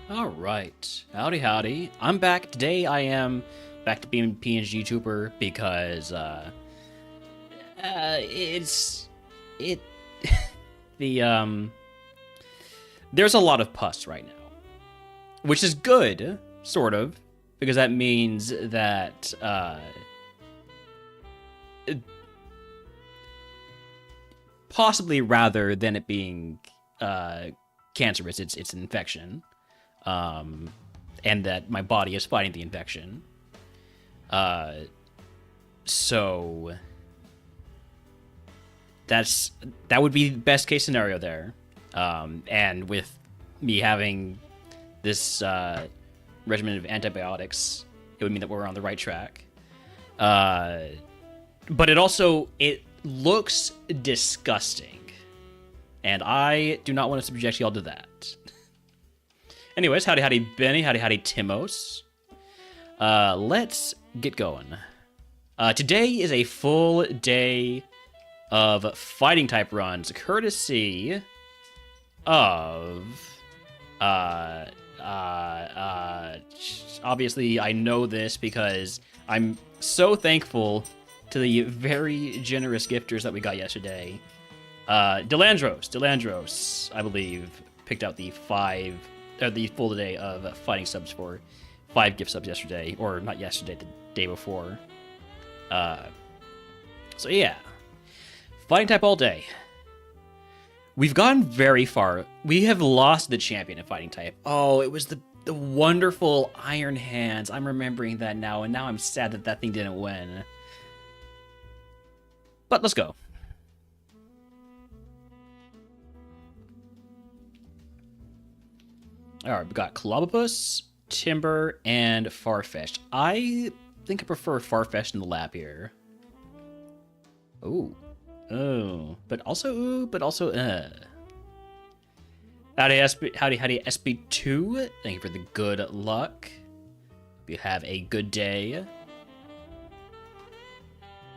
All right, howdy howdy. I'm back today. I am back to being PNG Trooper because it's it the there's a lot of pus right now, which is good, sort of, because that means that possibly rather than it being cancerous, it's an infection. And that my body is fighting the infection. So that would be the best case scenario there. And with me having this regimen of antibiotics, it would mean that we're on the right track. But it looks disgusting, and I do not want to subject y'all to that. Anyways, howdy Benny, howdy Timos. Let's get going. Today is a full day of fighting type runs, courtesy of obviously I know this because I'm so thankful to the very generous gifters that we got yesterday. Delandros, I believe, picked out the full day of fighting subs for 5 gift subs yesterday, or not yesterday, the day before. So yeah, fighting type all day. We've gone very far. We have lost the champion in fighting type. Oh, it was the wonderful Iron Hands. I'm remembering that now, and now I'm sad that that thing didn't win. But let's go. Alright, we got Clobopus, Timber, and Farfetch'd. I think I prefer Farfetch'd in the lab here. Ooh. Oh. But also, Howdy, SB2. Thank you for the good luck. Hope you have a good day.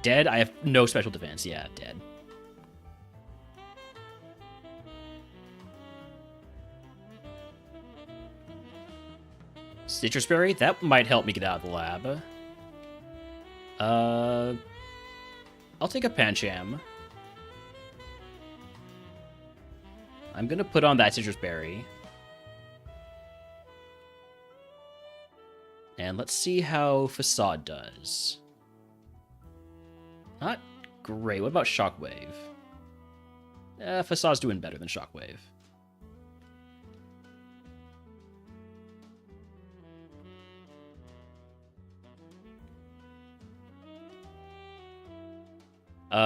Dead? I have no special defense. Yeah, dead. Citrus Berry? That might help me get out of the lab. I'll take a Pancham. I'm gonna put on that Citrus Berry. And let's see how Facade does. Not great. What about Shockwave? Facade's doing better than Shockwave.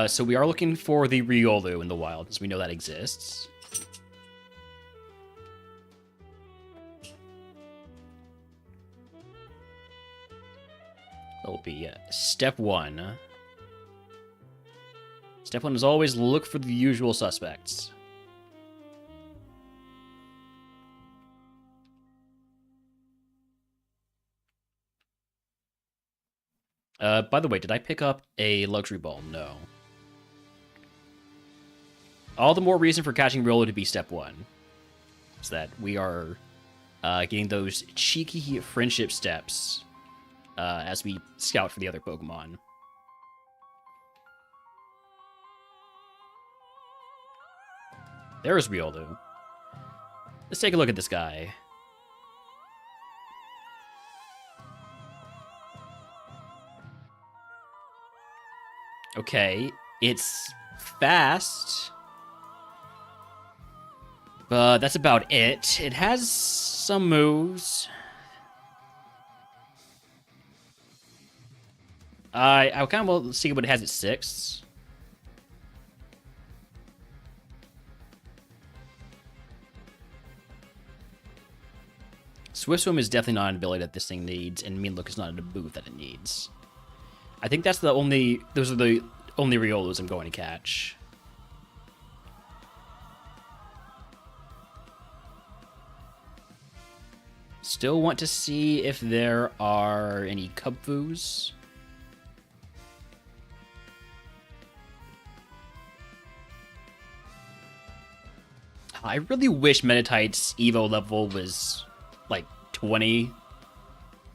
So we are looking for the Riolu in the wild, as we know that exists. That'll be step 1. Step 1 is always look for the usual suspects. By the way, did I pick up a luxury ball? No. All the more reason for catching Riolu to be step 1. Is that we are getting those cheeky friendship steps as we scout for the other Pokemon. There's Riolu. Let's take a look at this guy. Okay, it's fast, but that's about it. It has some moves. I kind of want to see what it has at 6. Swift Swim is definitely not an ability that this thing needs, and Mean Look is not a move that it needs. I think those are the only Riolos I'm going to catch. Still want to see if there are any Kubfus. I really wish Meditite's Evo level was like 20.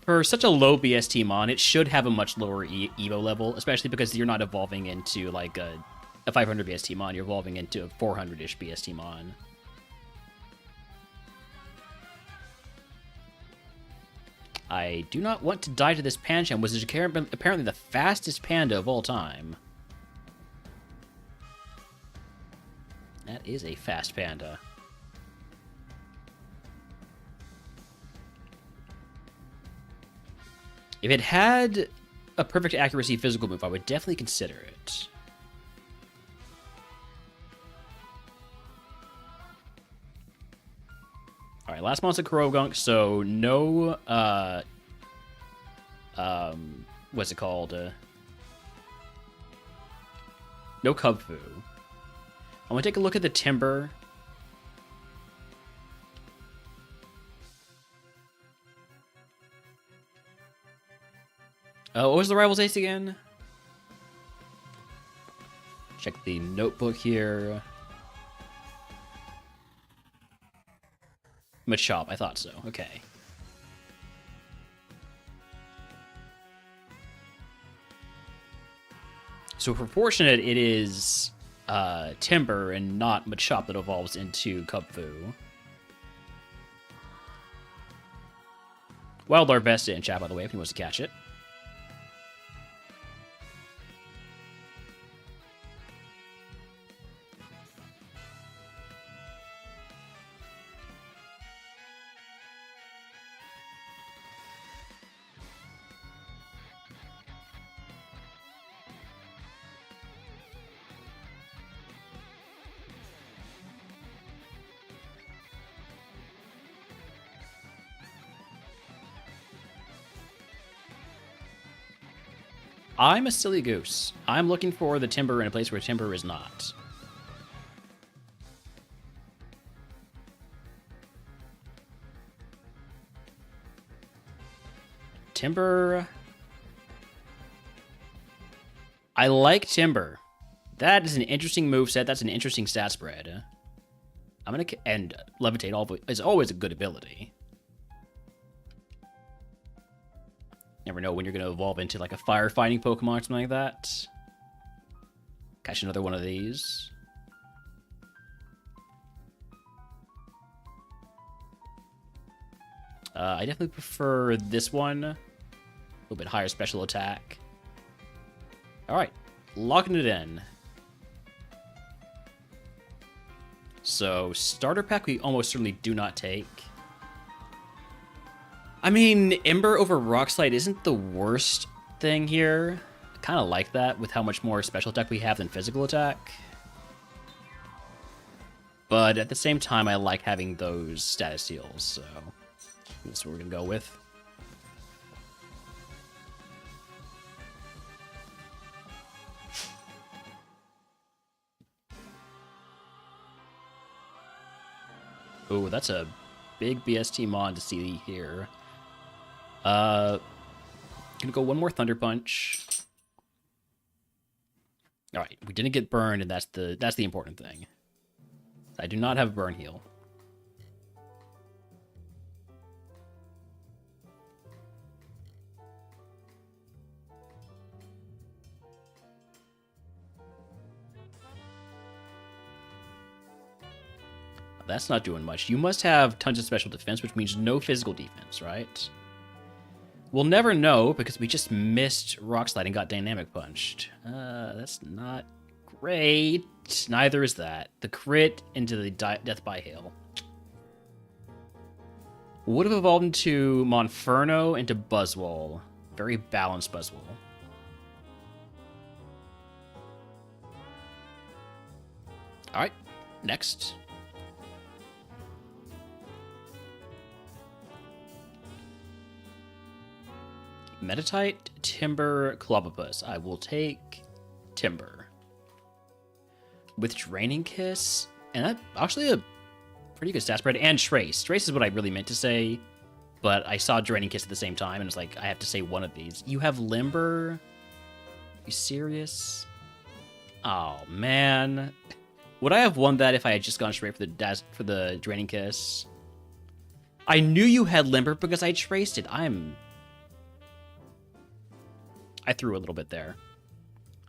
For such a low BST mon, it should have a much lower Evo level, especially because you're not evolving into like a 500 BST mon, you're evolving into a 400-ish BST mon. I do not want to die to this Pancham, which is apparently the fastest panda of all time. That is a fast panda. If it had a perfect accuracy physical move, I would definitely consider it. Alright, last monster Kurogunk, so no, what's it called? No Kubfu. I want to take a look at the Timber. What was the rival's ace again? Check the notebook here. Machop, I thought so. Okay. So if we're fortunate, it is Timber and not Machop that evolves into Kubfu. Wildlar vested in chat, by the way, if he wants to catch it. I'm a silly goose. I'm looking for the Timber in a place where Timber is not. Timber. I like Timber. That is an interesting moveset. That's an interesting stat spread. And Levitate is always a good ability. Never know when you're going to evolve into like a firefighting Pokemon or something like that. Catch another one of these. I definitely prefer this one. A little bit higher special attack. Alright, locking it in. So, starter pack we almost certainly do not take. I mean, Ember over Rock Slide isn't the worst thing here. I kind of like that with how much more special attack we have than physical attack. But at the same time, I like having those status seals, so that's what we're going to go with. Oh, that's a big BST mon to see here. Gonna go one more Thunder Punch. All right, we didn't get burned, and that's the important thing. I do not have a burn heal. That's not doing much. You must have tons of special defense, which means no physical defense, right? We'll never know because we just missed Rock Slide and got Dynamic Punched. That's not great. Neither is that. The crit into the Death by Hail. Would have evolved into Monferno, into Buzzwole. Very balanced Buzzwole. Alright, next. Metatite, Timber, Clobbopus. I will take Timber. With Draining Kiss, and that actually a pretty good stat spread, and Trace. Trace is what I really meant to say, but I saw Draining Kiss at the same time, and it's like, I have to say one of these. You have Limber? You serious? Oh, man. Would I have won that if I had just gone straight for the Draining Kiss? I knew you had Limber because I traced it. I threw a little bit there.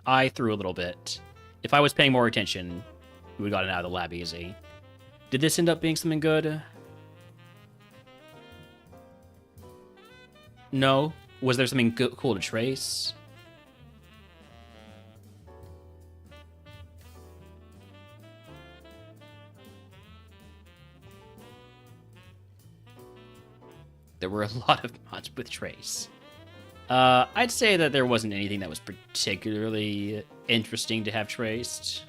I threw a little bit. If I was paying more attention, we would have gotten out of the lab easy. Did this end up being something good? No. Was there something cool to trace? There were a lot of mods with trace. I'd say that there wasn't anything that was particularly interesting to have traced.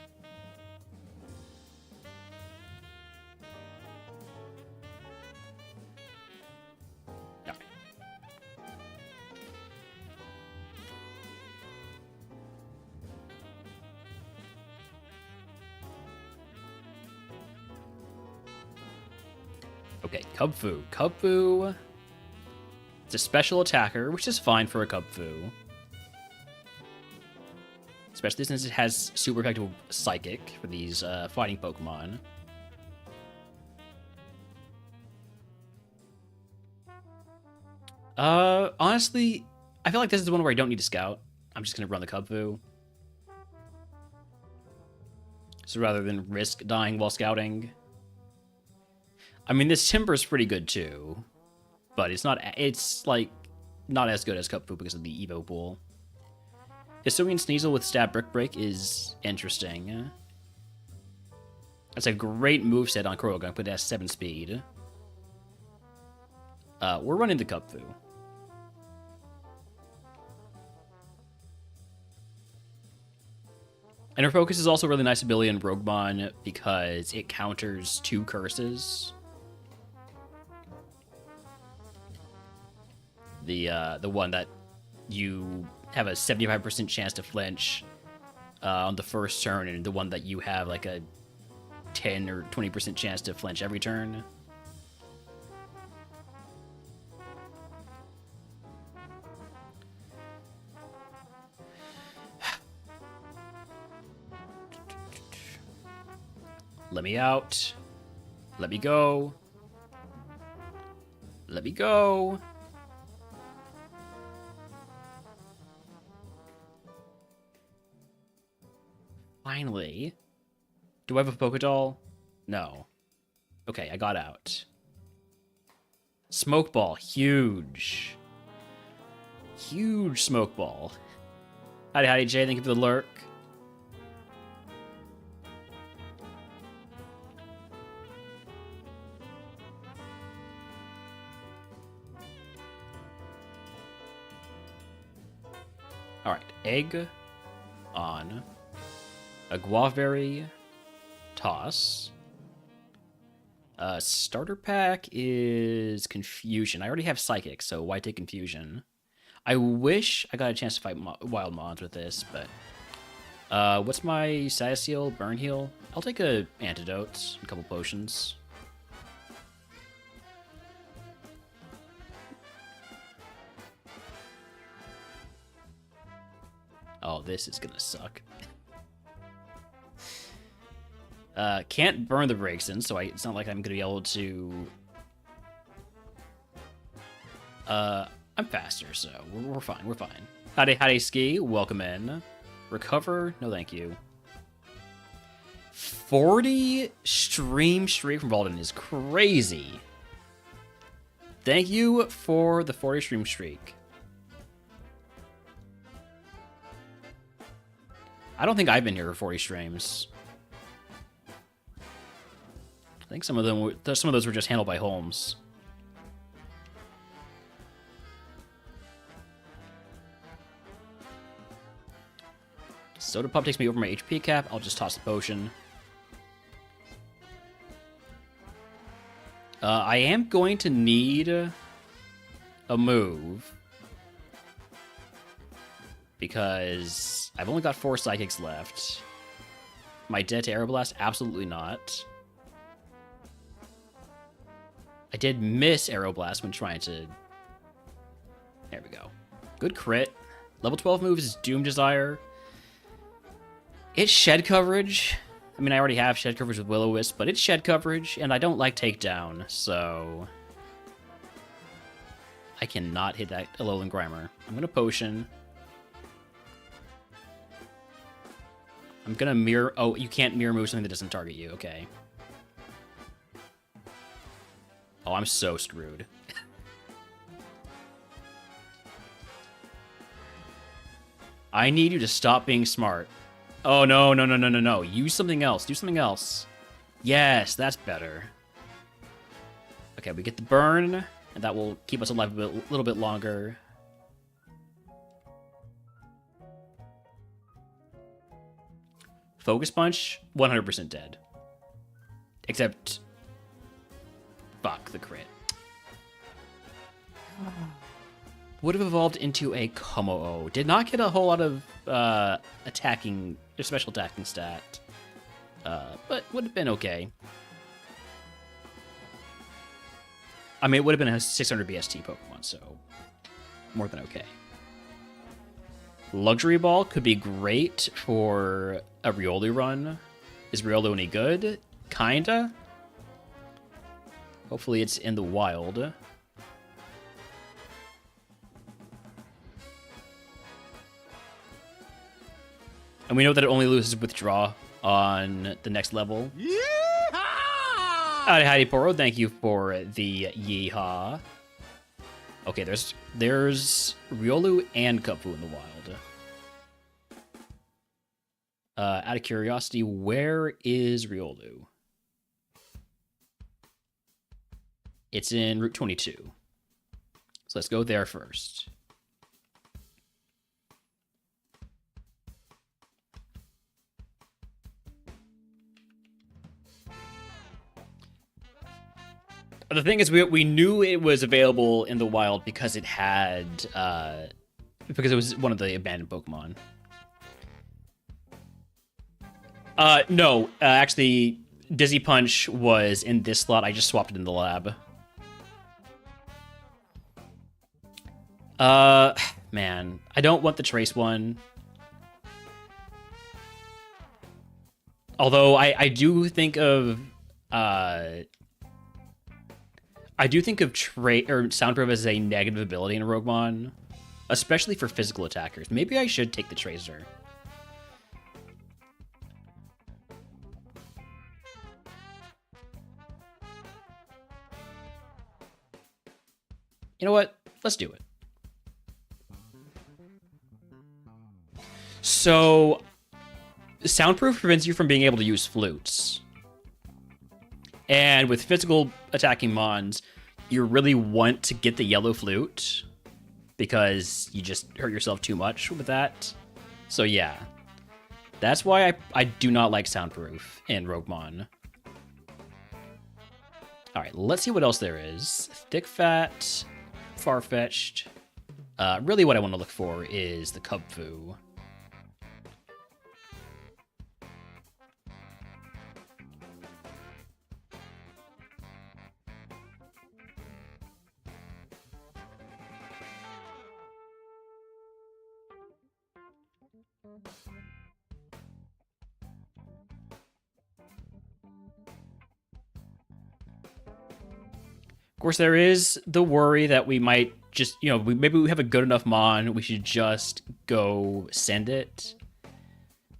Okay, Kubfu. Kubfu. It's a special attacker, which is fine for a Kubfu. Especially since it has super effective Psychic for these fighting Pokemon. Honestly, I feel like this is the one where I don't need to scout. I'm just going to run the Kubfu. So rather than risk dying while scouting. I mean, this Timber is pretty good too. But it's like not as good as Kubfu because of the Evo pool. Hisuian Sneasel with Stab Brick Break is interesting. That's a great moveset on Krogan, but it has 7 speed. We're running the Kubfu. And her focus is also a really nice ability in RogueMon because it counters 2 curses. The one that you have a 75% chance to flinch on the first turn, and the one that you have like a 10 or 20% chance to flinch every turn. Let me out. Let me go. Let me go. Finally. Do I have a Pokédoll? No. Okay, I got out. Smoke Ball. Huge. Huge Smoke Ball. Howdy, Jay. Thank you for the lurk. Alright, egg on. A Guavaberry toss. Starter pack is Confusion. I already have Psychic, so why take Confusion? I wish I got a chance to fight Wild Mons with this, but... what's my Status Heal? Burn Heal? I'll take a Antidote, a couple Potions. Oh, this is gonna suck. Can't burn the brakes in, so it's not like I'm gonna be able to... I'm faster, so we're fine, we're fine. Howdy, Ski, welcome in. Recover? No, thank you. 40 stream streak from Valden is crazy. Thank you for the 40 stream streak. I don't think I've been here for 40 streams. I think some of those were just handled by Holmes. Soda Pop takes me over my HP cap. I'll just toss the potion. I am going to need a move because I've only got 4 Psychics left. Am I dead to Aeroblast? Absolutely not. I did miss Aeroblast when trying to... There we go. Good crit. Level 12 move is Doom Desire. It's shed coverage. I mean, I already have shed coverage with Will-O-Wisp, but it's shed coverage, and I don't like takedown, so... I cannot hit that Alolan Grimer. I'm gonna Potion. I'm gonna Mirror... Oh, you can't Mirror move something that doesn't target you. Okay. Oh, I'm so screwed. I need you to stop being smart. Oh, no, no, no, no, no, no. Use something else. Do something else. Yes, that's better. Okay, we get the burn, and that will keep us alive a little bit longer. Focus Punch, 100% dead. Except... Fuck, the crit. Would have evolved into a Komo-o. Did not get a whole lot of attacking, or special attacking stat. But would have been okay. I mean, it would have been a 600 BST Pokemon, so more than okay. Luxury Ball could be great for a Riolu run. Is Riolu any good? Kinda. Hopefully it's in the wild. And we know that it only loses Withdraw on the next level. Yeehaw! Howdy, Poro. Thank you for the yeehaw. Okay, there's Riolu and Kupfu in the wild. Out of curiosity, where is Riolu? It's in Route 22. So let's go there first. The thing is, we knew it was available in the wild because it had, because it was one of the abandoned Pokemon. No, actually, Dizzy Punch was in this slot. I just swapped it in the lab. Man, I don't want the Trace one. Although I do think of, Soundproof as a negative ability in RogueMon, especially for physical attackers. Maybe I should take the Tracer. You know what? Let's do it. So, Soundproof prevents you from being able to use flutes. And with physical attacking mons, you really want to get the yellow flute because you just hurt yourself too much with that. So yeah, that's why I do not like Soundproof in RogueMon. All right, let's see what else there is. Thick Fat, Farfetch'd. Really what I want to look for is the Kupfu. Of course, there is the worry that we might just, maybe we have a good enough mon, we should just go send it.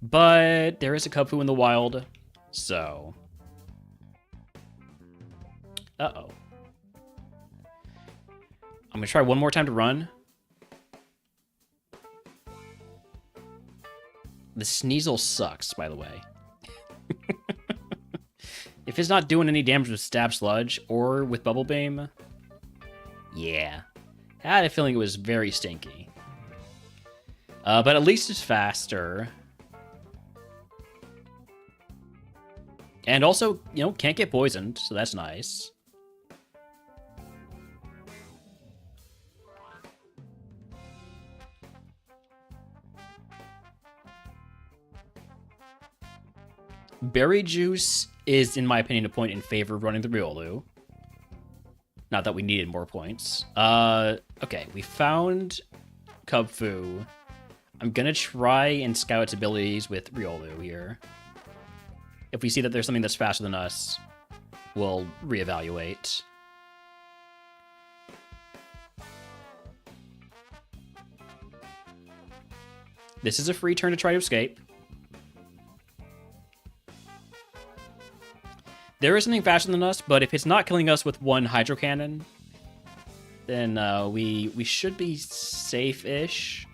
But there is a Kupfu in the wild, so... Uh-oh. I'm gonna try one more time to run. The Sneasel sucks, by the way. If it's not doing any damage with Stab Sludge or with Bubble Beam, yeah. I had a feeling it was very stinky. But at least it's faster. And also, can't get poisoned, so that's nice. Berry Juice is, in my opinion, a point in favor of running the Riolu. Not that we needed more points. Okay, we found Kupfu. I'm gonna try and scout its abilities with Riolu here. If we see that there's something that's faster than us, we'll reevaluate. This is a free turn to try to escape. There is something faster than us, but if it's not killing us with one hydro cannon, then we should be safe-ish.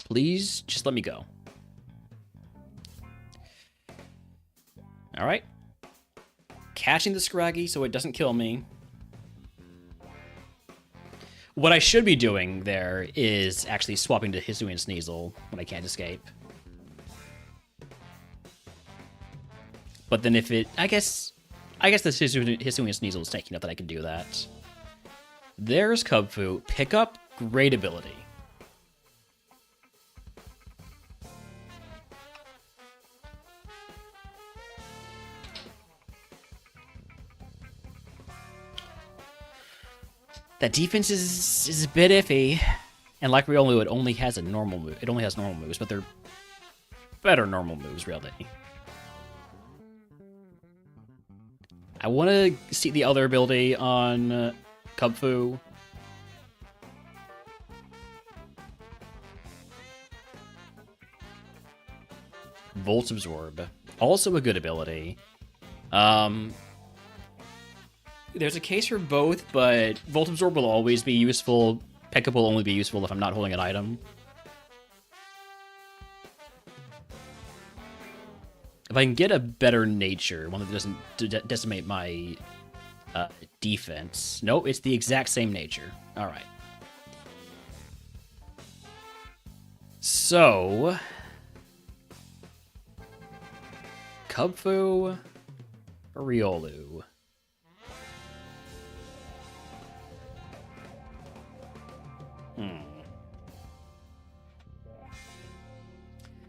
Please, just let me go. All right. Catching the Scraggy so it doesn't kill me. What I should be doing there is actually swapping to Hisuian Sneasel when I can't escape. But then if it... I guess this Hisuian Sneasel is tanky enough that I can do that. There's Kubfu. Pick up, great ability. That defense is a bit iffy, and like Riolu, it only has a normal move. It only has normal moves, but they're better normal moves, really. I want to see the other ability on Kubfu. Volt Absorb, also a good ability. There's a case for both, but Volt Absorb will always be useful. Pickup will only be useful if I'm not holding an item. If I can get a better nature, one that doesn't decimate my defense. Nope, it's the exact same nature. All right. So... Kubfu or Riolu?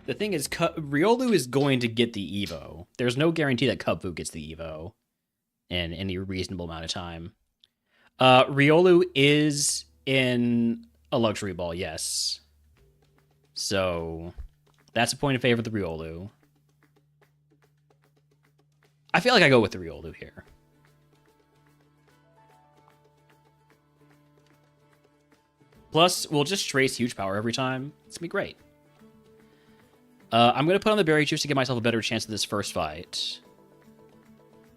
The thing is, Riolu is going to get the Evo. There's no guarantee that Kubfu gets the Evo in any reasonable amount of time. Riolu is in a luxury ball, yes. So that's a point in favor of the Riolu. I feel like I go with the Riolu here. Plus, we'll just trace huge power every time. It's gonna be great. I'm going to put on the berry juice to give myself a better chance of this first fight.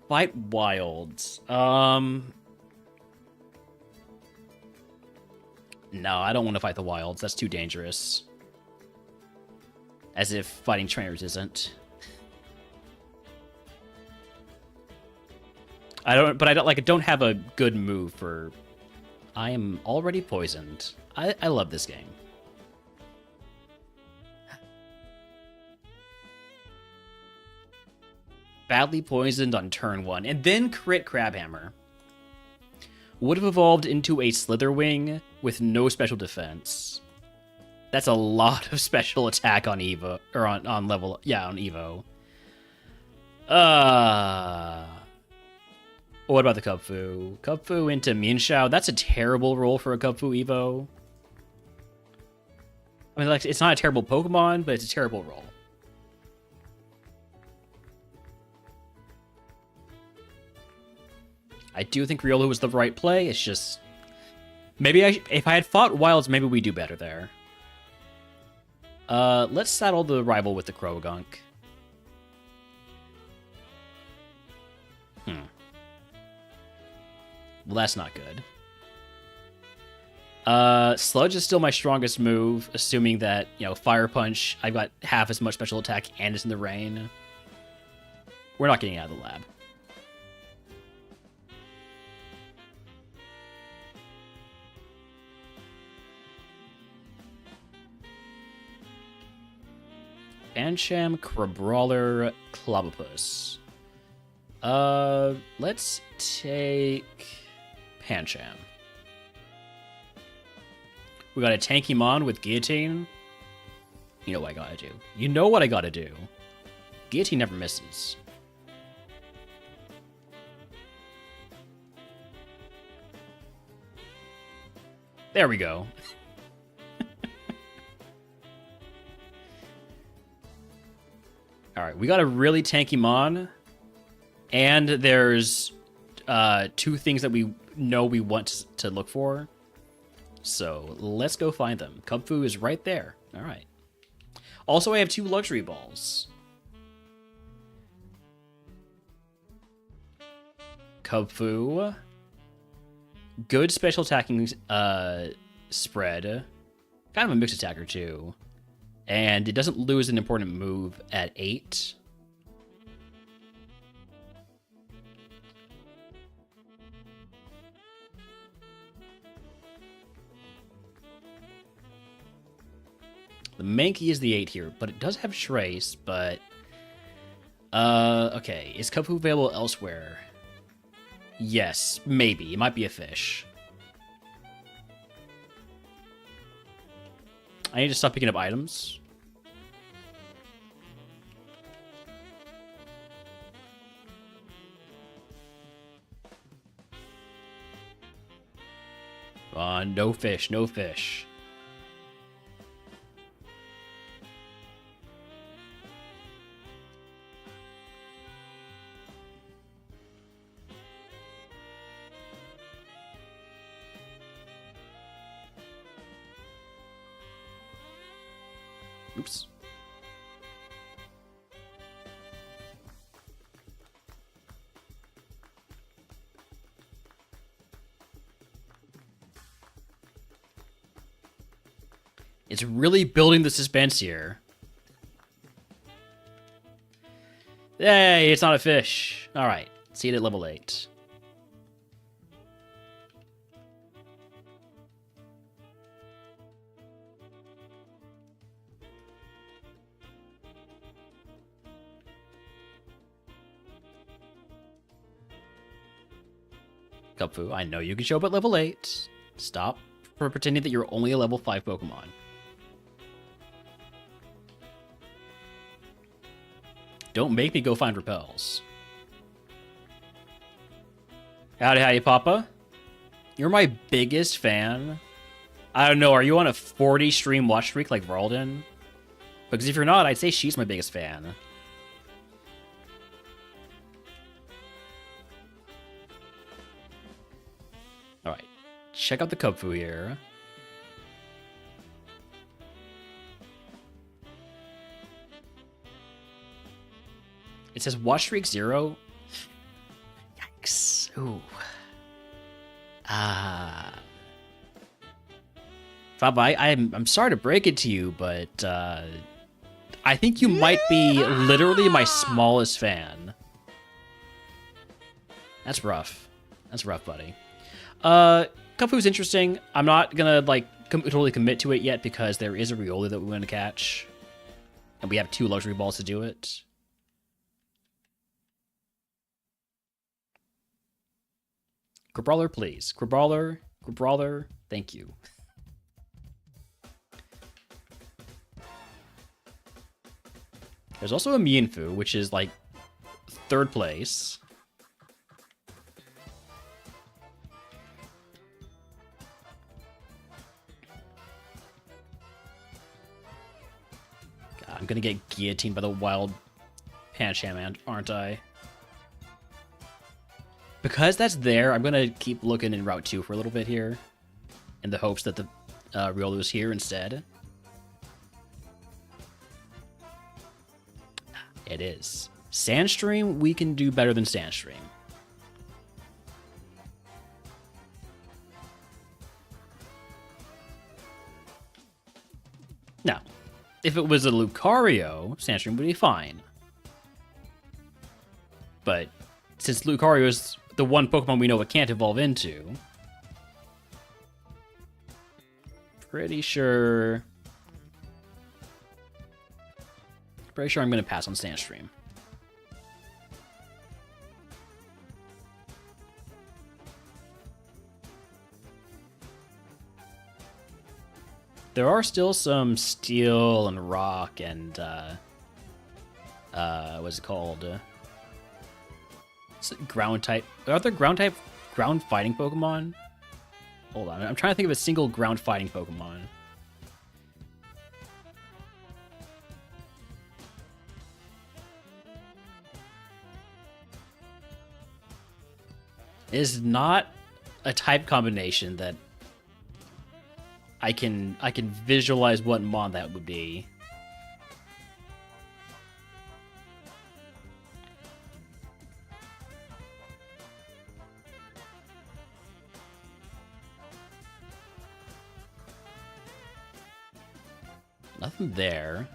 Fight Wilds. No, I don't want to fight the Wilds. That's too dangerous. As if fighting trainers isn't. I don't have a good move for... I am already poisoned. I love this game. Badly poisoned on turn 1, and then crit Crabhammer. Would have evolved into a Slitherwing with no special defense. That's a lot of special attack on Evo, or on level, yeah, on Evo. What about the Kubfu? Kubfu into Mienshao. That's a terrible roll for a Kubfu Evo. I mean, like, it's not a terrible Pokemon, but it's a terrible roll. I do think Riolu was the right play. It's just... Maybe if I had fought Wilds, maybe we do better there. Let's saddle the rival with the Krogunk. Well, that's not good. Sludge is still my strongest move, assuming that, Fire Punch, I've got half as much special attack and it's in the rain. We're not getting out of the lab. Pancham, Crabrawler, Clobopus. Let's take Pancham. We got a Tankymon with Guillotine. You know what I gotta do. You know what I gotta do. Guillotine never misses. There we go. All right, we got a really tanky Mon, and there's 2 things that we know we want to look for. So let's go find them. Kubfu is right there. All right. Also, I have 2 luxury balls. Kubfu. Good special attacking spread. Kind of a mixed attacker, too. And it doesn't lose an important move at 8. The main key is the 8 here, but it does have Trace, but... okay. Is Kubfu available elsewhere? Yes, maybe. It might be a fish. I need to stop picking up items. No fish, no fish. Oops. It's really building the suspense here. Hey, it's not a fish. All right, see it at level 8. Kubfu, I know you can show up at level 8. Stop pretending that you're only a level 5 Pokemon. Don't make me go find repels. Howdy, Papa. You're my biggest fan. I don't know, are you on a 40 stream watch streak like Varlden? Because if you're not, I'd say she's my biggest fan. Alright, check out the Kubfu here. It says watch streak 0. Yikes. Ooh. Faba, I'm sorry to break it to you, but I think you might be literally my smallest fan. That's rough. That's rough, buddy. Kubfu's interesting. I'm not gonna totally commit to it yet because there is a Riolu that we want to catch, and we have 2 luxury balls to do it. Grabrawler, please. Grabrawler, thank you. There's also a Mienfoo, which is like 3rd place. God, I'm gonna get guillotined by the wild Pancham, aren't I? Because that's there, I'm gonna keep looking in Route 2 for a little bit here, in the hopes that the Riolu is here instead. It is. Sandstream, we can do better than Sandstream. Now, if it was a Lucario, Sandstream would be fine. But since Lucario is the one Pokemon we know it can't evolve into, pretty sure I'm going to pass on Sandstream. There are still some Steel and Rock and what's it called? Ground type. Are there ground fighting Pokemon? Hold on, I'm trying to think of a single ground fighting Pokemon. is not a type combination that I can visualize what mon that would be. Nothing there.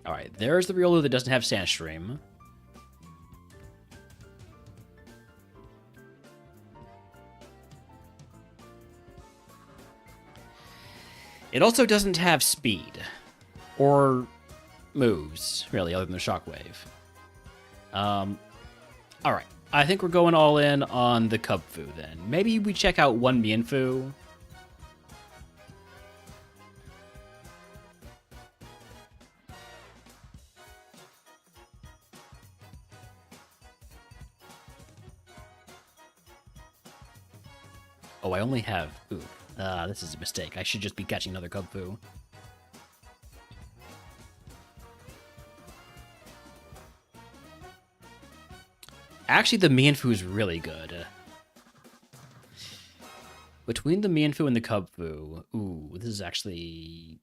Alright, there's the Riolu that doesn't have Sandstream. It also doesn't have speed. Or moves, really, other than the Shockwave. Alright, I think we're going all in on the Kubfu then. Maybe we check out one Mienfoo. Oh, I only have... Ooh, this is a mistake. I should just be catching another Kubfu. Actually, the Mienfoo is really good. Between the Mienfoo and the Kubfu... Ooh, this is actually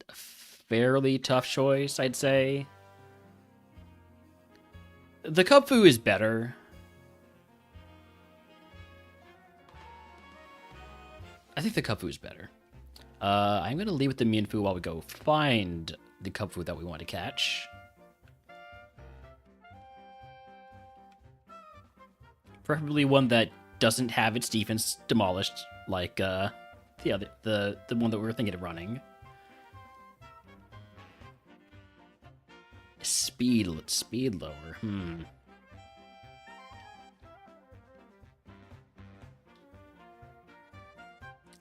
a fairly tough choice, I'd say. The Kubfu is better. I think the Kubfu is better. I'm going to leave with the Mienfoo while we go find the Kubfu that we want to catch. Preferably one that doesn't have its defense demolished, like the one that we were thinking of running. Speed lower.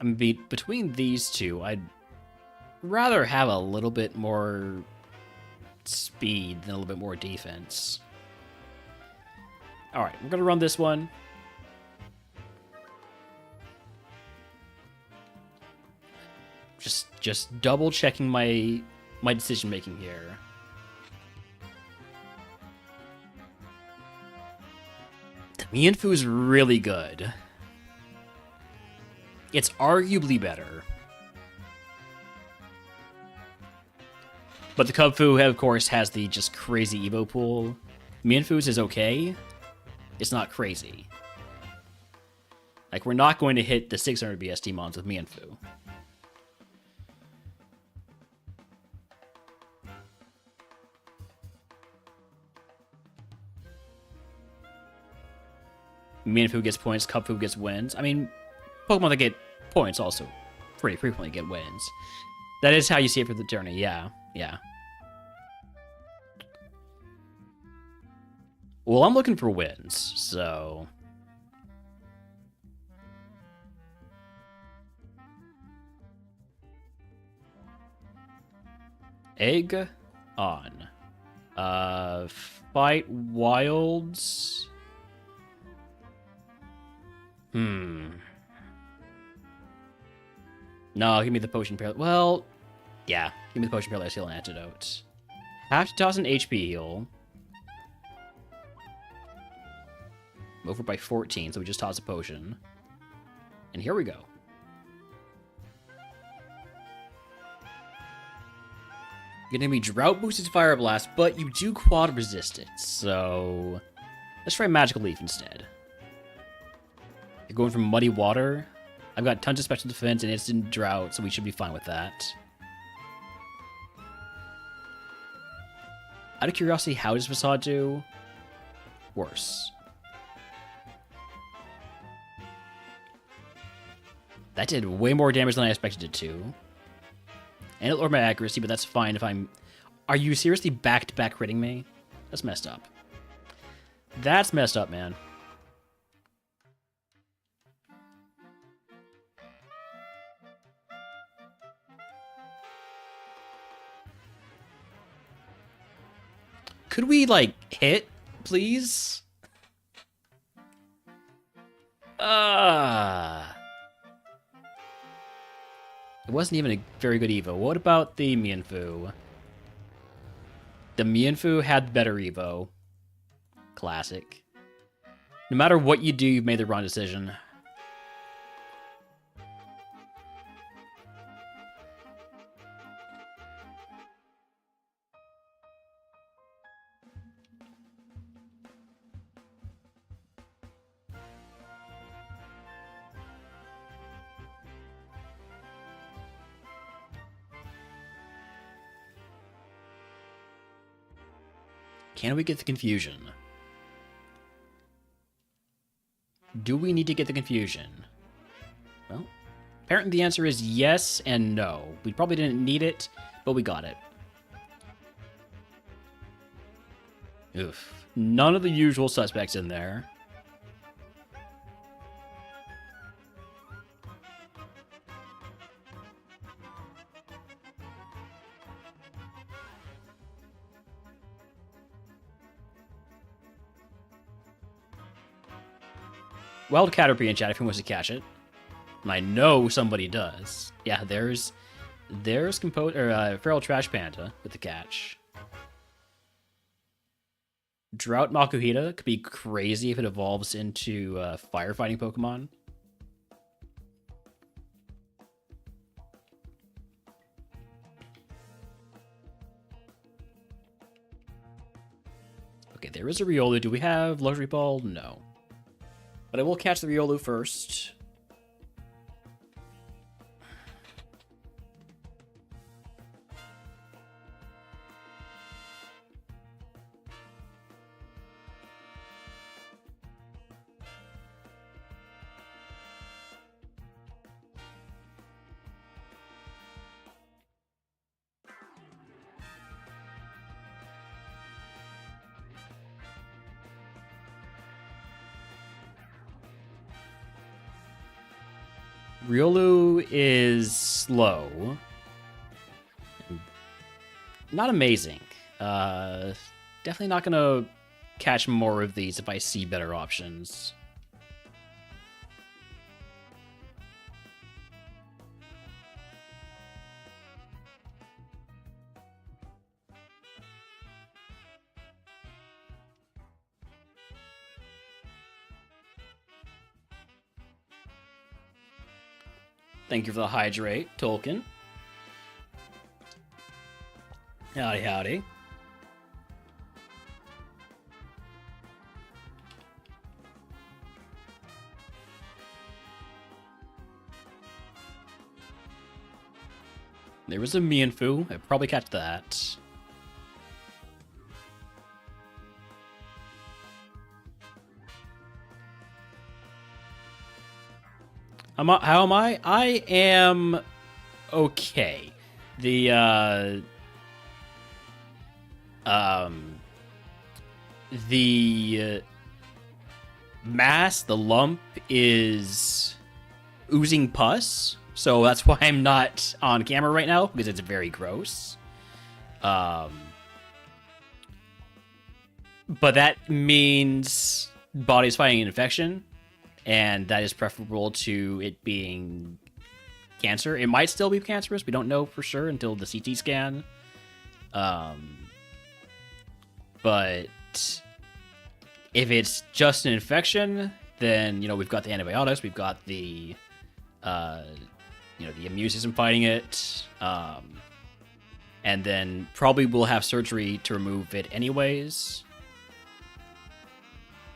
I mean, between these two, I'd rather have a little bit more speed than a little bit more defense. Alright, we're gonna run this one. Just double checking my decision making here. The Mienfoo is really good. It's arguably better. But the Kubfu, of course, has the just crazy Evo pool. Mienfoo's is okay. It's not crazy. Like, we're not going to hit the 600 BST mons with Mienfoo. Mienfoo gets points, Kubfu gets wins. I mean, Pokemon that get points also pretty frequently get wins. That is how you see it for the journey, yeah. Well, I'm looking for wins, so... Egg on. Fight Wilds. No, give me the Potion Paralysis. Well, yeah. Give me the Potion Paralysis Heal and Antidote. Have to toss an HP heal. I'm over by 14, so we just toss a potion. And here we go. Gonna be Drought boosted Fire Blast, but you do quad resist it, so... Let's try Magical Leaf instead. You're going from Muddy Water. I've got tons of special defense and instant drought, so we should be fine with that. Out of curiosity, how does Facade do? Worse. That did way more damage than I expected it to. And it lowered my accuracy, but that's fine if I'm... Are you seriously back-to-back critting me? That's messed up. That's messed up, man. Could we, like, hit, please? It wasn't even a very good Evo. What about the Mienfoo? The Mienfoo had better Evo. Classic. No matter what you do, you've made the wrong decision. Can we get the confusion? Do we need to get the confusion? Well, apparently the answer is yes and no. We probably didn't need it, but we got it. Oof. None of the usual suspects in there. Wild Caterpie in chat if he wants to catch it. And I know somebody does. Yeah, there's Feral Trash Panda with the catch. Drought Makuhita could be crazy if it evolves into firefighting Pokemon. Okay, there is a Riolu. Do we have Luxury Ball? No. But I will catch the Riolu first. Riolu is slow. Not amazing. Definitely not going to catch more of these if I see better options. Thank you for the hydrate, Tolkien. Howdy, howdy. There was a Mienfoo. I'd probably catch that. How am I? I am okay. The mass, the lump, is oozing pus, so that's why I'm not on camera right now, because it's very gross. But that means body's fighting an infection, and that is preferable to it being cancer. It might still be cancerous. We don't know for sure until the CT scan. But if it's just an infection, then, we've got the antibiotics, we've got the, the immune system fighting it, and then probably we'll have surgery to remove it anyways.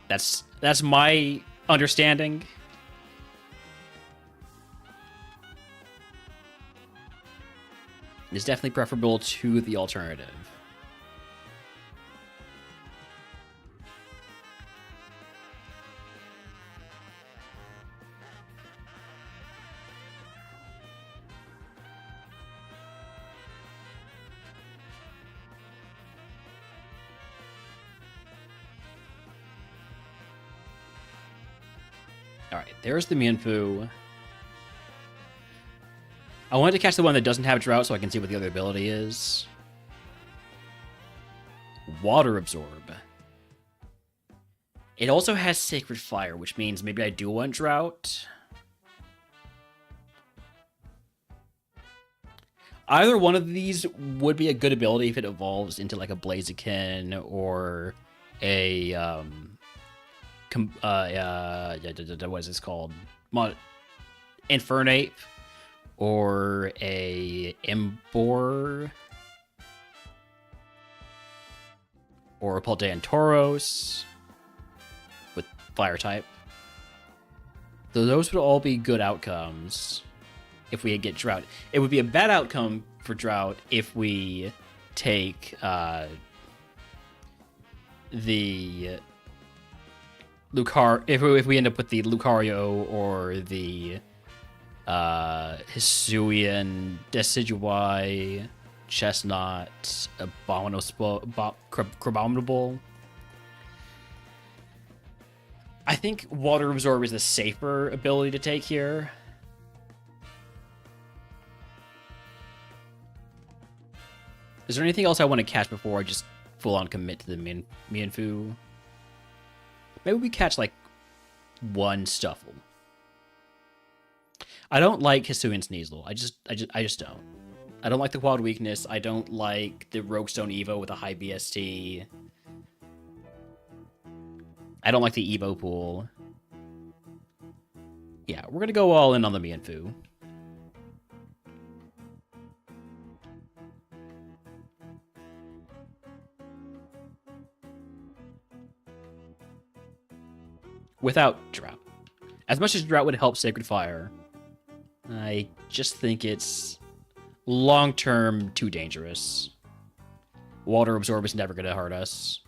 That's my understanding. It's definitely preferable to the alternative. Alright, there's the Mienfoo. I wanted to catch the one that doesn't have Drought so I can see what the other ability is. Water Absorb. It also has Sacred Fire, which means maybe I do want Drought. Either one of these would be a good ability if it evolves into like a Blaziken or a what is this called? Infernape or a Embor or a Paldean Tauros with Fire type. So those would all be good outcomes if we get Drought. It would be a bad outcome for Drought if we take the if we end up with the Lucario or the Hisuian Decidueye, Chestnut, Crabominable. I think Water Absorb is the safer ability to take here. Is there anything else I want to catch before I just full-on commit to the Mienfoo? Maybe we catch, like, one Stuffle. I don't like Hisuian Sneasel. I just don't. I don't like the quad weakness. I don't like the Roguestone Evo with a high BST. I don't like the Evo pool. Yeah, we're gonna go all in on the Mienfoo. Without Drought. As much as Drought would help Sacred Fire, I just think it's long-term too dangerous. Water Absorb is never going to hurt us.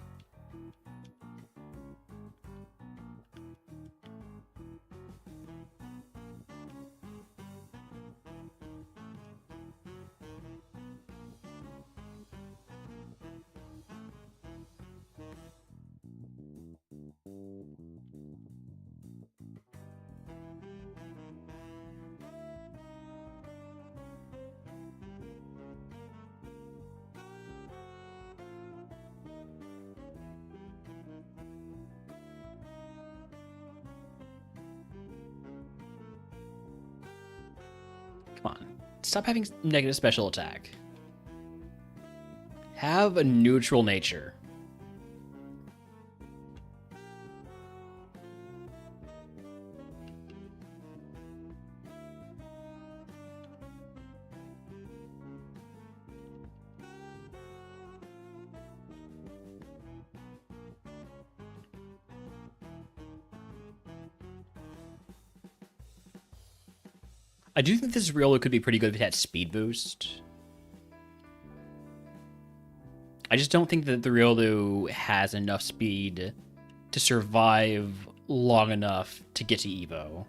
Come on. Stop having negative special attack. Have a neutral nature. I do think this Riolu could be pretty good if it had Speed Boost. I just don't think that the Riolu has enough speed to survive long enough to get to Evo.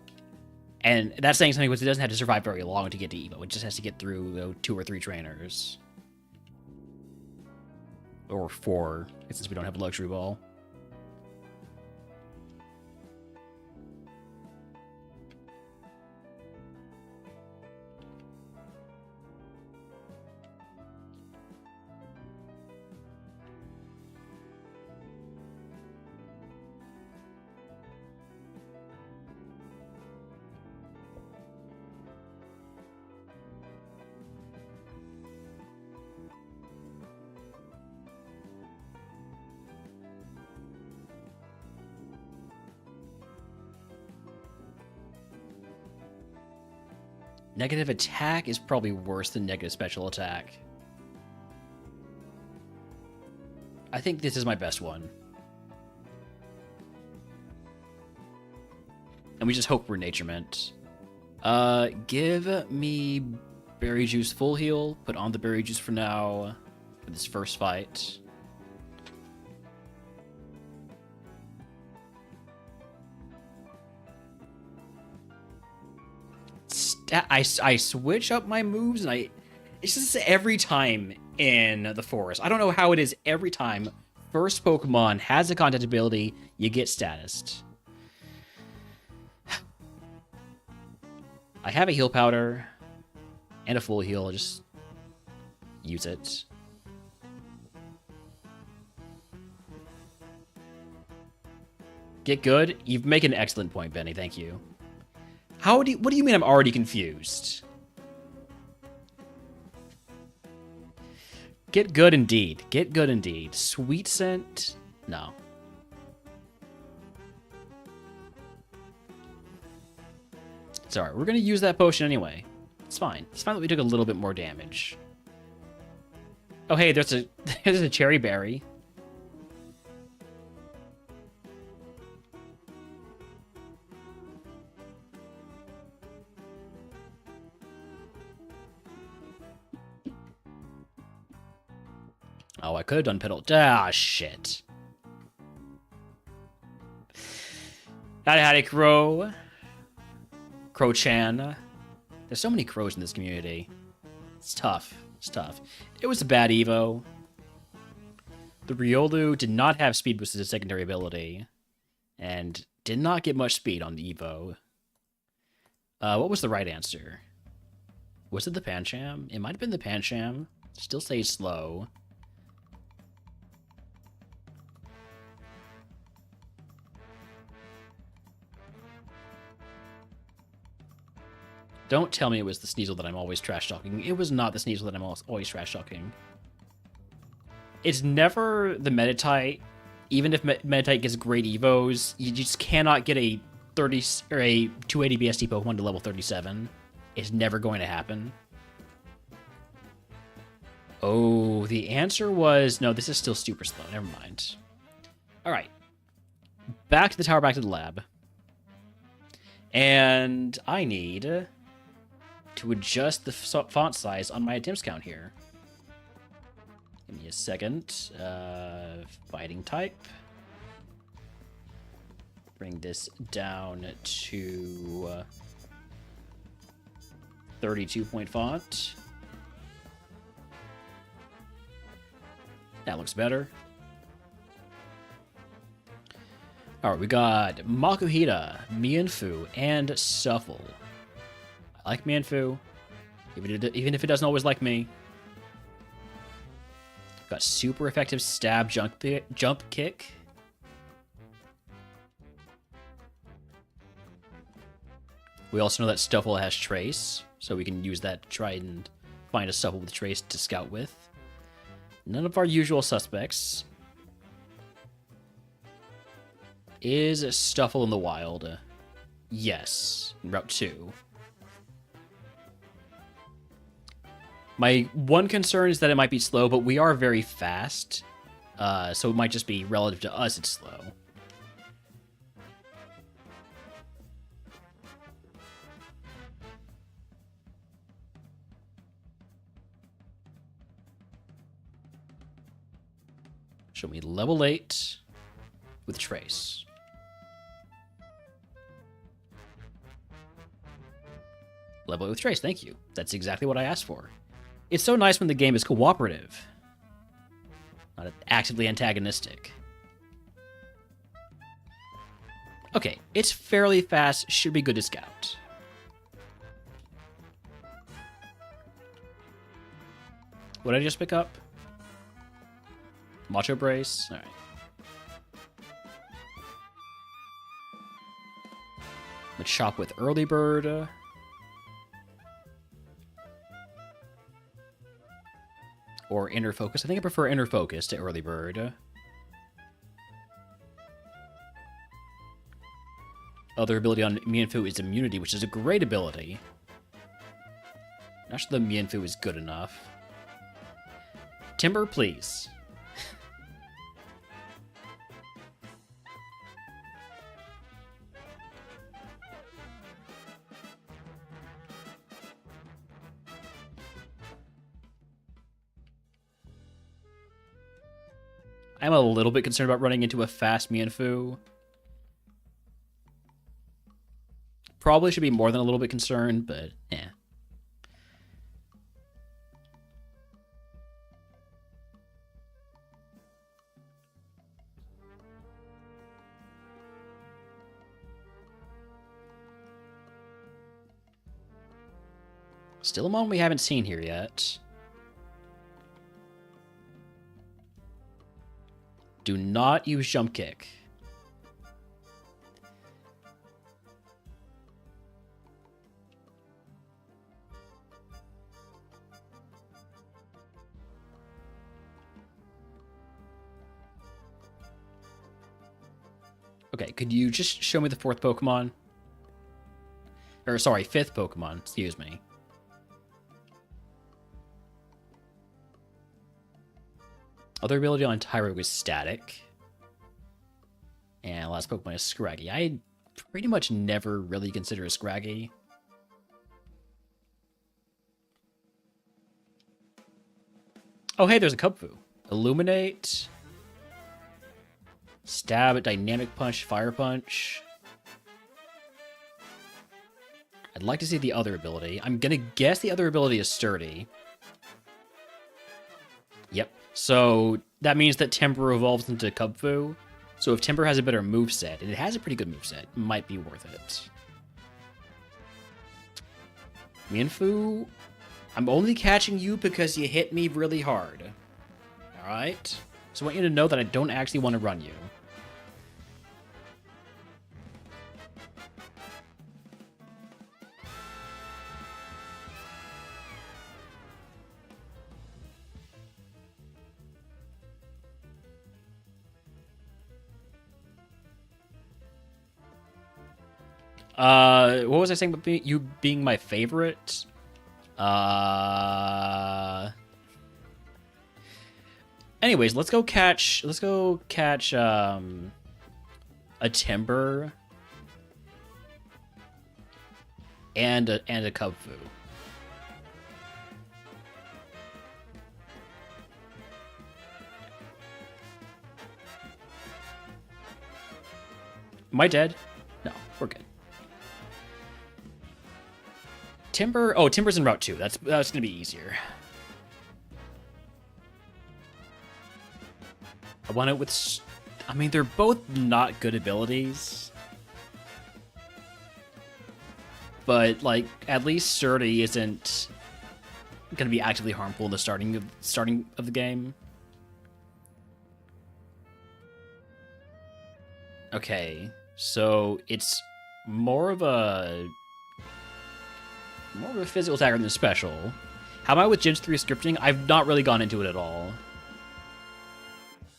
And that's saying something because it doesn't have to survive very long to get to Evo. It just has to get through 2 or 3 trainers. Or 4, since we don't have a Luxury Ball. Negative attack is probably worse than negative special attack. I think this is my best one. And we just hope we're Naturement. Give me Berry Juice full heal. Put on the Berry Juice for now. For this first fight. I switch up my moves, and it's just every time in the forest. I don't know how it is every time. First Pokemon has a contact ability, you get statused. I have a heal powder and a full heal. I'll just use it. Get good? You make an excellent point, Benny. Thank you. What do you mean I'm already confused? Get good indeed. Get good indeed. Sweet scent? No. It's alright. We're going to use that potion anyway. It's fine. It's fine that we took a little bit more damage. Oh, hey, there's a cherry berry. Oh, I could have done pedal. Ah, shit. Howdy, Crow. Crow-chan. There's so many crows in this community. It's tough. It's tough. It was a bad Evo. The Riolu did not have speed boost as a secondary ability. And did not get much speed on the Evo. What was the right answer? Was it the Pancham? It might have been the Pancham. Still stays slow. Don't tell me it was the Sneasel that I'm always trash-talking. It was not the Sneasel that I'm always trash-talking. It's never the Meditite. Even if Meditite gets great Evos, you just cannot get a 30 or a 280 BST Pokemon to level 37. It's never going to happen. Oh, the answer was... No, this is still super slow. Never mind. Alright. Back to the tower, back to the lab. And I need... to adjust the font size on my attempts count here. Give me a second. Fighting type. Bring this down to 32-point font. That looks better. Alright, we got Makuhita, Mienfoo, and Stuffle. I like Mienfoo, even if it doesn't always like me. Got super effective stab jump kick. We also know that Stuffle has Trace, so we can use that to try and find a Stuffle with Trace to scout with. None of our usual suspects. Is Stuffle in the wild? Yes, Route 2. My one concern is that it might be slow, but we are very fast. So it might just be relative to us, it's slow. Show me level 8 with Trace. Level 8 with Trace, thank you. That's exactly what I asked for. It's so nice when the game is cooperative, not actively antagonistic. Okay, it's fairly fast, should be good to scout. What did I just pick up? Macho Brace? Alright. Machop with Early Bird. Or Inner Focus. I think I prefer Inner Focus to Early Bird. Other ability on Mienfoo is Immunity, which is a great ability. Not sure the Mienfoo is good enough. Timber, please. I'm a little bit concerned about running into a fast Mienfoo. Probably should be more than a little bit concerned, but yeah. Still a one we haven't seen here yet. Do not use Jump Kick. Okay, could you just show me the fourth Pokemon? Or, sorry, fifth Pokemon. Excuse me. Other ability on Tyrogue is static. And last Pokemon is Scraggy. I pretty much never really consider a Scraggy. Oh, hey, there's a Kubfu. Illuminate. Stab, Dynamic Punch, Fire Punch. I'd like to see the other ability. I'm gonna guess the other ability is Sturdy. Yep. So that means that Timber evolves into Kubfu. So if Timber has a better moveset, and it has a pretty good moveset, it might be worth it. Mienfoo, I'm only catching you because you hit me really hard. Alright? So I want you to know that I don't actually want to run you. What was I saying about you being my favorite? Anyways, let's go catch a Timber and a Kubfu. Am I dead? No, we're good. Timber. Oh, Timber's in Route 2. That's gonna be easier. I want it with... I mean, they're both not good abilities. But, like, at least Sturdy isn't gonna be actively harmful in the starting of the game. Okay, so it's more of a physical attacker than a special. How am I with Gens 3 scripting? I've not really gone into it at all.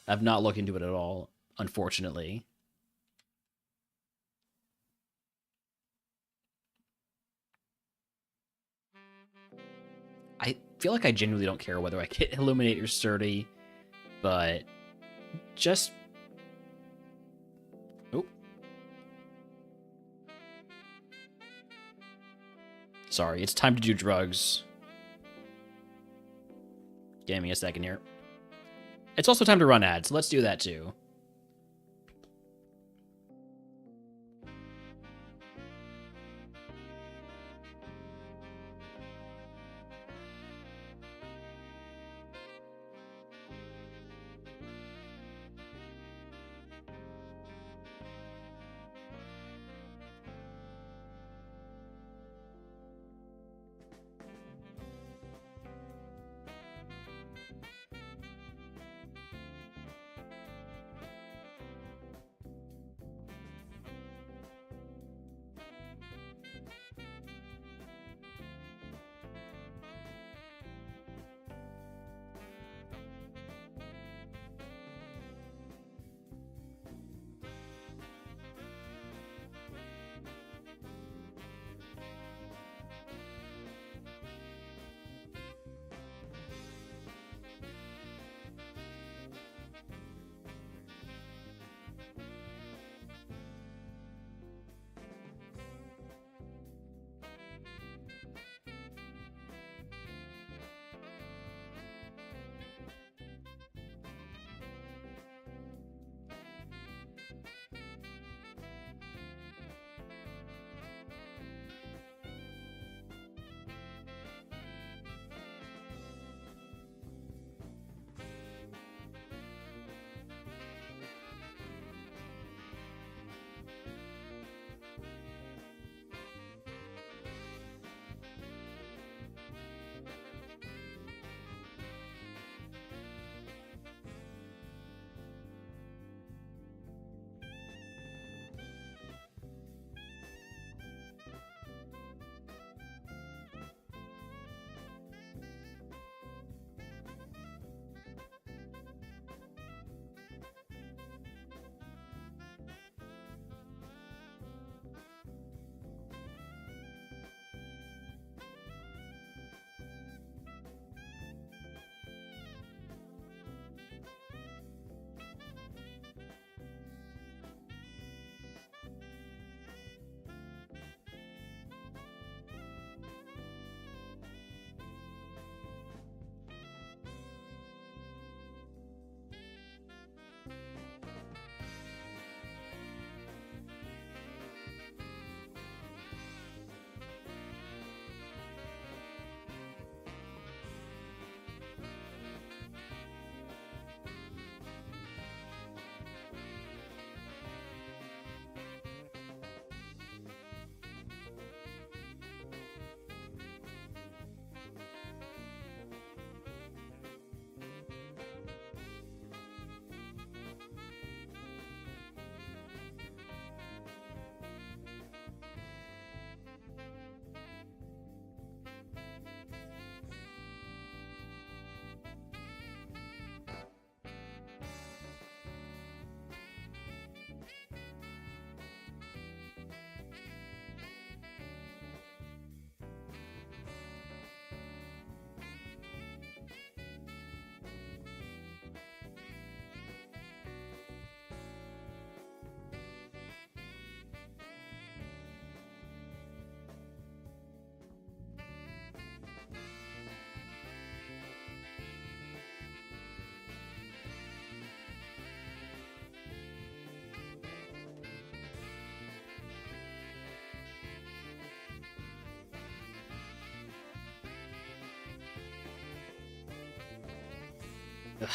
I've not looked into it at all, unfortunately. I feel like I genuinely don't care whether I get Illuminate or Sturdy, but just... Oh. Sorry, it's time to do drugs. Give me a second here. It's also time to run ads. Let's do that too.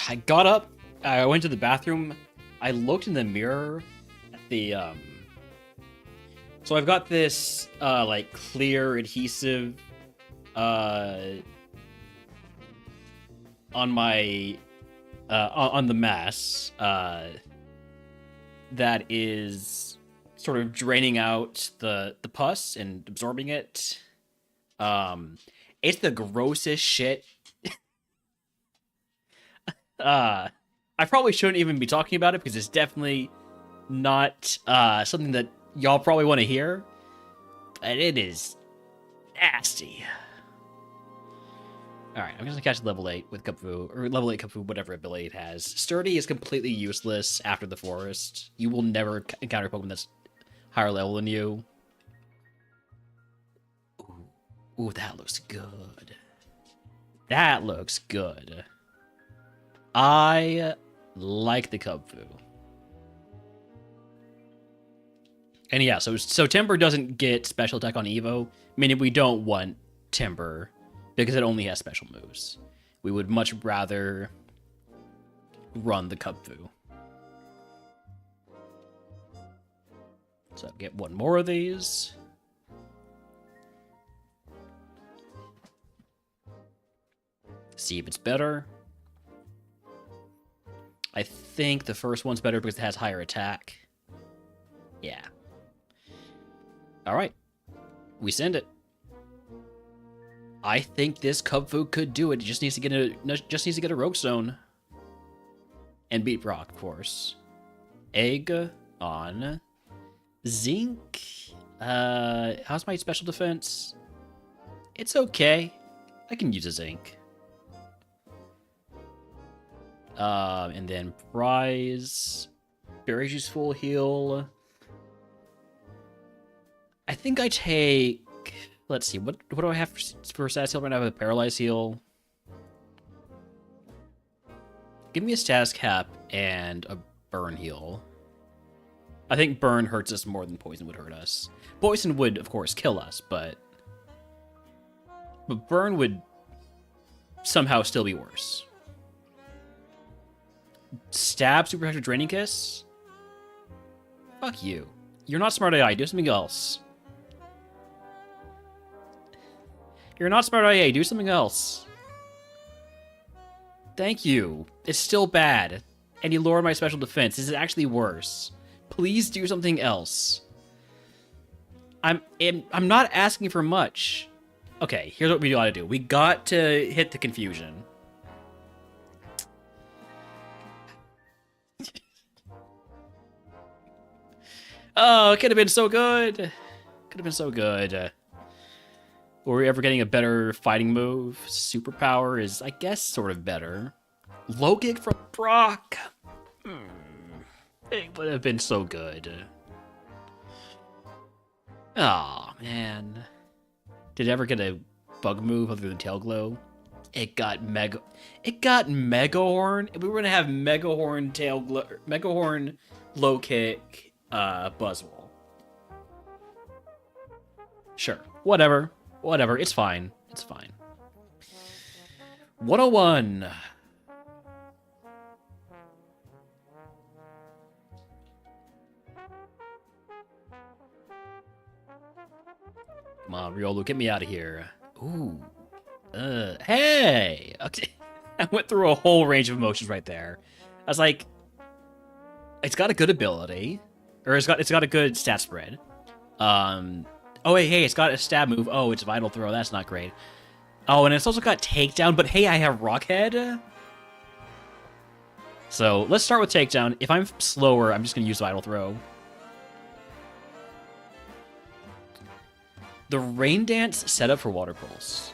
I got up, I went to the bathroom, I looked in the mirror at the, so I've got this, like, clear adhesive, on my, on the mass, that is sort of draining out the pus and absorbing it. It's the grossest shit. I probably shouldn't even be talking about it because it's definitely not something that y'all probably want to hear. But it is nasty. Alright, I'm gonna catch level 8 with Kupfu, or level 8 Kupfu, whatever ability it has. Sturdy is completely useless after the forest. You will never encounter a Pokemon that's higher level than you. Ooh, that looks good. That looks good. I like the Kupfu. And yeah, so Timber doesn't get special attack on Evo, meaning we don't want Timber because it only has special moves. We would much rather run the Kupfu. So get one more of these. See if it's better. I think the first one's better because it has higher attack. Yeah. All right. We send it. I think this Kupfu could do it. It just needs to get a Rogue Stone. And beat Brock, of course. Egg on Zinc. How's my special defense? It's okay. I can use a Zinc. And then Prize. Berry Juice full heal. I think I take... Let's see, what do I have for status heal right now? I have a Paralyze heal. Give me a status cap and a burn heal. I think burn hurts us more than poison would hurt us. Poison would, of course, kill us, but burn would somehow still be worse. Stab, super effective draining kiss? Fuck you. You're not smart AI, do something else. You're not smart IA, do something else. Thank you. It's still bad. And you lowered my special defense. This is actually worse. Please do something else. I'm not asking for much. Okay, here's what we gotta do. We got to hit the confusion. Oh, it could have been so good. Could have been so good. Were we ever getting a better fighting move? Superpower is, I guess, sort of better. Low kick from Brock. It would have been so good. Oh man. Did it ever get a bug move other than Tail Glow? It got Mega Horn. We were gonna have Mega Horn Tail Glow, Mega Horn low kick, Buzzwole. Sure. Whatever. Whatever, it's fine. It's fine. 101. Come on, Riolu, get me out of here. Ooh. Hey! Okay. I went through a whole range of emotions right there. I was like, it's got a good ability. Or it's got a good stat spread. Oh, hey, it's got a stab move. Oh, it's Vital Throw. That's not great. Oh, and it's also got Takedown, but hey, I have Rockhead. So, let's start with Takedown. If I'm slower, I'm just going to use Vital Throw. The Rain Dance set up for Water Pulse.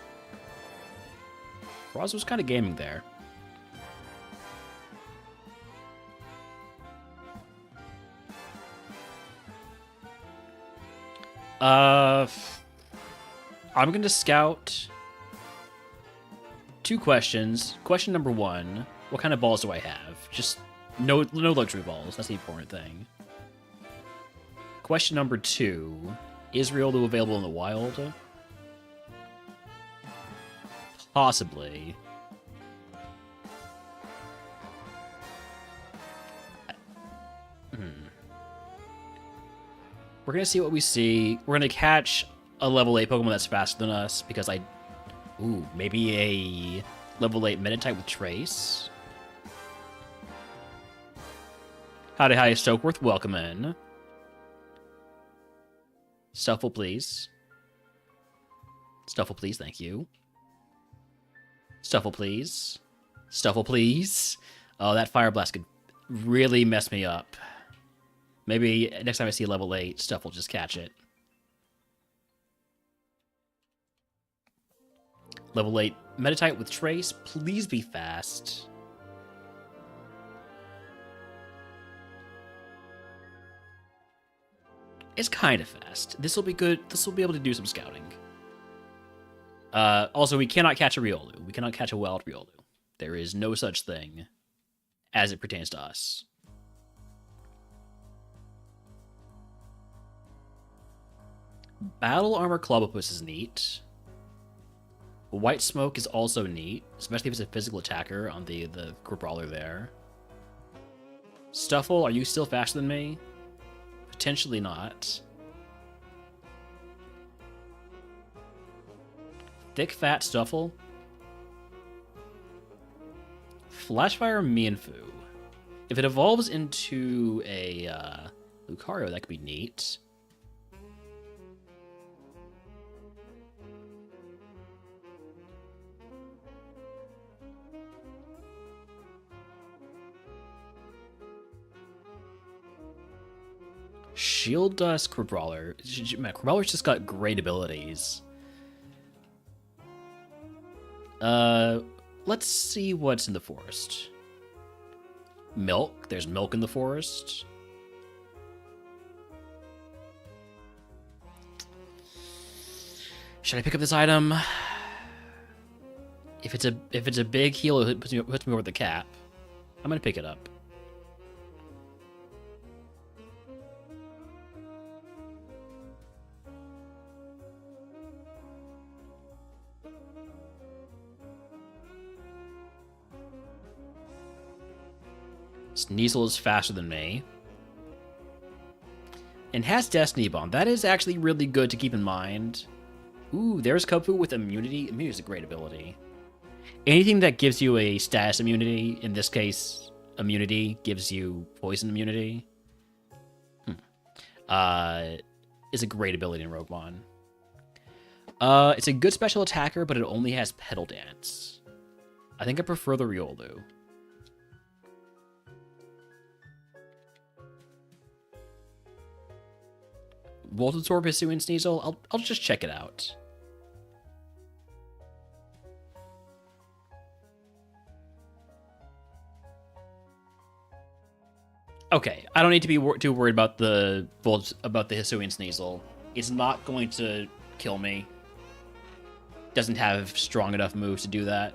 Roz was kind of gaming there. I'm going to scout 2 questions. Question number 1, what kind of balls do I have? Just no luxury balls. That's the important thing. Question number 2, is Riolu available in the wild? Possibly. We're gonna see what we see. We're gonna catch a level 8 Pokemon that's faster than us because ooh, maybe a level 8 Meta-type with Trace. Howdy, Stokeworth. Welcome in. Stuffle, please. Stuffle, please. Thank you. Stuffle, please. Stuffle, please. Oh, that Fire Blast could really mess me up. Maybe next time I see level 8, Stuff will just catch it. Level 8 Meta-type with Trace. Please be fast. It's kind of fast. This will be good. This will be able to do some scouting. Also, we cannot catch a Riolu. We cannot catch a wild Riolu. There is no such thing as it pertains to us. Battle Armor Clobopus is neat. White Smoke is also neat, especially if it's a physical attacker on the Brawler there. Stuffle, are you still faster than me? Potentially not. Thick Fat Stuffle. Flashfire Mienfoo. If it evolves into a Lucario, that could be neat. Shield Dust Crabrawler. Man, Crabrawler's just got great abilities. Let's see what's in the forest. Milk. There's milk in the forest. Should I pick up this item? If it's a big heal, it puts me over the cap. I'm gonna pick it up. Sneasel is faster than me. And has Destiny Bomb. That is actually really good to keep in mind. Ooh, there's Kubfu with Immunity. Immunity is a great ability. Anything that gives you a status immunity, in this case, Immunity, gives you Poison Immunity, is a great ability in RogueMon. It's a good special attacker, but it only has Petal Dance. I think I prefer the Riolu. Voltorb, Hisuian Sneasel. I'll just check it out. Okay, I don't need to be too worried about the Hisuian Sneasel. It's not going to kill me. Doesn't have strong enough moves to do that.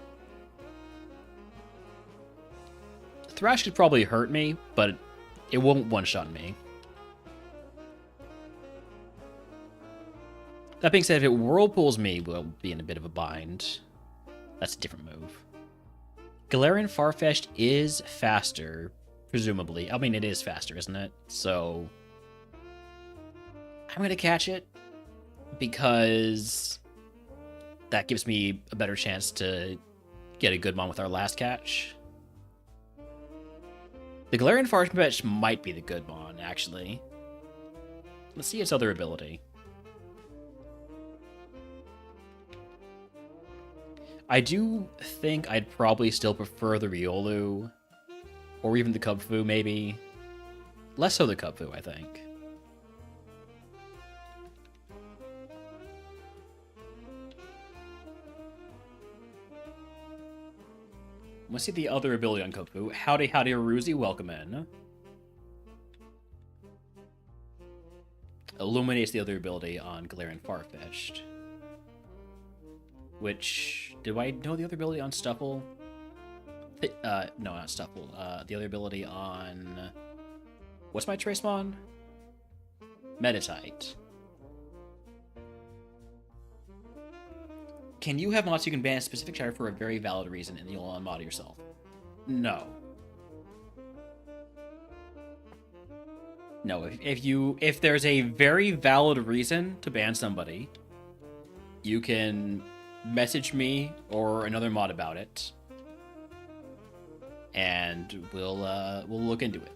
Thrash could probably hurt me, but it won't one-shot me. That being said, if it Whirlpools me, we'll be in a bit of a bind. That's a different move. Galarian Farfetch'd is faster, presumably. I mean, it is faster, isn't it? So I'm going to catch it because that gives me a better chance to get a good mon with our last catch. The Galarian Farfetch'd might be the good mon, actually. Let's see its other ability. I do think I'd probably still prefer the Riolu, or even the Kubfu, maybe. Less so the Kubfu, I think. Let's see the other ability on Kubfu. Howdy, Aruzi, welcome in. Illuminates the other ability on Galarian Farfetch'd. Which, do I know the other ability on Stuffle? No, not Stuffle. The other ability on... What's my Tracemon? Meditite. Can you have mods you can ban a specific chatter for a very valid reason and you'll unmod it yourself? No. No, if there's a very valid reason to ban somebody, you can message me or another mod about it, and we'll look into it.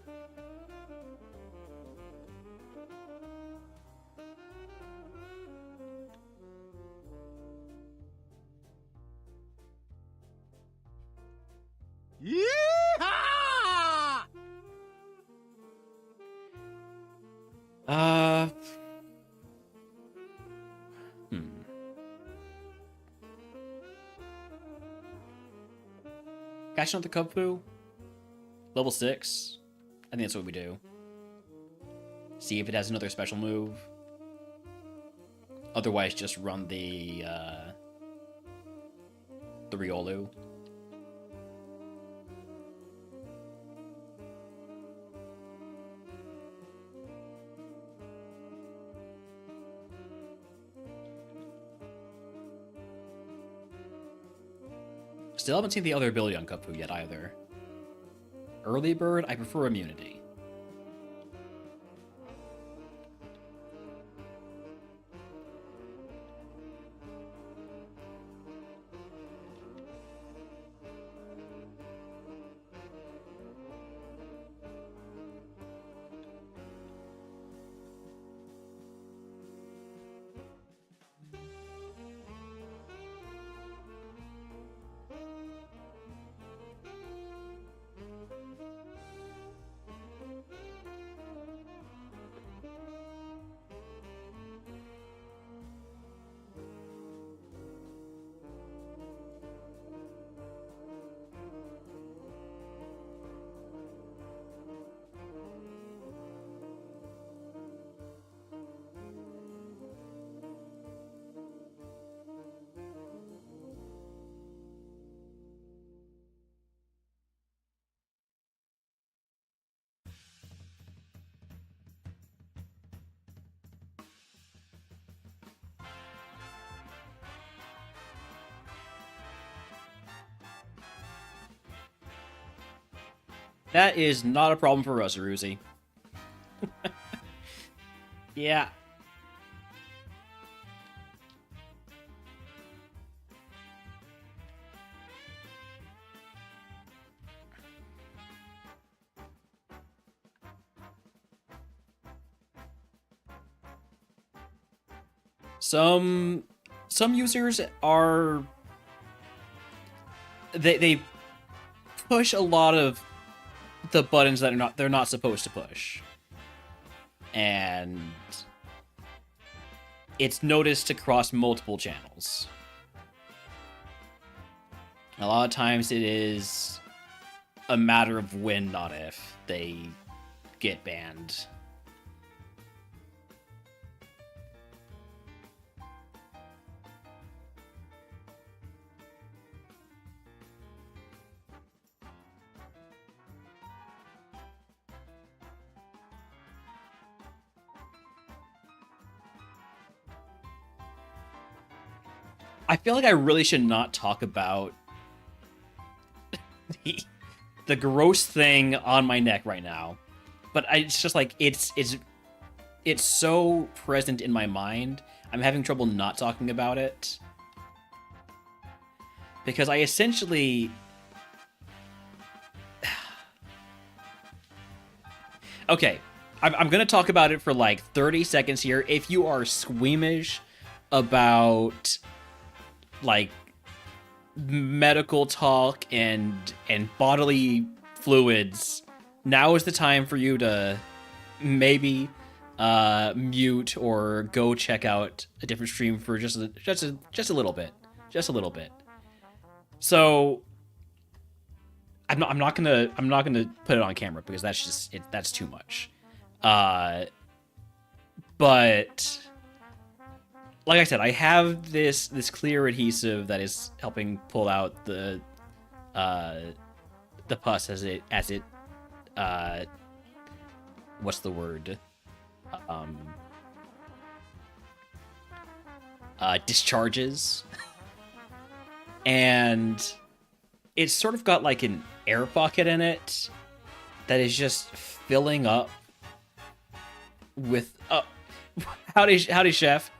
Yeehaw! Catching up the Kung Fu, level 6. I think that's what we do. See if it has another special move. Otherwise, just run the Riolu. Still haven't seen the other ability on Kung Fu yet either. Early Bird, I prefer immunity. That is not a problem for us, Ruzi. Yeah. Some users are they push a lot of the buttons that they're not supposed to push, and it's noticed across multiple channels. A lot of times it is a matter of when, not if, they get banned. I feel like I really should not talk about the gross thing on my neck right now, but it's just like it's so present in my mind. I'm having trouble not talking about it because I essentially okay. I'm gonna talk about it for like 30 seconds here. If you are squeamish about like medical talk and bodily fluids, now is the time for you to maybe mute or go check out a different stream for just a little bit, So I'm not gonna put it on camera because that's too much. But like I said, I have this clear adhesive that is helping pull out the pus as it what's the word? Discharges. And it's sort of got like an air pocket in it that is just filling up with howdy chef.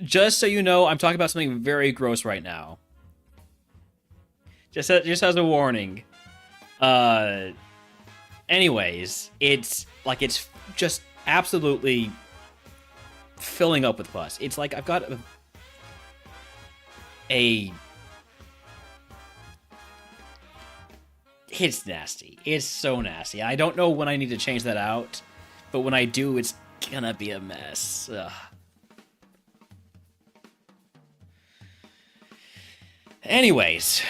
Just so you know, I'm talking about something very gross right now. Just as a warning. Anyways, it's just absolutely filling up with pus. It's like I've got it's nasty. It's so nasty. I don't know when I need to change that out, but when I do, it's gonna be a mess. Ugh. Anyways.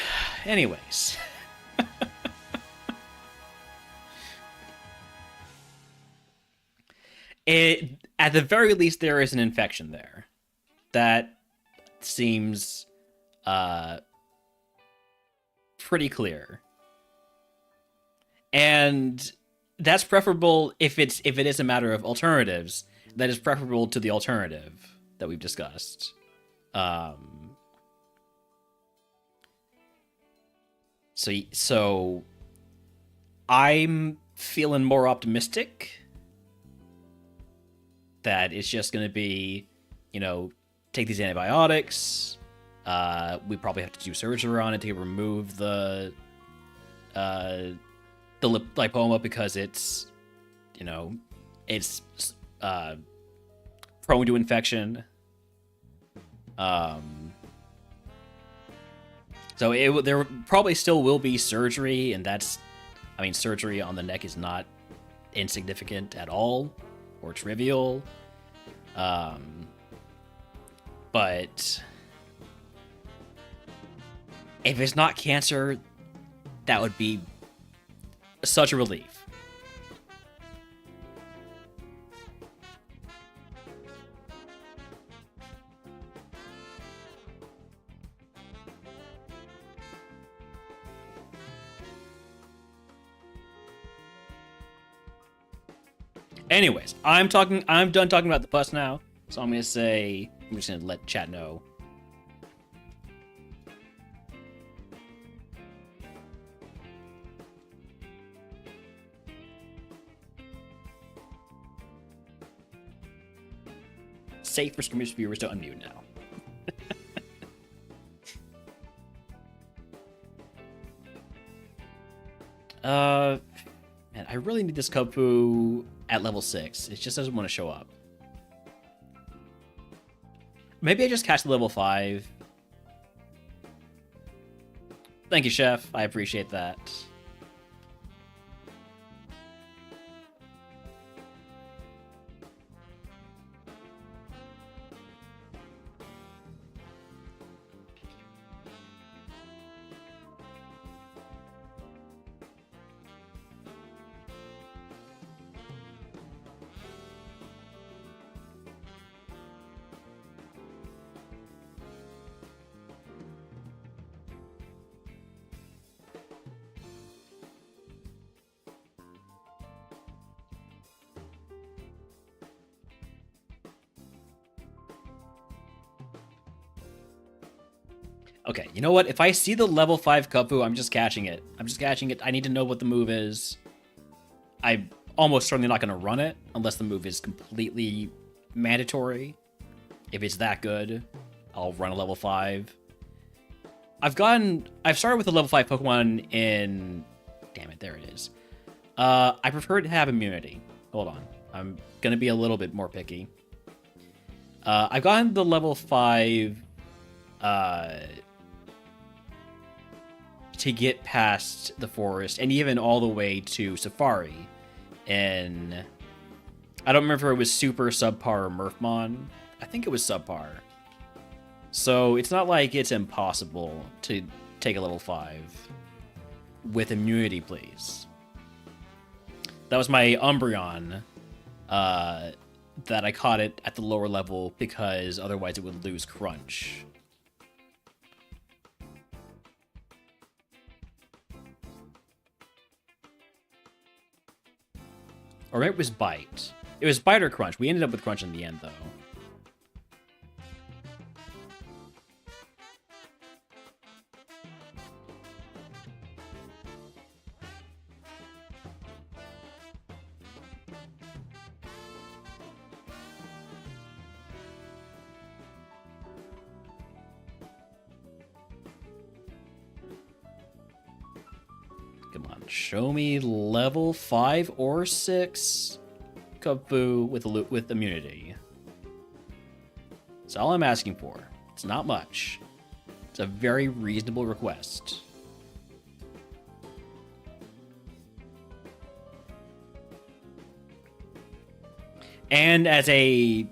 At the very least, there is an infection there. That seems pretty clear. And that's preferable if it is a matter of alternatives. That is preferable to the alternative that we've discussed. So I'm feeling more optimistic that it's just going to be, take these antibiotics. We probably have to do surgery on it to remove the lipoma because it's, it's prone to infection. So there probably still will be surgery, and surgery on the neck is not insignificant at all or trivial. But if it's not cancer, that would be such a relief. Anyways, I'm done talking about the pus now, so I'm just gonna let chat know. Safe for skirmish viewers to unmute now. Man, I really need this Kubfu at level 6. It just doesn't want to show up. Maybe I just catch the level 5. Thank you, Chef. I appreciate that. Okay, you know what? If I see the level 5 Kubfu, I'm just catching it. I need to know what the move is. I'm almost certainly not going to run it unless the move is completely mandatory. If it's that good, I'll run a level 5. I've started with a level 5 Pokemon in... Damn it, there it is. I prefer to have immunity. Hold on. I'm going to be a little bit more picky. I've gotten the level 5... to get past the forest and even all the way to Safari. And I don't remember if it was Super, Subpar, or Murphmon. I think it was Subpar. So it's not like it's impossible to take a level 5 with immunity, please. That was my Umbreon that I caught it at the lower level because otherwise it would lose Crunch. Or maybe it was Bite. It was Bite or Crunch. We ended up with Crunch in the end, though. Come on, show me level 5 or 6 Kung-Fu with immunity. That's all I'm asking for. It's not much. It's a very reasonable request. And as a,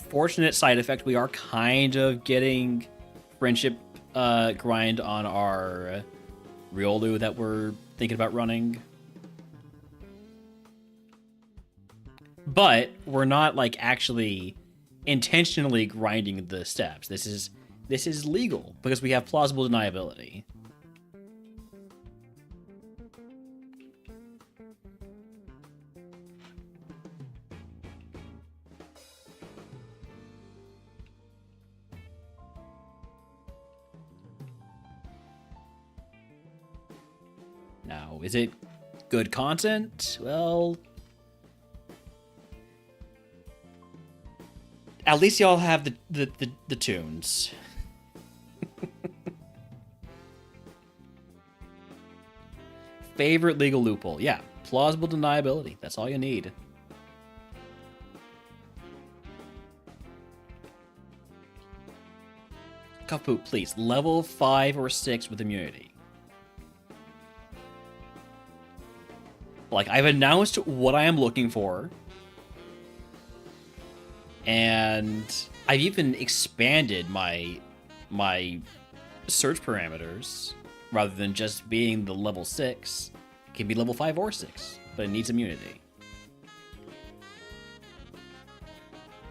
fortunate side effect, we are kind of getting friendship grind on our Riolu that we're thinking about running. But we're not, like, actually intentionally grinding the steps. This is legal because we have plausible deniability. Now, is it good content? Well, at least y'all have the tunes. Favorite legal loophole? Yeah, plausible deniability. That's all you need. Kapu, please, level 5 or 6 with immunity. Like, I've announced what I am looking for. And I've even expanded my search parameters. Rather than just being the level 6. It can be level 5 or 6. But it needs immunity.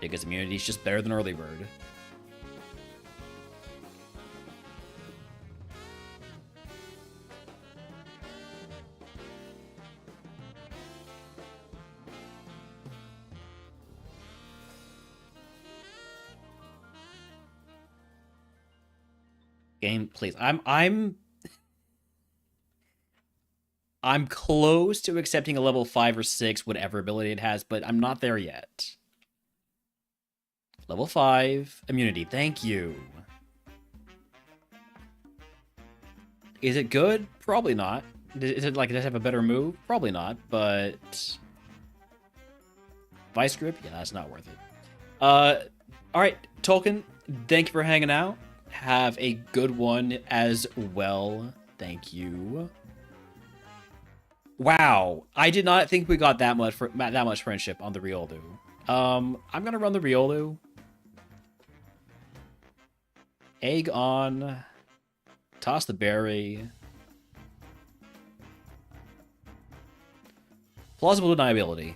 Because immunity is just better than early bird. Game, please. I'm close to accepting a level 5 or 6, whatever ability it has, but I'm not there yet. Level 5, immunity. Thank you. Is it good? Probably not. Is it like, does it have a better move? Probably not, but Vice Grip? Yeah, that's not worth it. Alright, Tolkien, thank you for hanging out. Have a good one as well. Thank you. Wow, I did not think we got that much friendship on the Riolu. I'm gonna run the Riolu. Egg on. Toss the berry. Plausible deniability.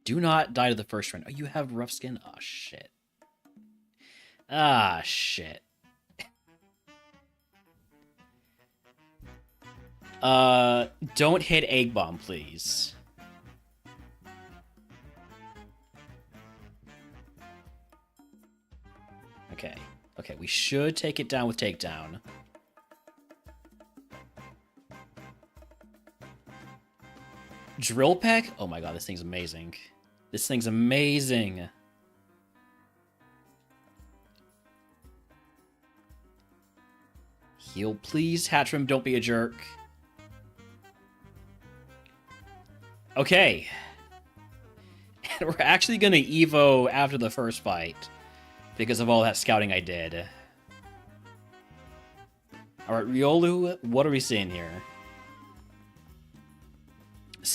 Do not die to the first run. Oh, you have rough skin? Oh, shit. Ah, shit. Don't hit Egg Bomb, please. Okay. Okay, we should take it down with Takedown. Drill Peck? Oh my god, this thing's amazing. This thing's amazing. Heal, please. Hatchrim, don't be a jerk. Okay. And we're actually going to Evo after the first fight. Because of all that scouting I did. Alright, Riolu, what are we seeing here? Not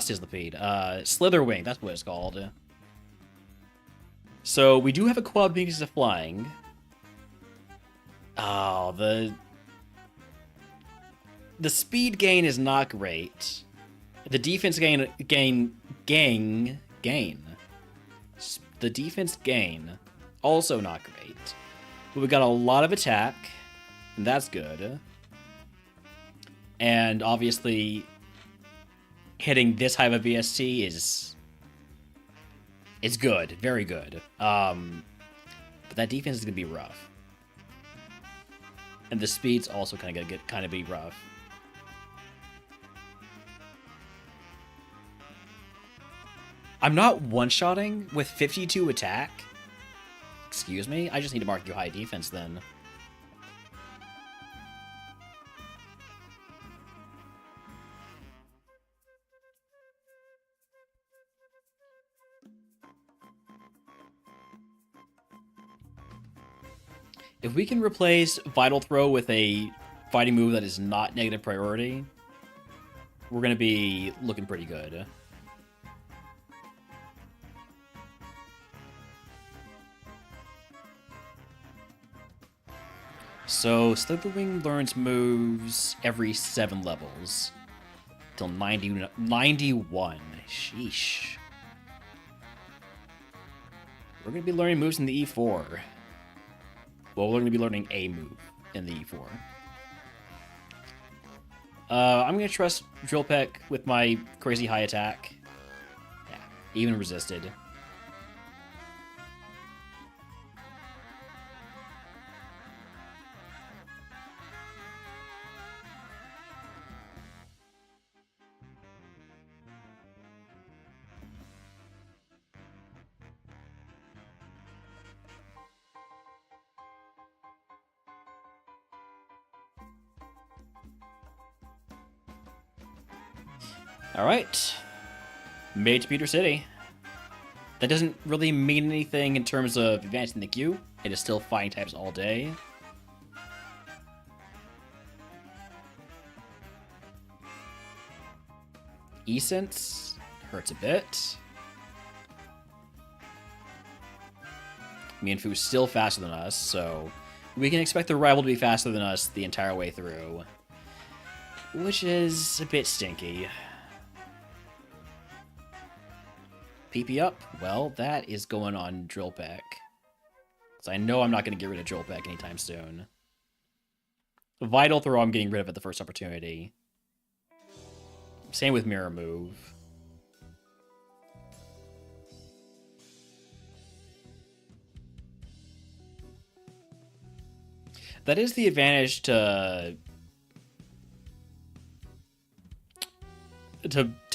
Sizzlipede, Slitherwing, that's what it's called. So, we do have a quad because of flying. Oh, the speed gain is not great. The defense gain. The defense gain, also not great. But we got a lot of attack, and that's good. And obviously, hitting this high of a VST is good, very good. But that defense is gonna be rough, and the speed's also kind of be rough. I'm not one-shotting with 52 attack? Excuse me? I just need to mark you high defense then. If we can replace Vital Throw with a fighting move that is not negative priority, we're going to be looking pretty good. So, Slitherwing learns moves every 7 levels. Till 91. Sheesh. We're going to be learning moves in the E4. Well, we're going to be learning a move in the E4. I'm going to trust Drill Peck with my crazy high attack. Yeah, even resisted. Alright. Made it to Peter City. That doesn't really mean anything in terms of advancing the queue. It is still fighting types all day. Essence hurts a bit. Mianfu's still faster than us, so we can expect the rival to be faster than us the entire way through. Which is a bit stinky. PP up? Well, that is going on Drill Peck. So I know I'm not going to get rid of Drill Peck anytime soon. Vital Throw, I'm getting rid of at the first opportunity. Same with Mirror Move. That is the advantage to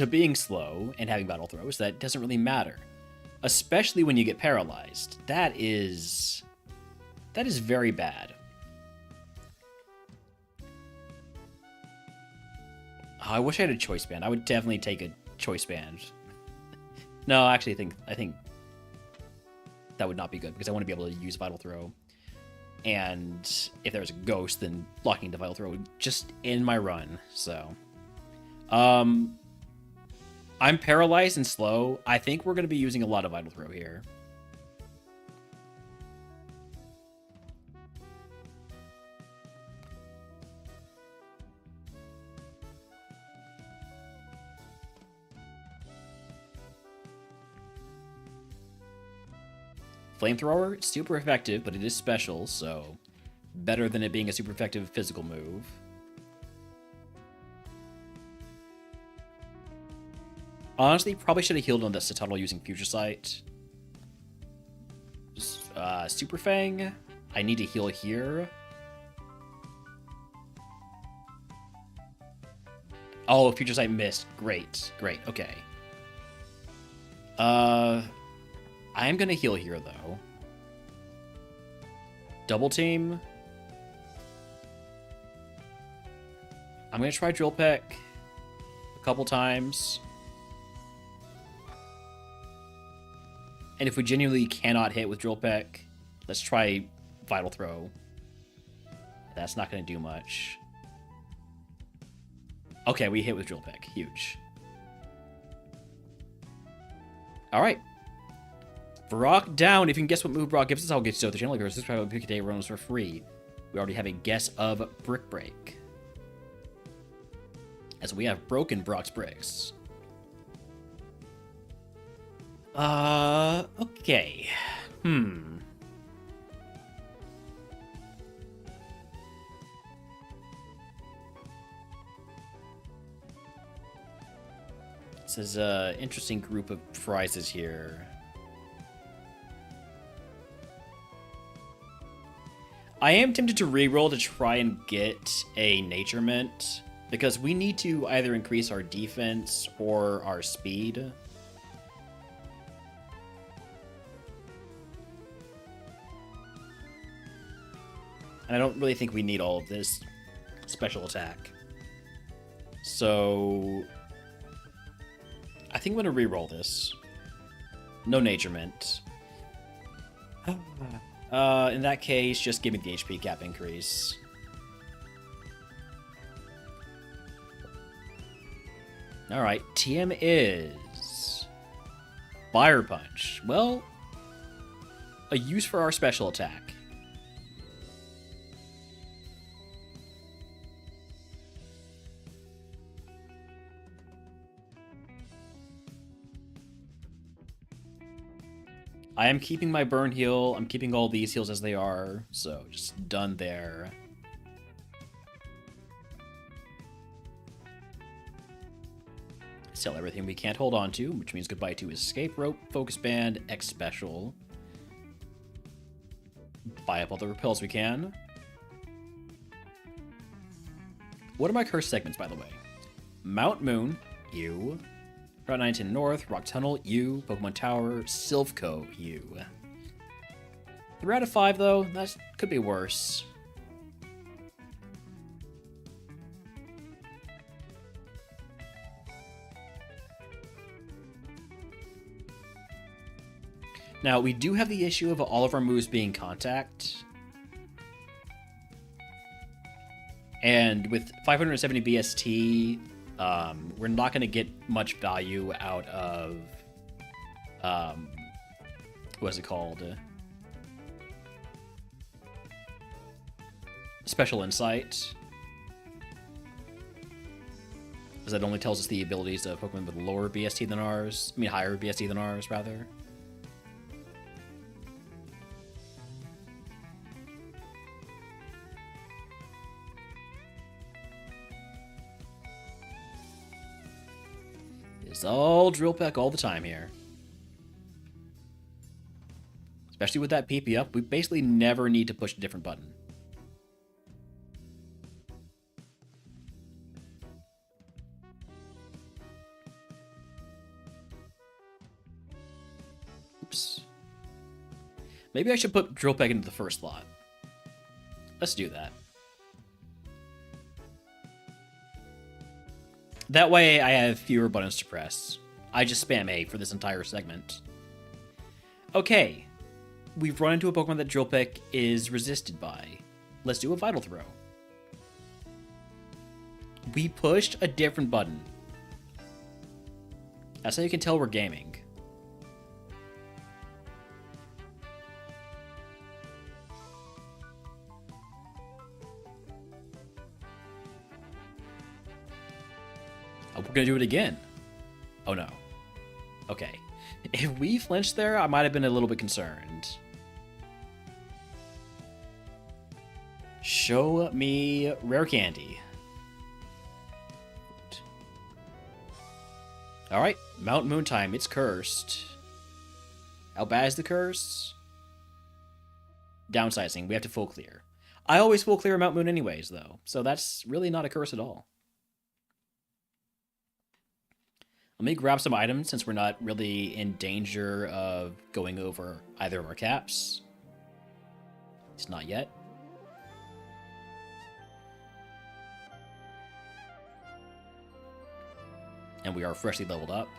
being slow and having battle throws. That doesn't really matter, especially when you get paralyzed. That is very bad. Oh, I wish I had a choice band. I would definitely take a choice band. No, actually, I think that would not be good because I want to be able to use vital throw. And if there's a ghost, then locking into vital throw would just end my run. So, I'm paralyzed and slow. I think we're going to be using a lot of vital throw here. Flamethrower, super effective, but it is special, so better than it being a super effective physical move. Honestly, probably should have healed on the Citadel using Future Sight. Super Fang, I need to heal here. Oh, Future Sight missed. Great, great, okay. I am going to heal here, though. Double team. I'm going to try Drill Peck a couple times. And if we genuinely cannot hit with Drill Peck, let's try Vital Throw. That's not going to do much. Okay, we hit with Drill Peck. Huge. Alright. Brock down. If you can guess what move Brock gives us, I'll get you to the channel. Like, subscribe to today, runs for free. We already have a guess of Brick Break. As we have broken Brock's bricks. Okay. This is an interesting group of prizes here. I am tempted to reroll to try and get a Nature Mint, because we need to either increase our defense or our speed. And I don't really think we need all of this special attack. So I think I'm going to re-roll this. No Naturement. In that case, just give me the HP cap increase. Alright, TM is Fire Punch. Well, a use for our special attack. I am keeping my burn heal. I'm keeping all these heals as they are, so just done there. Sell everything we can't hold on to, which means goodbye to Escape Rope, Focus Band, X Special. Buy up all the repels we can. What are my cursed segments, by the way? Mount Moon, you. Route 19 North, Rock Tunnel, you. Pokemon Tower, Silphco, you. 3 out of 5, though. That could be worse. Now, we do have the issue of all of our moves being contact. And with 570 BST, we're not going to get much value out of, what's it called? Special Insight. Because that only tells us the abilities of Pokemon with lower BST than ours. I mean, higher BST than ours, rather. It's all Drill Peck all the time here. Especially with that PP up, we basically never need to push a different button. Oops. Maybe I should put Drill Peck into the first slot. Let's do that. That way I have fewer buttons to press. I just spam A for this entire segment. Okay. We've run into a Pokemon that Drill Peck is resisted by. Let's do a Vital Throw. We pushed a different button. That's how you can tell we're gaming. Oh, we're gonna do it again. Oh no. Okay. If we flinched there, I might have been a little bit concerned. Show me Rare Candy. Alright, Mount Moon time. It's cursed. How bad is the curse? Downsizing. We have to full clear. I always full clear Mount Moon anyways, though. So that's really not a curse at all. Let me grab some items since we're not really in danger of going over either of our caps. It's not yet. And we are freshly leveled up.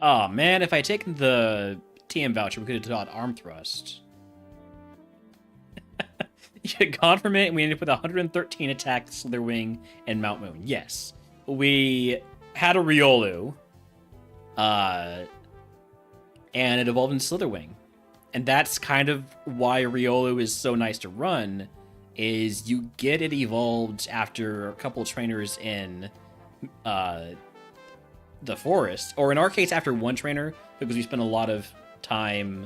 Oh man, if I had taken the TM voucher, we could have taught Arm Thrust. You had gone from it, and we ended up with 113 attack, Slitherwing, and Mount Moon. Yes. We had a Riolu, and it evolved into Slitherwing. And that's kind of why Riolu is so nice to run, is you get it evolved after a couple of trainers in the forest, or in our case after one trainer, because we spent a lot of time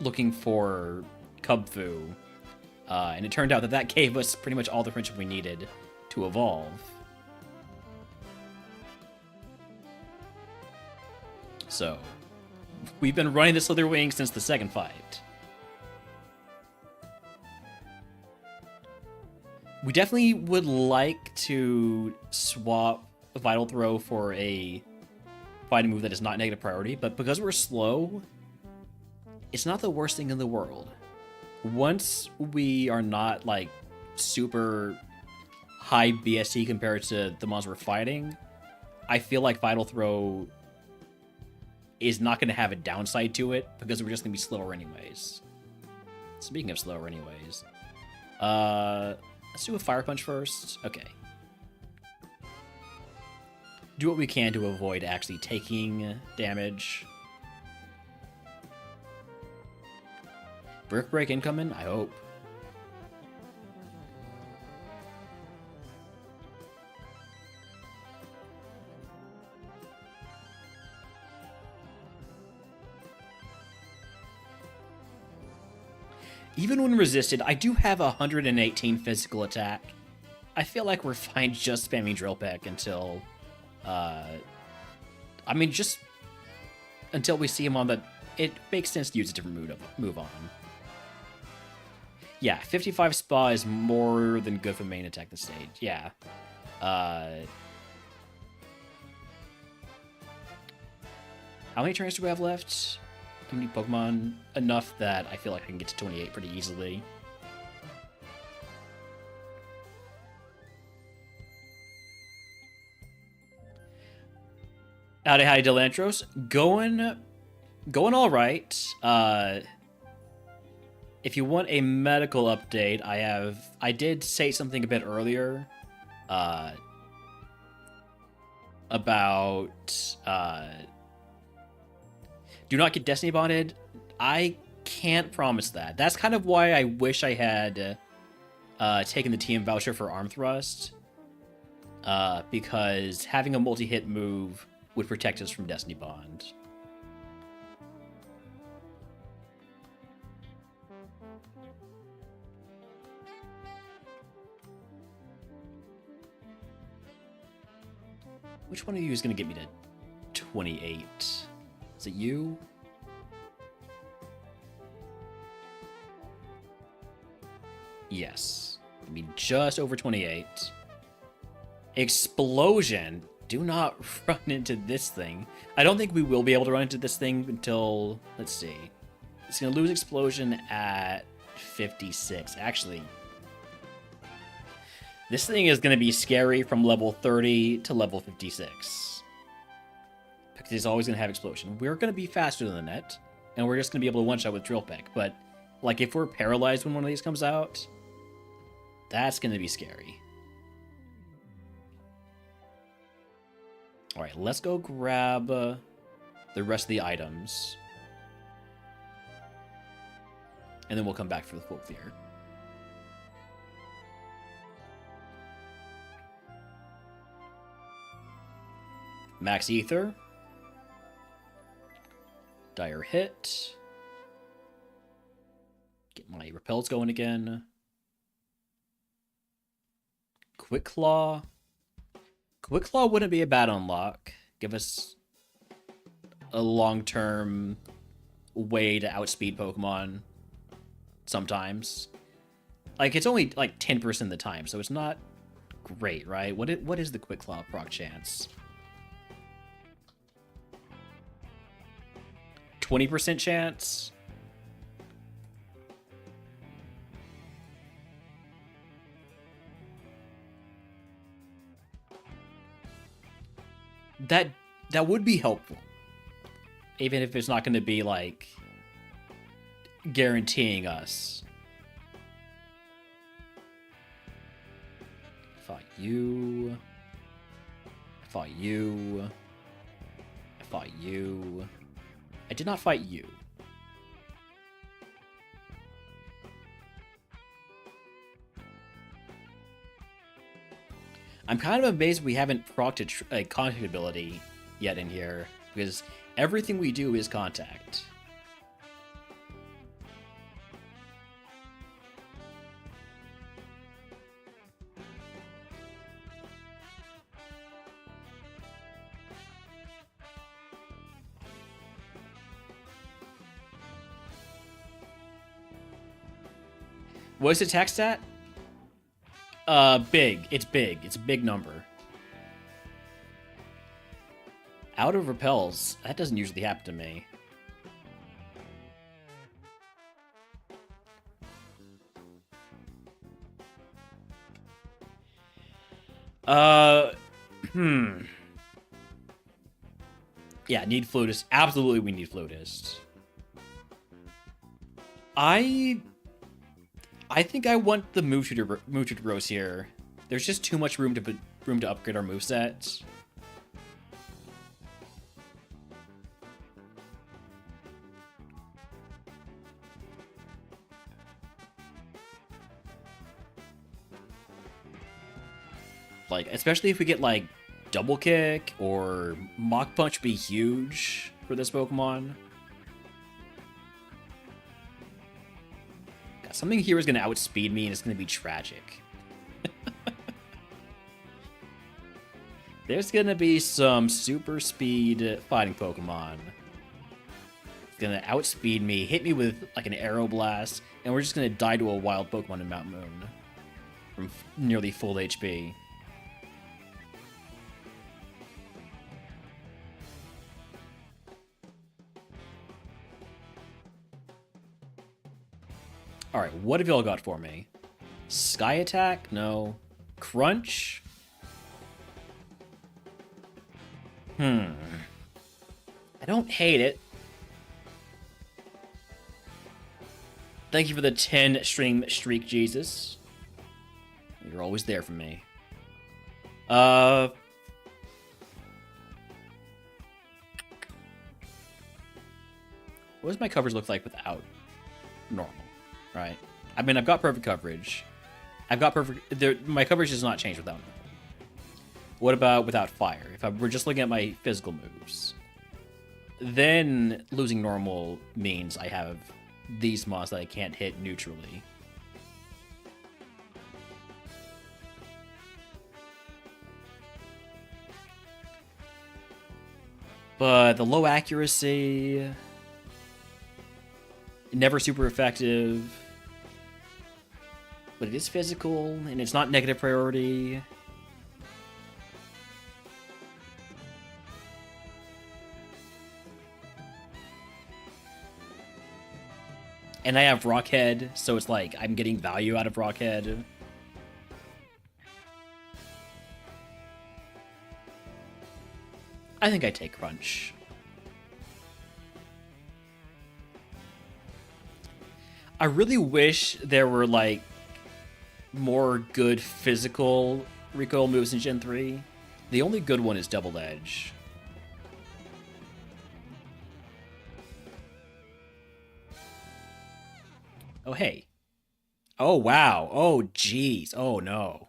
looking for Kubfu. And it turned out that that gave us pretty much all the friendship we needed to evolve. So, we've been running the Slitherwing since the second fight. We definitely would like to swap Vital Throw for a fighting move that is not negative priority, but because we're slow, it's not the worst thing in the world. Once we are not, like, super high BSC compared to the monsters we're fighting, I feel like Vital Throw is not going to have a downside to it, because we're just going to be slower anyways. Speaking of slower anyways, let's do a Fire Punch first. Okay. Do what we can to avoid actually taking damage. Brick Break incoming? I hope. Even when resisted, I do have 118 physical attack. I feel like we're fine just spamming Drill Peck until... I mean, just until we see him on the... It makes sense to use a different move on him. Yeah, 55 Spa is more than good for main attack this stage. Yeah. How many turns do we have left? How many Pokemon? Enough that I feel like I can get to 28 pretty easily. Howdy, Delantros. Going all right. If you want a medical update, I did say something a bit earlier about do not get Destiny bonded. I can't promise that. That's kind of why I wish I had taken the TM voucher for Arm Thrust, because having a multi-hit move would protect us from Destiny Bond. Which one of you is going to get me to 28? Is it you? Yes. I mean, just over 28. Explosion! Do not run into this thing. I don't think we will be able to run into this thing until... Let's see. It's going to lose Explosion at 56. Actually, this thing is going to be scary from level 30 to level 56. Because it's always going to have Explosion. We're going to be faster than the net, and we're just going to be able to one-shot with Drill Peck. But, like, if we're paralyzed when one of these comes out, that's going to be scary. Alright, let's go grab the rest of the items. And then we'll come back for the full clear. Max Ether. Dire Hit. Get my repels going again. Quick Claw. Quick Claw wouldn't be a bad unlock. Give us a long-term way to outspeed Pokemon sometimes. Like, it's only like 10% of the time, so it's not great, right? What is the Quick Claw proc chance? 20% chance? That would be helpful. Even if it's not going to be, like, guaranteeing us. Fought you. Fought you. I fought you. I did not fight you. I'm kind of amazed we haven't procced a contact ability yet in here, because everything we do is contact. What's its attack stat? Big. It's big. It's a big number. Out of repels. That doesn't usually happen to me. Yeah, need Flutist. Absolutely, we need Flutist. I think I want the move to Rose here. There's just too much room to upgrade our moveset. Like, especially if we get, like, Double Kick or Mach Punch be huge for this Pokemon. God, something here is going to outspeed me and it's going to be tragic. There's going to be some super speed fighting Pokemon. It's going to outspeed me, hit me with, like, an Aeroblast, and we're just going to die to a wild Pokemon in Mount Moon from nearly full HP. Alright, what have y'all got for me? Sky Attack? No. Crunch? I don't hate it. Thank you for the 10 stream streak, Jesus. You're always there for me. What does my coverage look like without normal? Right. I mean, I've got perfect coverage. I've got perfect... my coverage does not change without normal. What about without fire? If we're just looking at my physical moves, then losing normal means I have these mons that I can't hit neutrally. But the low accuracy... never super effective. But it is physical, and it's not negative priority. And I have Rockhead, so it's like I'm getting value out of Rockhead. I think I take Crunch. I really wish there were, like, more good physical recoil moves in Gen 3. The only good one is Double Edge. Oh, hey. Oh, wow. Oh, jeez. Oh, no.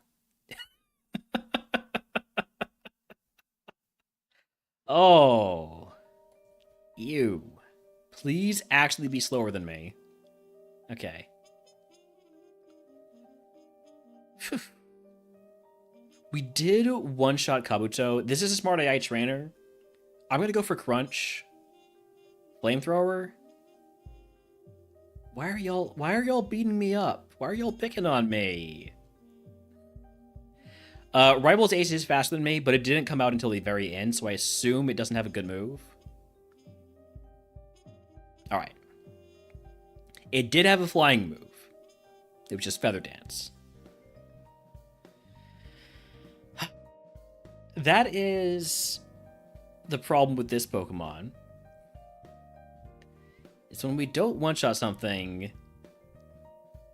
Oh. Ew. Please actually be slower than me. Okay. We did one-shot Kabuto. This is a smart AI trainer. I'm gonna go for Crunch. Flamethrower? Why are y'all beating me up? Why are y'all picking on me? Rival's Ace is faster than me, but it didn't come out until the very end, so I assume it doesn't have a good move. Alright. It did have a flying move. It was just Feather Dance. That is the problem with this Pokemon. It's when we don't one-shot something,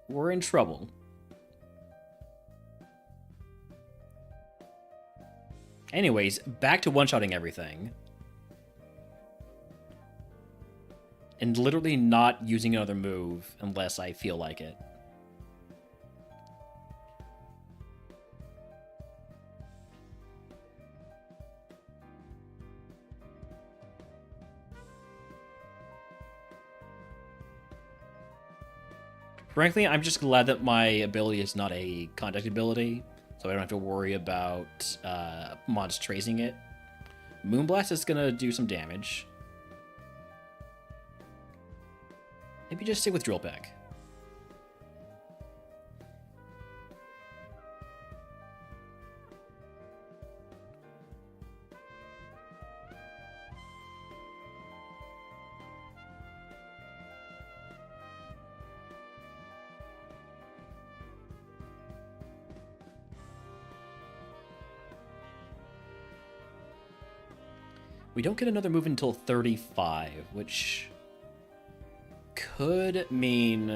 we're in trouble. Anyways, back to one-shotting everything. And literally not using another move unless I feel like it. Frankly, I'm just glad that my ability is not a contact ability, so I don't have to worry about mods tracing it. Moonblast is gonna do some damage. Maybe just stick with Drill Peck. We don't get another move until 35, which could mean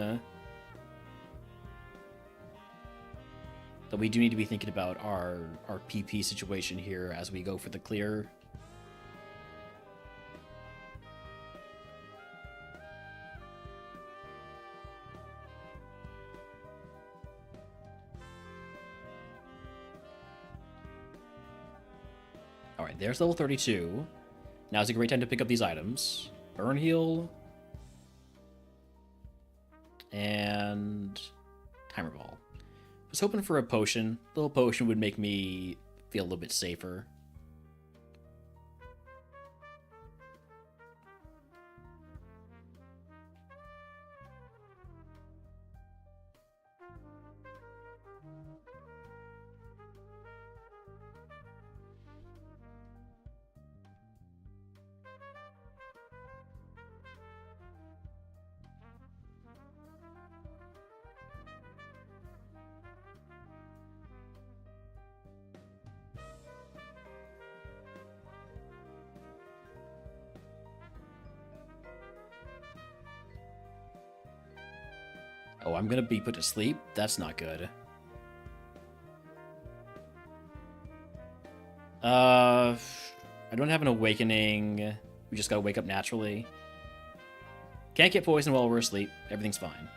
that we do need to be thinking about our PP situation here as we go for the clear. Alright, there's level 32. Now's a great time to pick up these items. Burn Heal. And Timer Ball. I was hoping for a potion. A little potion would make me feel a little bit safer. Oh, I'm gonna be put to sleep? That's not good. I don't have an awakening. We just gotta wake up naturally. Can't get poisoned while we're asleep. Everything's fine.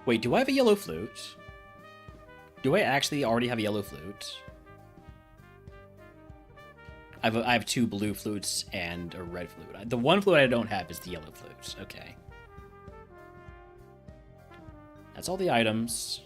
Wait, do I have a yellow flute? Do I actually already have a yellow flute? I have two blue flutes and a red flute. The one flute I don't have is the yellow flute. Okay. That's all the items.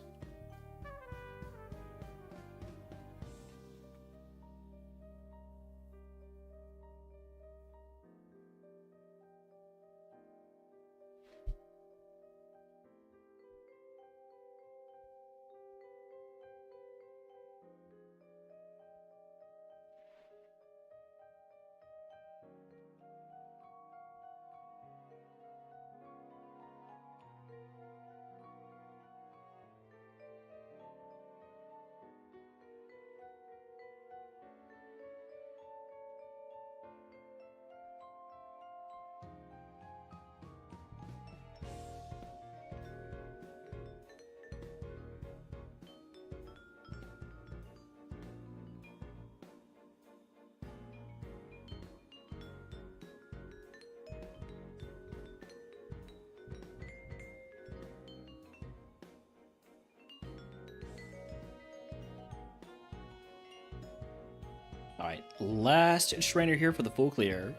Alright, last strainer here for the full clear.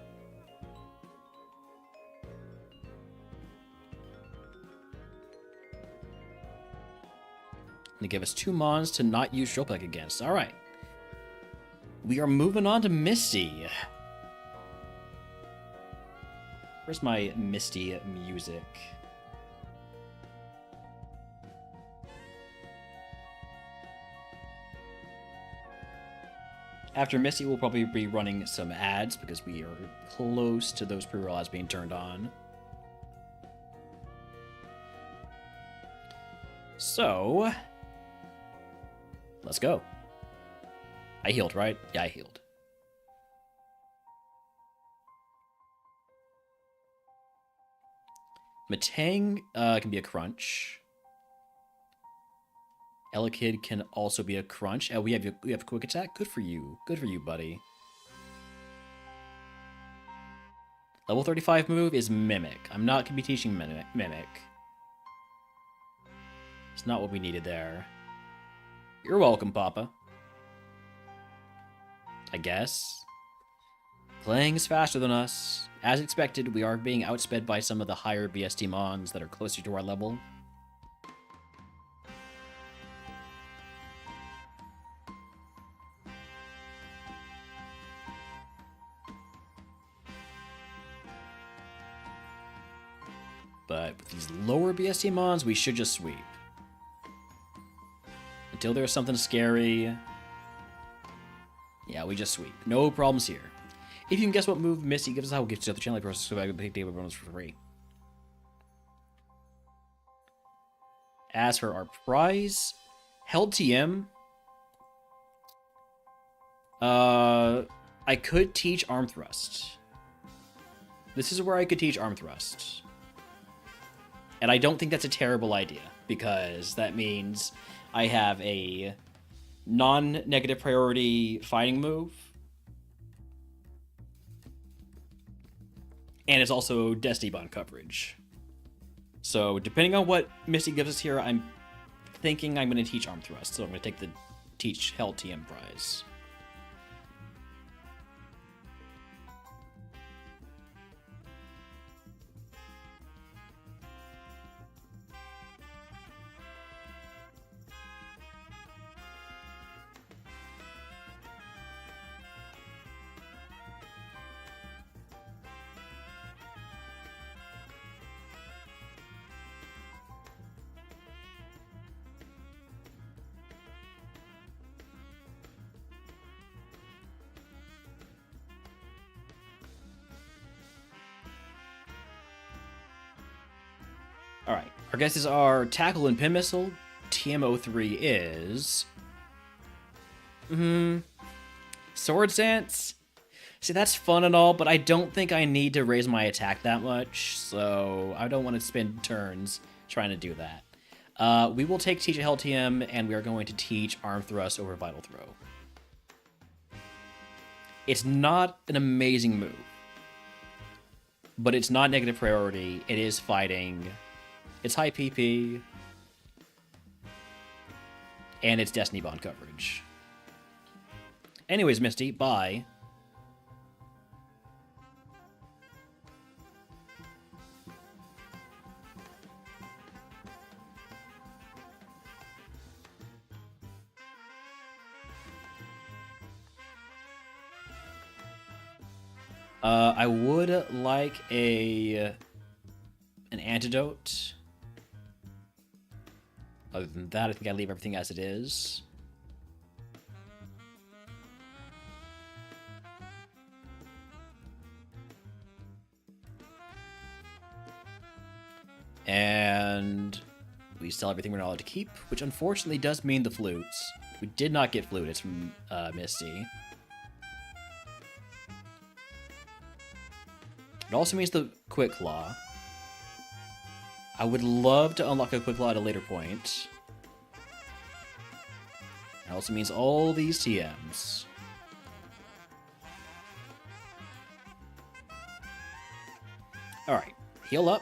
Gonna give us 2 mons to not use Shopek against. Alright. We are moving on to Misty. Where's my Misty music? After Misty, we'll probably be running some ads because we are close to those pre-roll ads being turned on. So, let's go. I healed, right? Yeah, I healed. Matang can be a crunch. Elekid can also be a crunch. We have quick attack. Good for you. Good for you, buddy. Level 35 move is Mimic. I'm not going to be teaching Mimic. It's not what we needed there. You're welcome, Papa. I guess. Playing is faster than us. As expected, we are being outsped by some of the higher BST mons that are closer to our level. But with these lower BST mons, we should just sweep. Until there's something scary. Yeah, we just sweep. No problems here. If you can guess what move Misty gives us, I will give to the other channel process so I can pick table bonus for free. As for our prize, held TM. I could teach arm thrust. This is where I could teach arm thrust. And I don't think that's a terrible idea, because that means I have a non-negative priority fighting move. And it's also Destiny Bond coverage. So depending on what Misty gives us here, I'm thinking I'm going to teach arm thrust. So I'm going to take the teach held TM prize. Alright, our guesses are Tackle and Pin Missile. TM03 is... Sword Stance? See, that's fun and all, but I don't think I need to raise my attack that much, so I don't want to spend turns trying to do that. We will take Teach Held TM, and we are going to teach Arm Thrust over Vital Throw. It's not an amazing move, but it's not negative priority. It is fighting. It's high PP, and it's Destiny Bond coverage. Anyways, Misty, bye. I would like an antidote. Other than that, I think I leave everything as it is. And we sell everything we're not allowed to keep, which unfortunately does mean the flutes. We did not get flute, it's from Misty. It also means the Quick Claw. I would love to unlock a Quick Claw at a later point. It also means all these TMs. Alright, heal up.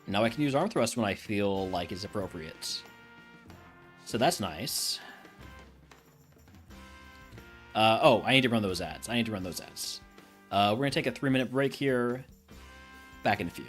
Now I can use Arm Thrust when I feel like it's appropriate. So that's nice. Oh, I need to run those ads. We're going to take a 3-minute break here. Back in a few.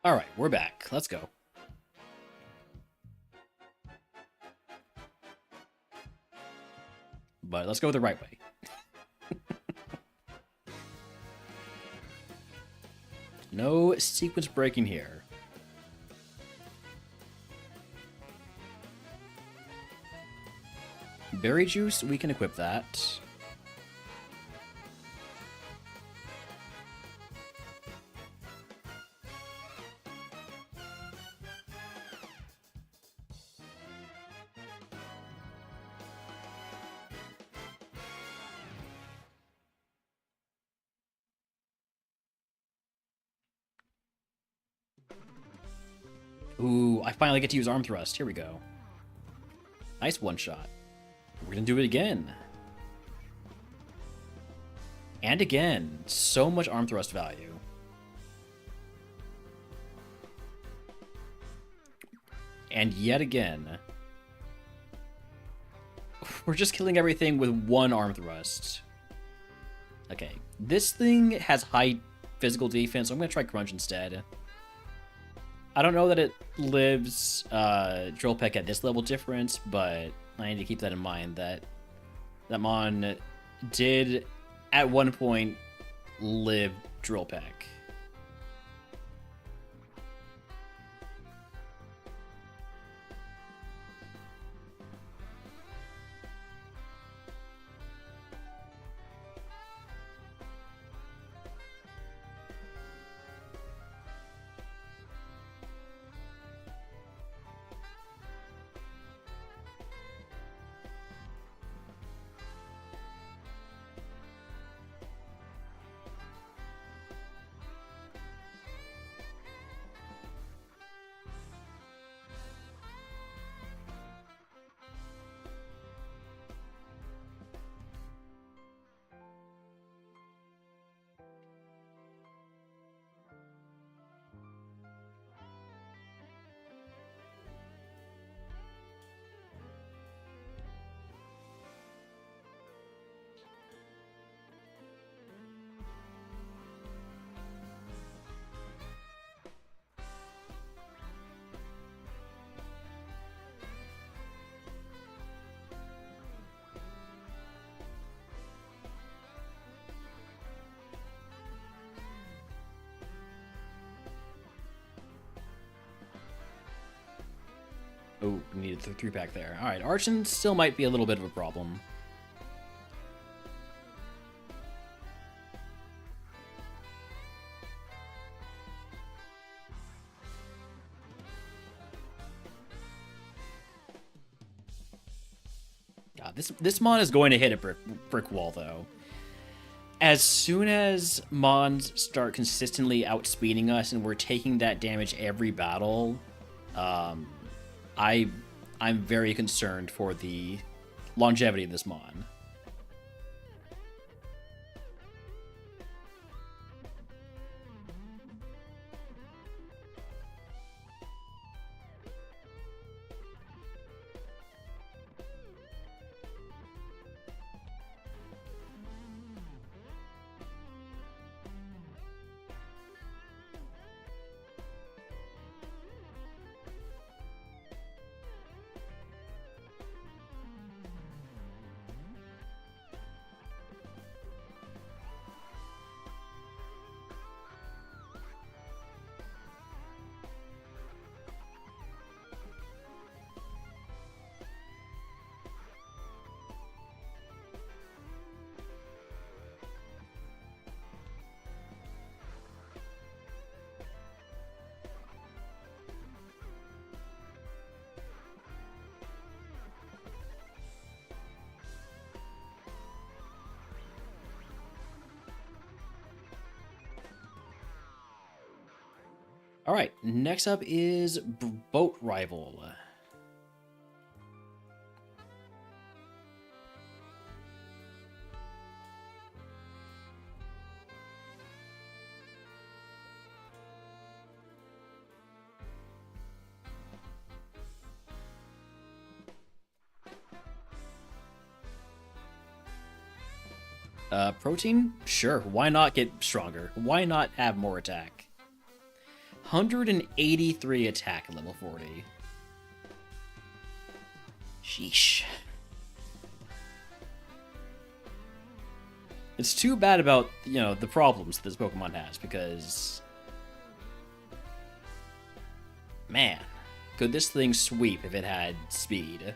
All right, we're back. Let's go. But let's go the right way. No sequence breaking here. Berry juice, we can equip that. Ooh, I finally get to use arm thrust. Here we go. Nice one shot. We're gonna do it again. And again. So much arm thrust value. And yet again. We're just killing everything with one arm thrust. Okay. This thing has high physical defense, so I'm gonna try Crunch instead. I don't know that it lives Drill Peck at this level difference, but I need to keep that in mind that Mon did at one point live Drill Peck. Oh, we needed the 3-pack there. Alright, Archon still might be a little bit of a problem. God, this Mon is going to hit a brick wall, though. As soon as Mons start consistently outspeeding us and we're taking that damage every battle, I'm very concerned for the longevity of this Mon. All right, next up is Boat Rival. Protein? Sure, why not get stronger? Why not have more attack? 183 attack at level 40. Sheesh. It's too bad about, you know, the problems this Pokemon has, because... Man, could this thing sweep if it had speed?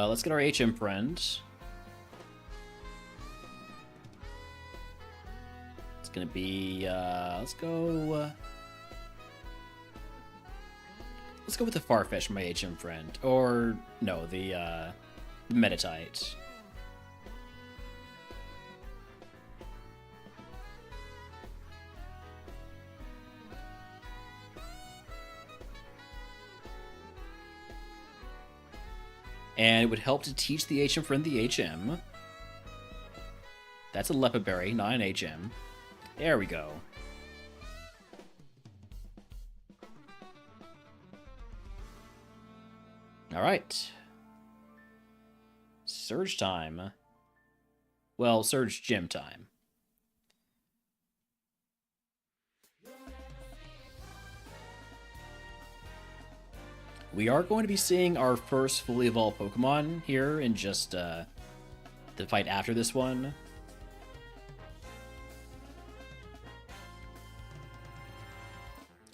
Let's get our HM friend. It's gonna be, let's go with the Farfetch, my HM friend. Or, no, the Metatite. And it would help to teach the HM friend the HM. That's a Lepa Berry, not an HM. There we go. Alright. Surge time. Well, Surge Gym time. We are going to be seeing our first fully evolved Pokemon here in just the fight after this one.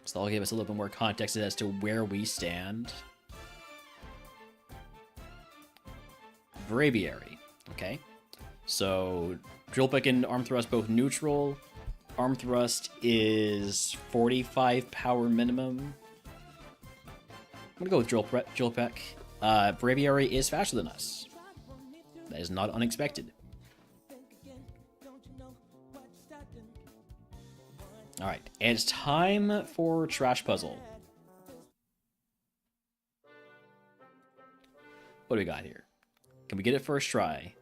So that'll give us a little bit more context as to where we stand. Braviary. Okay. So Drill Peck and Arm Thrust both neutral. Arm Thrust is 45 power minimum. I'm gonna go with Drill Peck. Braviary is faster than us. That is not unexpected. Alright, and it's time for Trash Puzzle. What do we got here? Can we get it first try?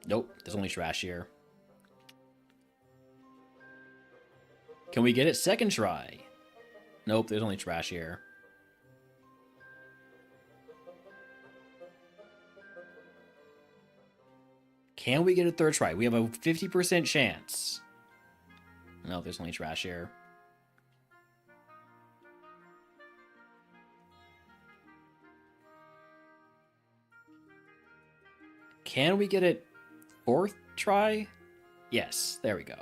Nope, there's only trash here. Can we get it second try? Nope, there's only trash here. Can we get a third try? We have a 50% chance. No, there's only trash here. Can we get it fourth try? Yes, there we go.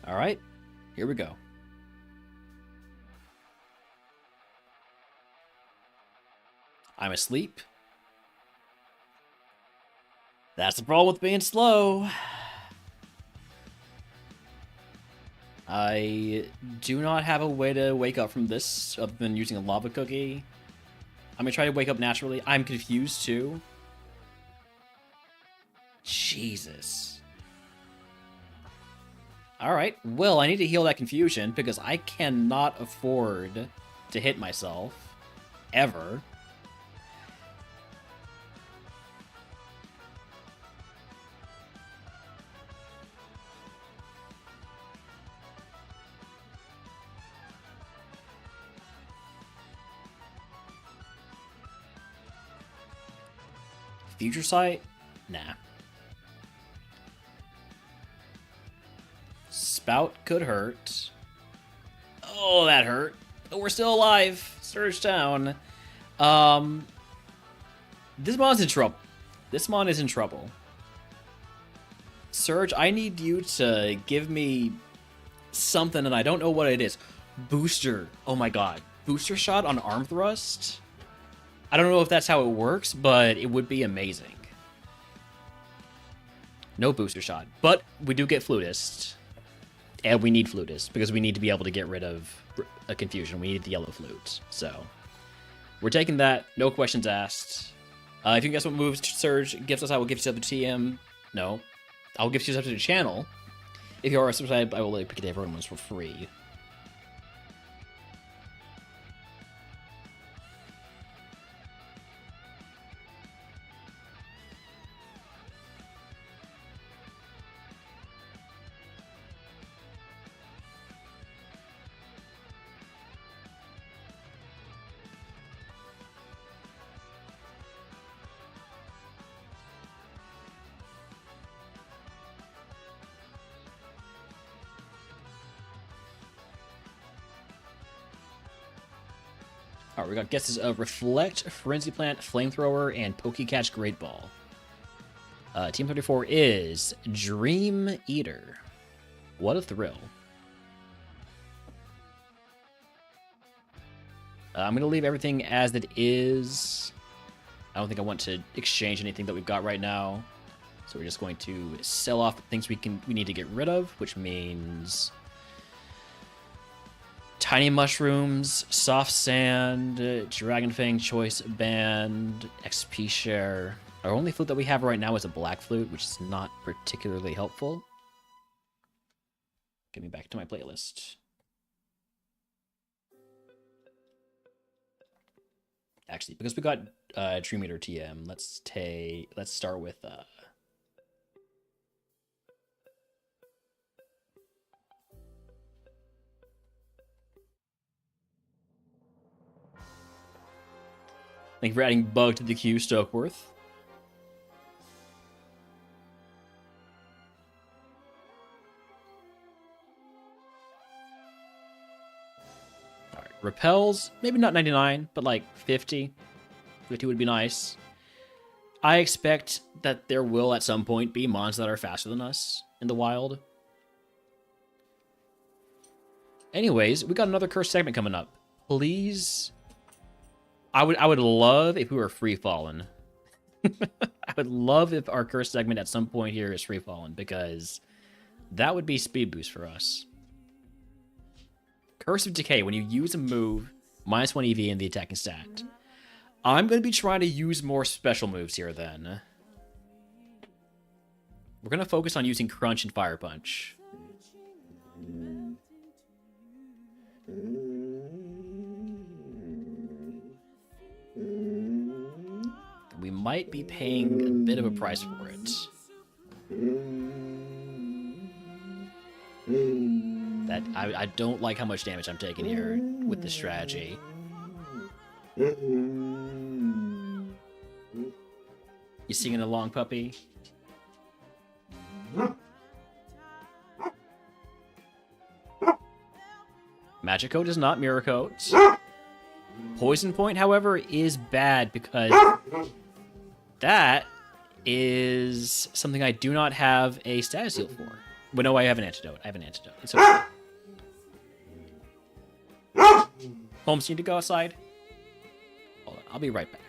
All right, here we go. I'm asleep. That's the problem with being slow. I do not have a way to wake up from this other than using a lava cookie. I'm gonna try to wake up naturally. I'm confused too. Jesus. Alright, well, I need to heal that confusion because I cannot afford to hit myself. Ever. Future Sight? Nah. Spout could hurt. Oh, that hurt. But we're still alive. Surge down. This mon's in trouble. This mon is in trouble. Surge, I need you to give me something, and I don't know what it is. Booster. Oh my god. Booster shot on Arm Thrust? I don't know if that's how it works, but it would be amazing. No booster shot, but we do get Flutist. And we need Flutist, because we need to be able to get rid of a confusion. We need the yellow flute, so... We're taking that, no questions asked. If you can guess what moves Surge gives us, I will give you sub to TM. No. I will give you sub to the channel. If you are subscribed, I will pick it everyone's for free. Alright, we got guesses of Reflect, Frenzy Plant, Flamethrower, and Pokecatch Great Ball. Team 34 is Dream Eater. What a thrill. I'm going to leave everything as it is. I don't think I want to exchange anything that we've got right now. So we're just going to sell off the things we need to get rid of, which means... Tiny Mushrooms, Soft Sand, Dragon Fang Choice Band, XP Share. Our only flute that we have right now is a Black Flute, which is not particularly helpful. Get me back to my playlist. Actually, because we got Dream Eater TM, let's start with thank you for adding Bug to the queue, Stokeworth. Alright, Repels, maybe not 99, but like 50. 50 would be nice. I expect that there will at some point be mons that are faster than us in the wild. Anyways, we got another cursed segment coming up. Please... I would love if we were free fallen. I would love if our curse segment at some point here is free fallen, because that would be speed boost for us. Curse of Decay, when you use a move, -1 EV in the attacking stat. I'm going to be trying to use more special moves here then. We're going to focus on using Crunch and Fire Punch. We might be paying a bit of a price for it. That I don't like how much damage I'm taking here with this strategy. You singing along, puppy? Magic Coat is not Mirror Coat. Poison Point, however, is bad because that is something I do not have a status heal for. But no, I have an antidote. It's okay. Holmes, you need to go outside? Hold on, I'll be right back.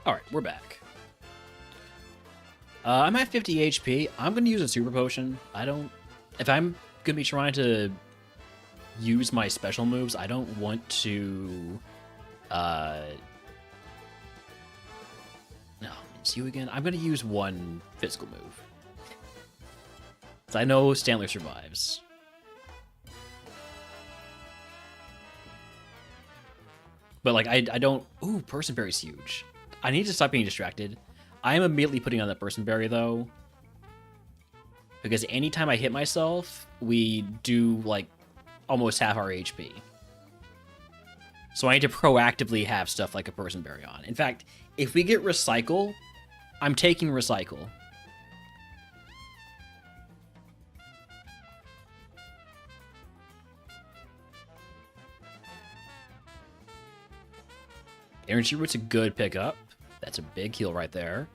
Alright, we're back. I'm at 50 HP. I'm going to use a super potion. If I'm going to be trying to use my special moves, I don't want to... No, it's you again. I'm going to use one physical move. So I know Stantler survives. But, like, I don't... Ooh, Person Berry's huge. I need to stop being distracted. I am immediately putting on that Person Berry, though. Because anytime I hit myself, we do, like, almost half our HP. So I need to proactively have stuff like a Person Berry on. In fact, if we get Recycle, I'm taking Recycle. Energy Root's a good pickup. That's a big heal right there.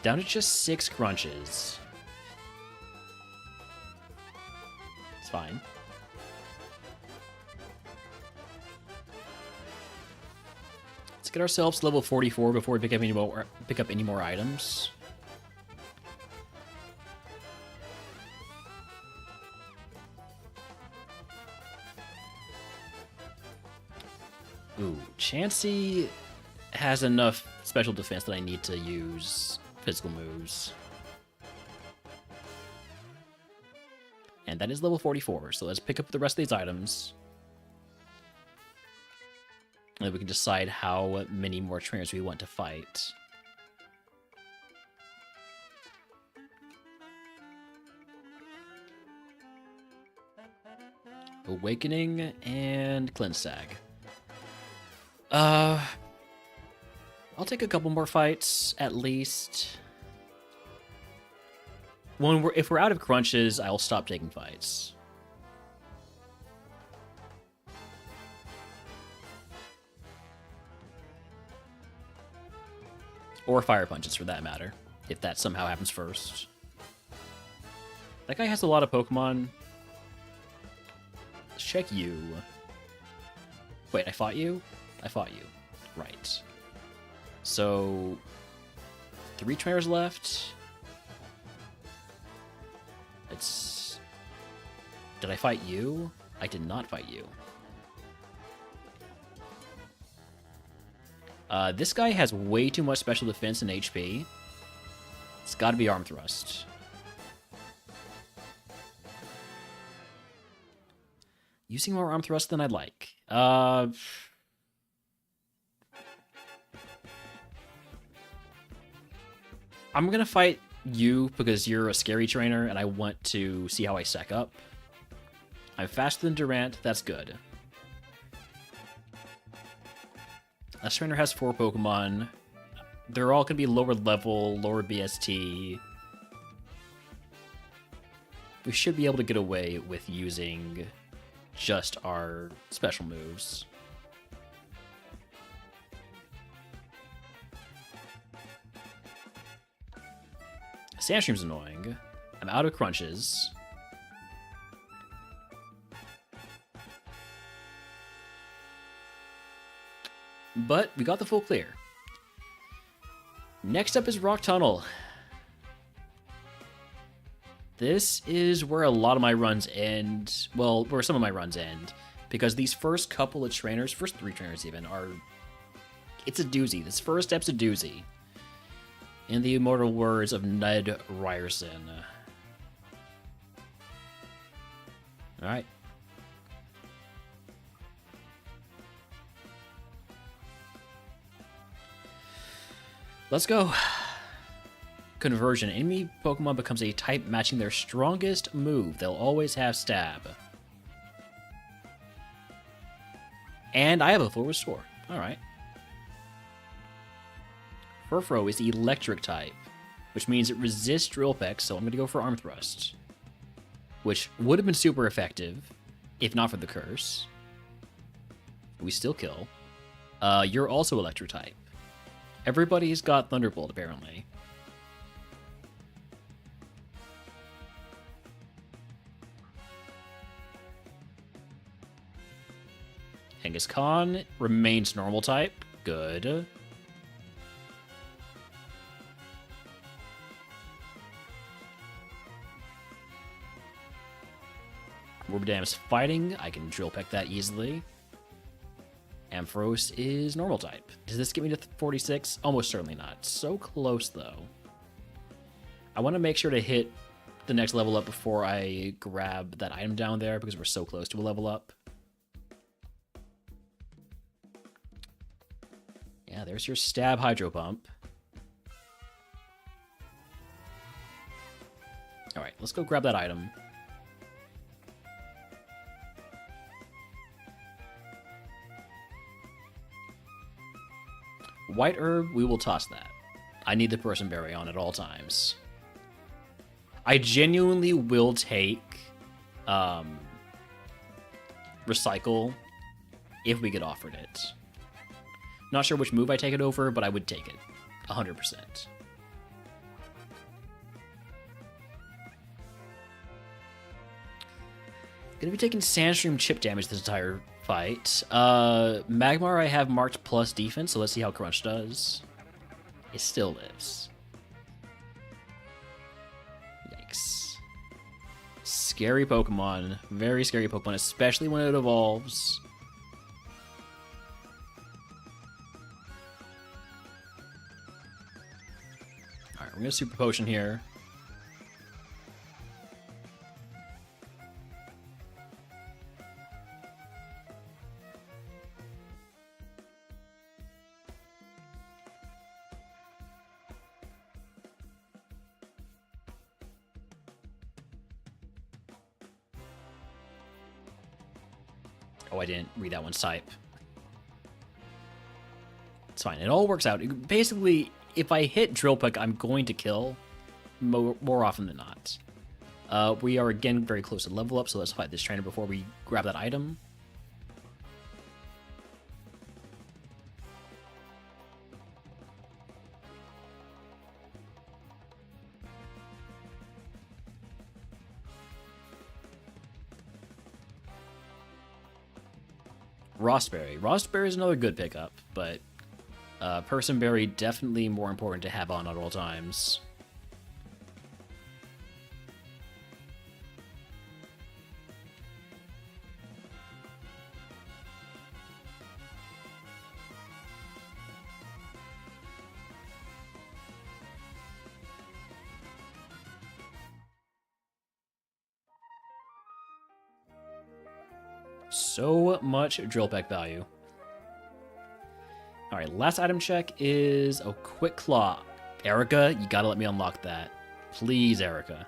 Down to just 6 crunches. It's fine. Let's get ourselves level 44 before we pick up any more items. Ooh, Chansey has enough special defense that I need to use physical moves. And that is level 44, so let's pick up the rest of these items. And then we can decide how many more trainers we want to fight. Awakening and Cleanse Sag. I'll take a couple more fights, at least. If we're out of crunches, I'll stop taking fights. Or fire punches, for that matter, if that somehow happens first. That guy has a lot of Pokemon. Let's check you. Wait, I fought you? I fought you. Right. So, 3 trainers left. Did I fight you? I did not fight you. This guy has way too much special defense and HP. It's gotta be Arm Thrust. Using more Arm Thrust than I'd like. I'm gonna fight you because you're a scary trainer and I want to see how I stack up. I'm faster than Durant, that's good. This trainer has 4 Pokemon. They're all gonna be lower level, lower BST. We should be able to get away with using just our special moves. Sandstream's annoying. I'm out of crunches. But we got the full clear. Next up is Rock Tunnel. This is where a lot of my runs end. Well, where some of my runs end. Because these first couple of trainers, first 3 trainers even, are... It's a doozy. This first step's a doozy. In the immortal words of Ned Ryerson. Alright. Let's go. Conversion. Enemy Pokemon becomes a type matching their strongest move. They'll always have Stab. And I have a full restore. Alright. Furfrou is the electric type, which means it resists Drill Peck, so I'm going to go for Arm Thrust. Which would have been super effective, if not for the curse. We still kill. You're also electric type. Everybody's got Thunderbolt, apparently. Kangaskhan remains normal type. Good. Worbedam's fighting. I can drill peck that easily. Ampharos is normal type. Does this get me to 46? Almost certainly not. So close, though. I want to make sure to hit the next level up before I grab that item down there because we're so close to a level up. Yeah, there's your stab hydro pump. All right, let's go grab that item. White herb, we will toss that. I need the person berry on at all times. I genuinely will take recycle if we get offered it. Not sure which move I take it over, but I would take it 100%. Gonna be taking Sandstream chip damage this entire fight. Magmar I have marked plus defense, so let's see how Crunch does. It still lives. Yikes. Scary Pokemon. Very scary Pokemon, especially when it evolves. Alright, we're gonna Super Potion here. Oh, I didn't read that one's type. It's fine. It all works out. Basically, if I hit Drill Peck, I'm going to kill more often than not. We are, again, very close to level up, so let's fight this trainer before we grab that item. Rossberry. Rossberry is another good pickup, but Personberry definitely more important to have on at all times. So much drill peck value. All right, last item check is a Quick Claw. Erica, you gotta let me unlock that. Please, Erica.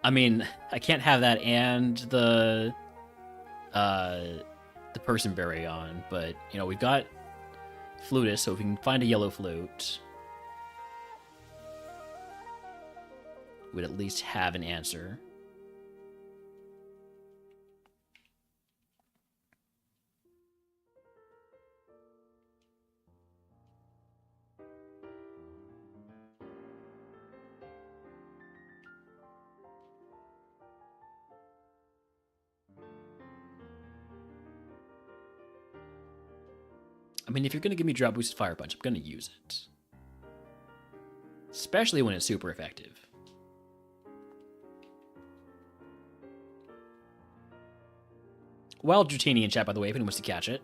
I mean, I can't have that and the Personberry on, but, you know, we've got Flutus, so if we can find a yellow flute, we'd at least have an answer. I mean, if you're going to give me Drop Boosted Fire Punch, I'm going to use it. Especially when it's super effective. Wild Dratini in chat, by the way, if anyone wants to catch it.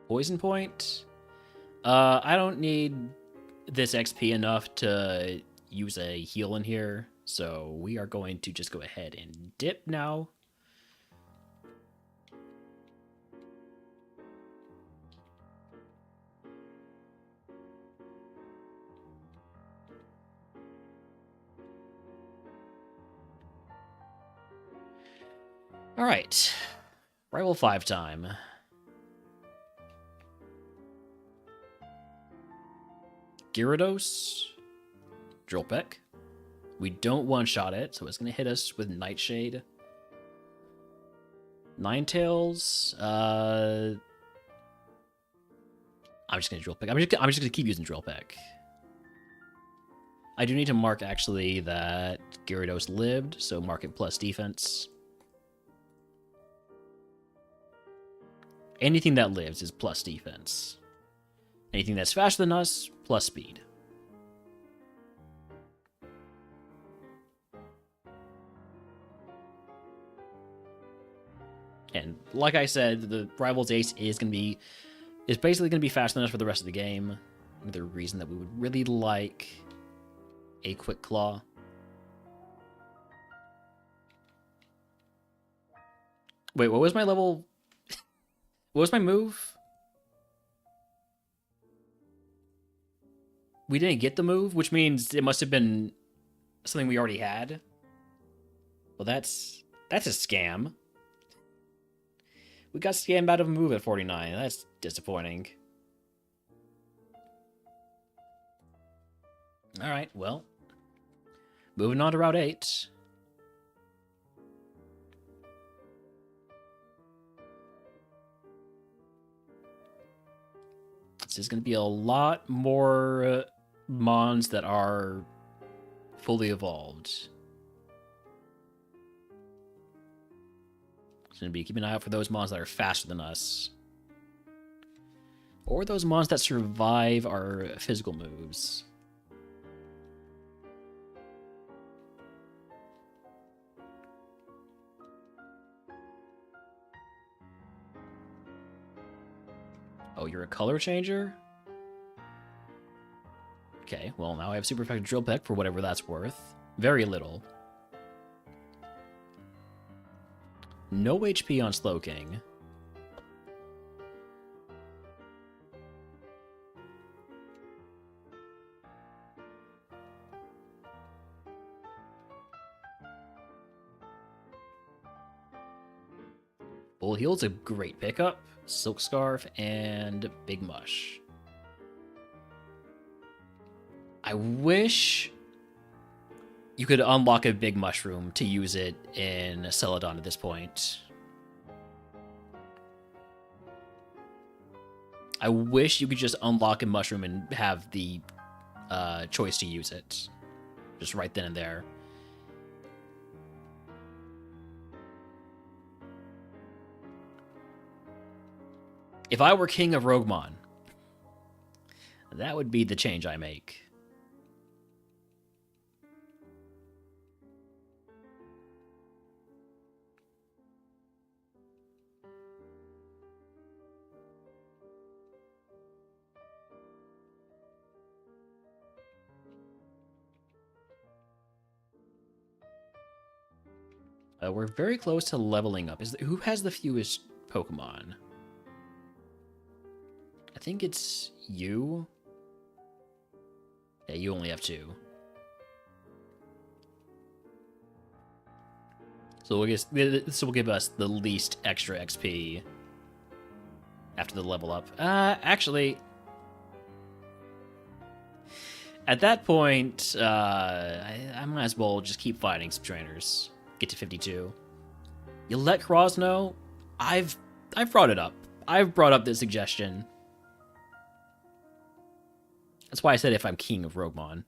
Poison Point. I don't need this XP enough to use a heal in here, so we are going to just go ahead and dip now. All right, Rival 5 time. Gyarados, Drill Peck. We don't one-shot it, so it's going to hit us with Nightshade. Ninetales. I'm just gonna drill pick. I'm just gonna keep using drill pick. I do need to mark actually that Gyarados lived, so mark it plus defense. Anything that lives is plus defense. Anything that's faster than us, plus speed. And like I said, the Rivals Ace is basically gonna be faster than us for the rest of the game. Another reason that we would really like a Quick Claw. Wait, what was my level? What was my move? We didn't get the move, which means it must have been something we already had. Well, that's a scam. We got scammed out of a move at 49. That's disappointing. Alright, well. Moving on to Route 8. This is going to be a lot more mons that are fully evolved. Going to be keeping an eye out for those mons that are faster than us. Or those mons that survive our physical moves. Oh, you're a color changer? Okay, well now I have super effective drill peck for whatever that's worth. Very little. No HP on Slowking. Bull Heal's a great pickup. Silk Scarf and Big Mush. I wish you could unlock a Big Mushroom to use it in Celadon at this point. I wish you could just unlock a mushroom and have the choice to use it. Just right then and there. If I were king of RogueMon, that would be the change I make. We're very close to leveling up. Who has the fewest Pokemon? I think it's you. Yeah, you only have 2. So this will give us the least extra XP after the level up. Actually, at that point, I might as well just keep fighting some trainers. Get to 52. You let Cross know? I've brought it up. I've brought up this suggestion. That's why I said if I'm king of RogueMon.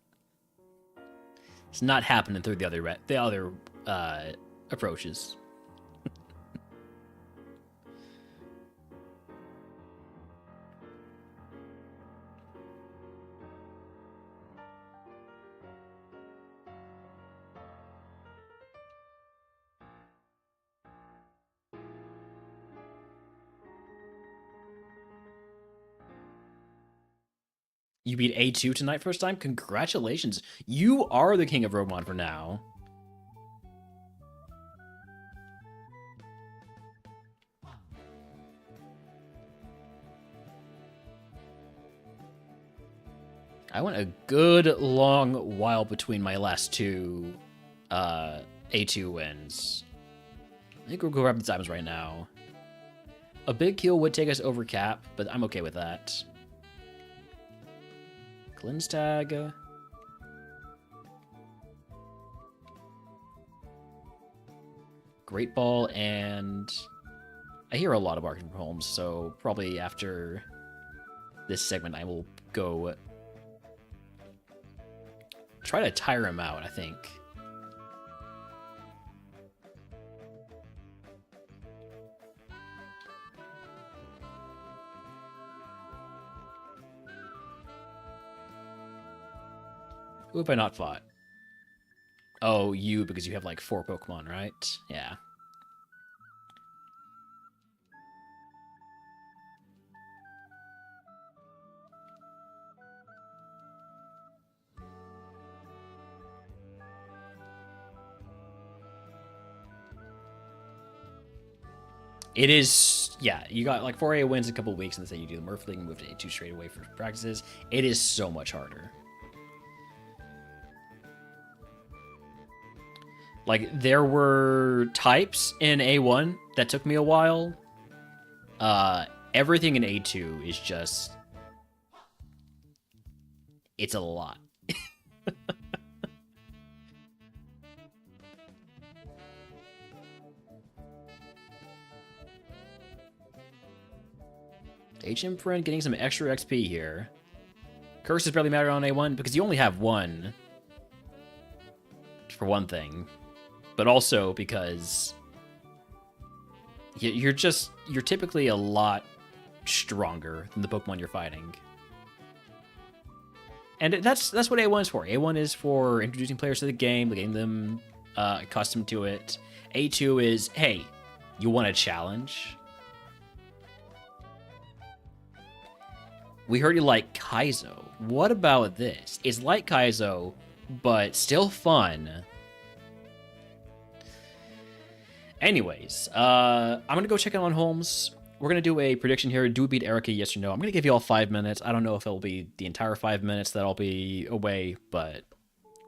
It's not happening through the other approaches. You beat A2 tonight first time? Congratulations. You are the king of RogueMon for now. I went a good long while between my last 2 A2 wins. I think we'll go grab the diamonds right now. A big kill would take us over cap, but I'm okay with that. Cleanse tag. Great Ball and I hear a lot of barking from Holmes, so probably after this segment, I will go try to tire him out, I think. Who have I not fought? Oh, you, because you have like 4 Pokemon, right? Yeah. It is, yeah, you got like 4A wins in a couple weeks, and then you do the Murph League and move to A2 straight away for practices. It is so much harder. Like, there were types in A1 that took me a while. Everything in A2 is just... It's a lot. HM Friend getting some extra XP here. Curses barely matter on A1 because you only have one. For one thing. But also because you're typically a lot stronger than the Pokemon you're fighting. And that's what A1 is for. A1 is for introducing players to the game, getting them accustomed to it. A2 is, hey, you want a challenge? We heard you like Kaizo. What about this? It's like Kaizo, but still fun. Anyways, I'm going to go check in on Holmes. We're going to do a prediction here. Do we beat Erica, yes or no? I'm going to give you all 5 minutes. I don't know if it'll be the entire 5 minutes that I'll be away, but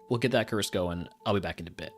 we'll get that curse going. I'll be back in a bit.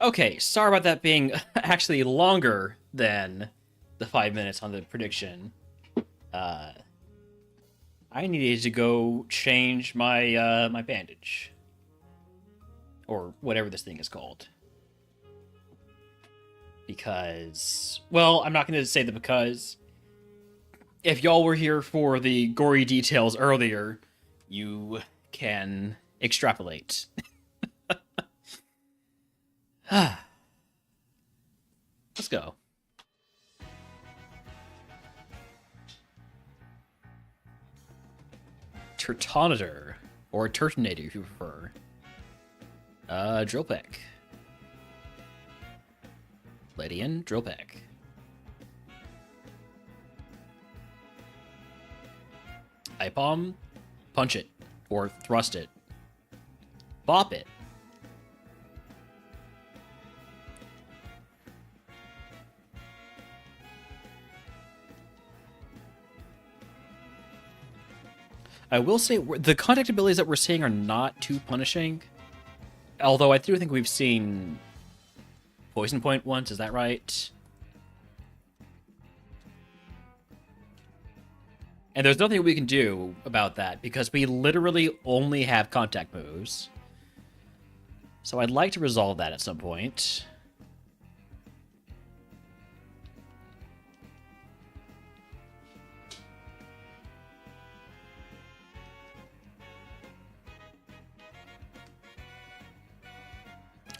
Okay, sorry about that being actually longer than the 5 minutes on the prediction. Uh, I needed to go change my my bandage, or whatever this thing is called. Because, well, I'm not going to say the because. If y'all were here for the gory details earlier, you can extrapolate. Let's go. Turtonator, or Turtonator if you prefer. Drill Peck. Lydian, Drill Peck. Ipom, punch it, or thrust it. Bop it. I will say, the contact abilities that we're seeing are not too punishing. Although I do think we've seen Poison Point once, is that right? And there's nothing we can do about that, because we literally only have contact moves. So I'd like to resolve that at some point.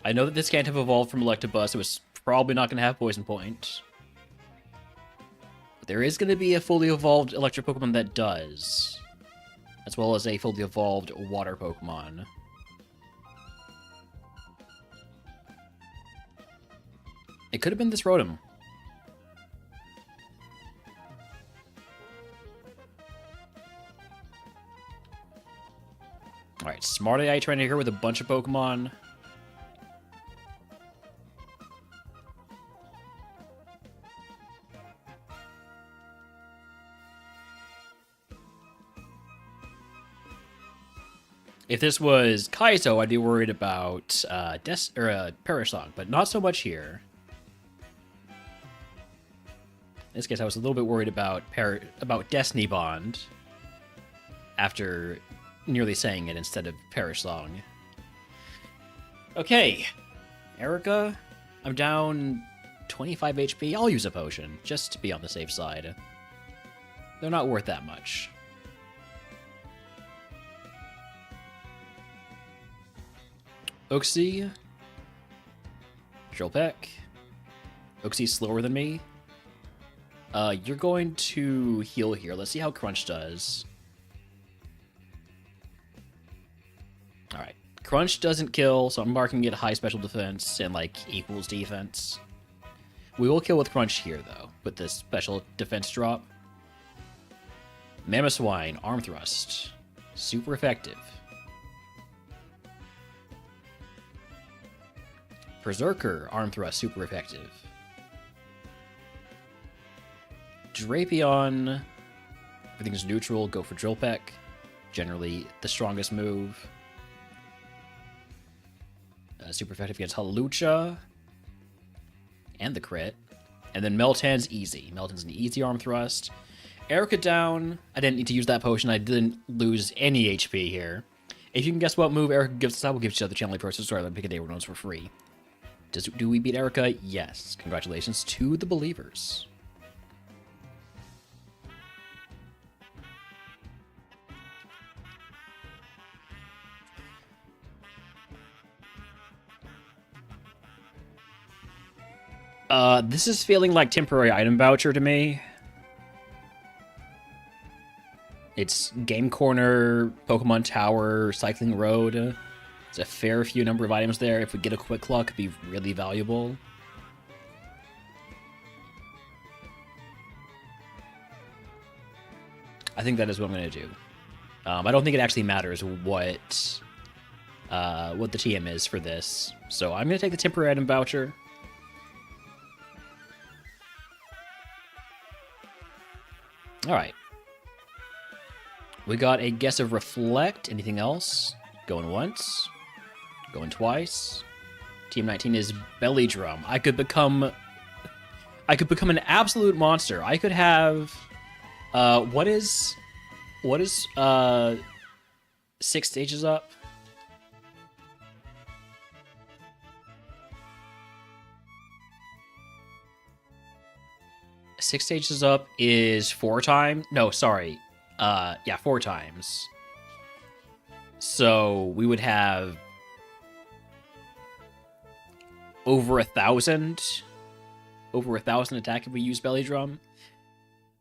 I know that this can't have evolved from Electabuzz, so it's probably not going to have Poison Point. But there is going to be a fully evolved electric Pokemon that does, as well as a fully evolved water Pokemon. It could have been this Rotom. Alright, Smart AI trying to here with a bunch of Pokemon. If this was Kaizo, I'd be worried about Perish Song, but not so much here. In this case, I was a little bit worried about Destiny Bond after nearly saying it instead of Perish Song. Okay, Erica, I'm down 25 HP. I'll use a potion just to be on the safe side. They're not worth that much. Oxy, Drill Peck. Oxy's slower than me. You're going to heal here. Let's see how Crunch does. Alright. Crunch doesn't kill, so I'm marking it high special defense and, like, equals defense. We will kill with Crunch here, though, with this special defense drop. Mamoswine, Arm Thrust. Super effective. Berserker, Arm Thrust, super effective. Drapion, everything's neutral, go for Drill Peck. Generally the strongest move. Super effective against Hawlucha. And the crit. And then Meltan's easy. Meltan's an easy Arm Thrust. Erica down. I didn't need to use that potion. I didn't lose any HP here. If you can guess what move Erica gives us, I will give you the other channel person story and pick a day where for free. Do we beat Erica? Yes. Congratulations to the believers. This is feeling like temporary item voucher to me. It's Game Corner, Pokemon Tower, Cycling Road. There's a fair few number of items there. If we get a Quick Luck, it'd be really valuable. I think that is what I'm going to do. I don't think it actually matters what the TM is for this. So I'm going to take the temporary item voucher. Alright. We got a guess of Reflect. Anything else? Going once. Going twice. Team 19 is Belly Drum. I could become an absolute monster. I could have what is 6 stages up? Six stages up is 4 times. No, sorry. Yeah, 4 times. So we would have over 1,000 attack if we use Belly Drum.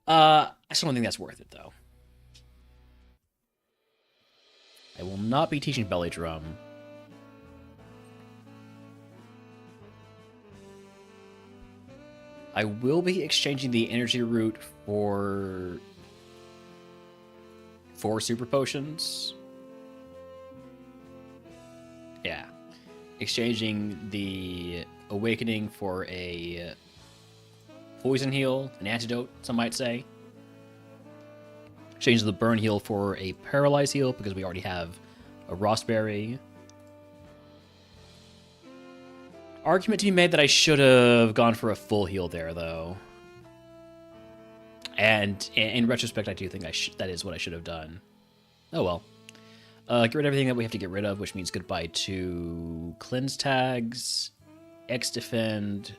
I still don't think that's worth it, though. I will not be teaching Belly Drum. I will be exchanging the energy root for 4 super potions. Yeah. Exchanging the awakening for a poison heal, an antidote, some might say. Change the burn heal for a paralyze heal because we already have a Rossberry. Argument to be made that I should have gone for a full heal there, though. And in retrospect, I do think that is what I should have done. Oh well. Get rid of everything that we have to get rid of, which means goodbye to cleanse tags, X defend,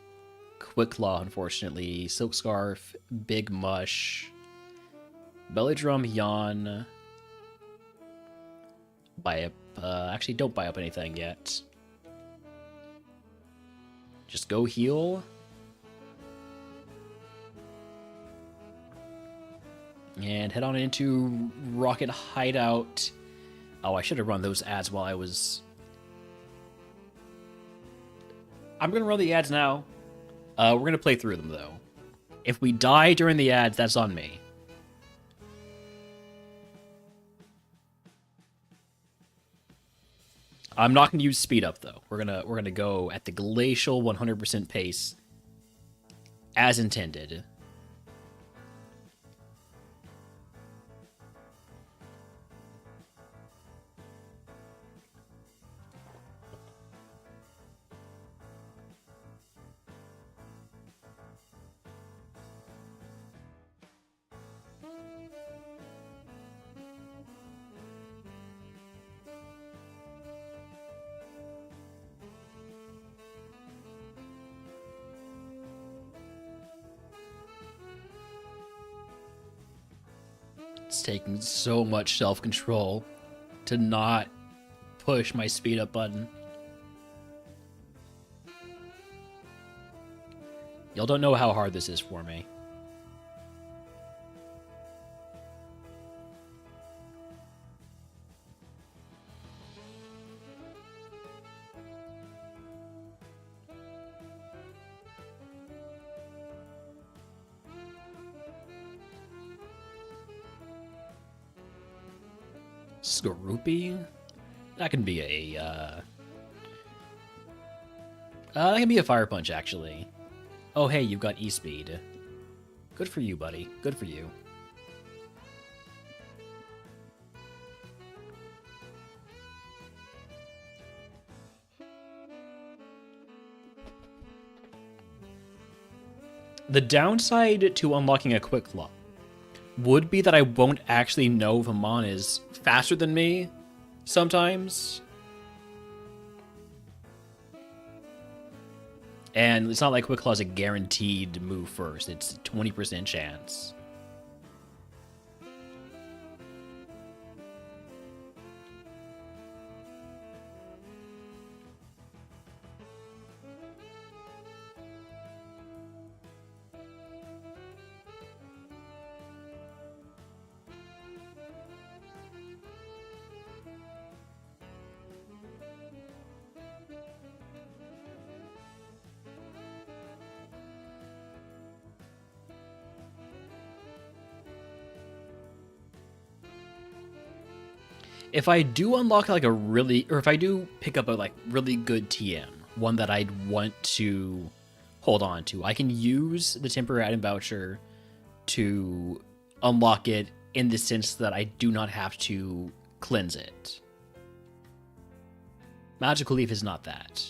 quick claw, unfortunately, silk scarf, big mush, belly drum, yawn. Buy up. Actually, don't buy up anything yet. Just go heal. And head on into Rocket Hideout. Oh, I should have run those ads while I was... I'm going to run the ads now. We're going to play through them, though. If we die during the ads, that's on me. I'm not going to use speed up, though. We're gonna go at the glacial 100% pace as intended. It's taking so much self-control to not push my speed up button. Y'all don't know how hard this is for me. Skorupi? That can be a, that can be a Fire Punch, actually. Oh, hey, you've got E-Speed. Good for you, buddy. Good for you. The downside to unlocking a Quick Claw would be that I won't actually know if Amon is faster than me sometimes. And it's not like Quick Claw is a guaranteed move first. It's a 20% chance. If I do unlock like if I do pick up a like really good TM, one that I'd want to hold on to, I can use the temporary item voucher to unlock it in the sense that I do not have to cleanse it. Magical Leaf is not that.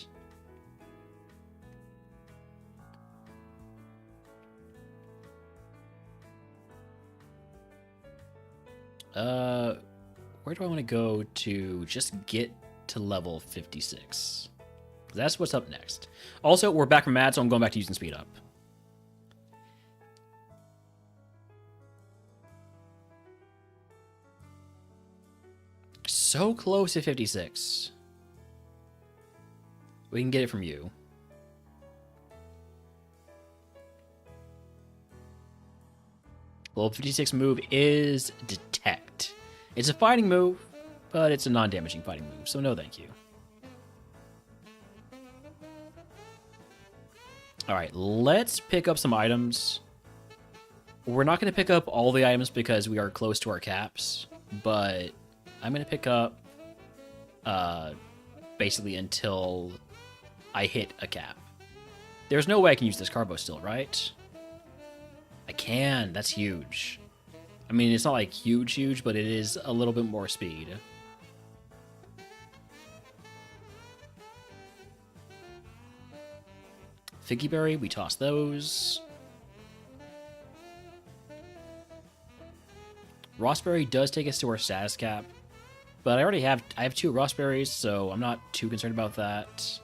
Where do I want to go to just get to level 56? That's what's up next. Also, we're back from mad, so I'm going back to using speed up. So close to 56. We can get it from you. Level 56 move is Detect. It's a fighting move, but it's a non-damaging fighting move, so no thank you. Alright, let's pick up some items. We're not going to pick up all the items because we are close to our caps, but I'm going to pick up basically until I hit a cap. There's no way I can use this carbo still, right? I can. That's huge. I mean, it's not like huge, but it is a little bit more speed. Figgy Berry, we toss those. Rossberry does take us to our status cap, but I have 2 Rossberries, so I'm not too concerned about that.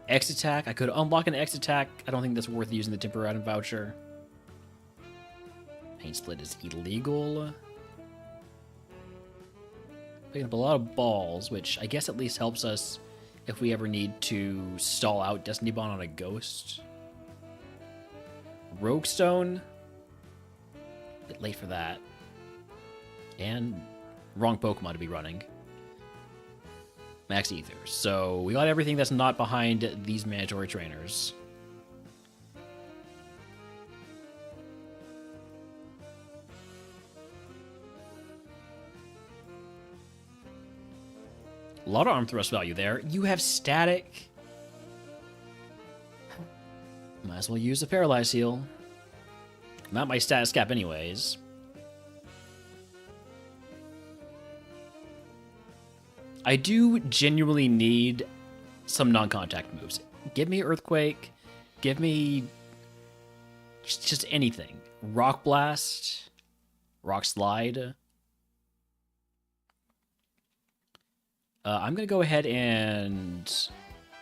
X attack, I could unlock an X attack. I don't think that's worth using the temporary item voucher. Pain Split is illegal. Picking up a lot of balls, which I guess at least helps us if we ever need to stall out Destiny Bond on a ghost. Rogue Stone. A bit late for that. And wrong Pokemon to be running. Max Ether. So we got everything that's not behind these mandatory trainers. A lot of arm thrust value there. You have static. Might as well use the Paralyze Heal. Not my status cap anyways. I do genuinely need some non-contact moves. Give me Earthquake. Give me just anything. Rock Blast. Rock Slide. I'm going to go ahead and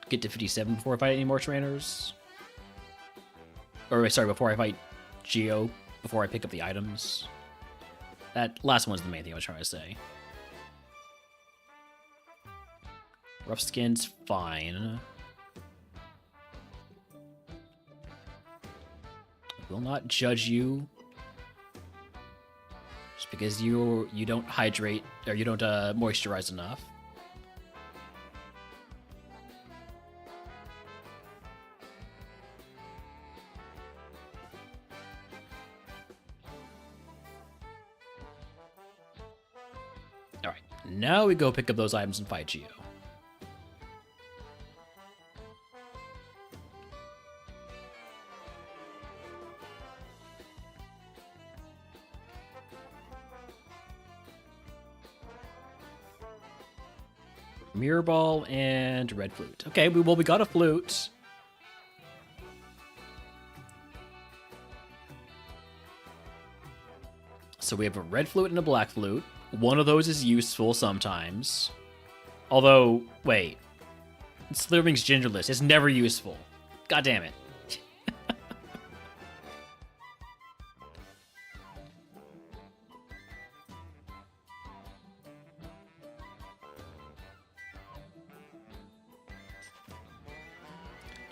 get to 57 before I fight any more trainers. Or, sorry, before I fight Geo, before I pick up the items. That last one's the main thing I was trying to say. Rough Skin's fine. I will not judge you just because you don't hydrate or you don't moisturize enough. All right, now we go pick up those items and fight Geo. Mirror Ball and Red Flute. Okay, we got a flute. So we have a red flute and a black flute. One of those is useful sometimes. Although, wait. Slitherwing's Gingerless. It's never useful. God damn it.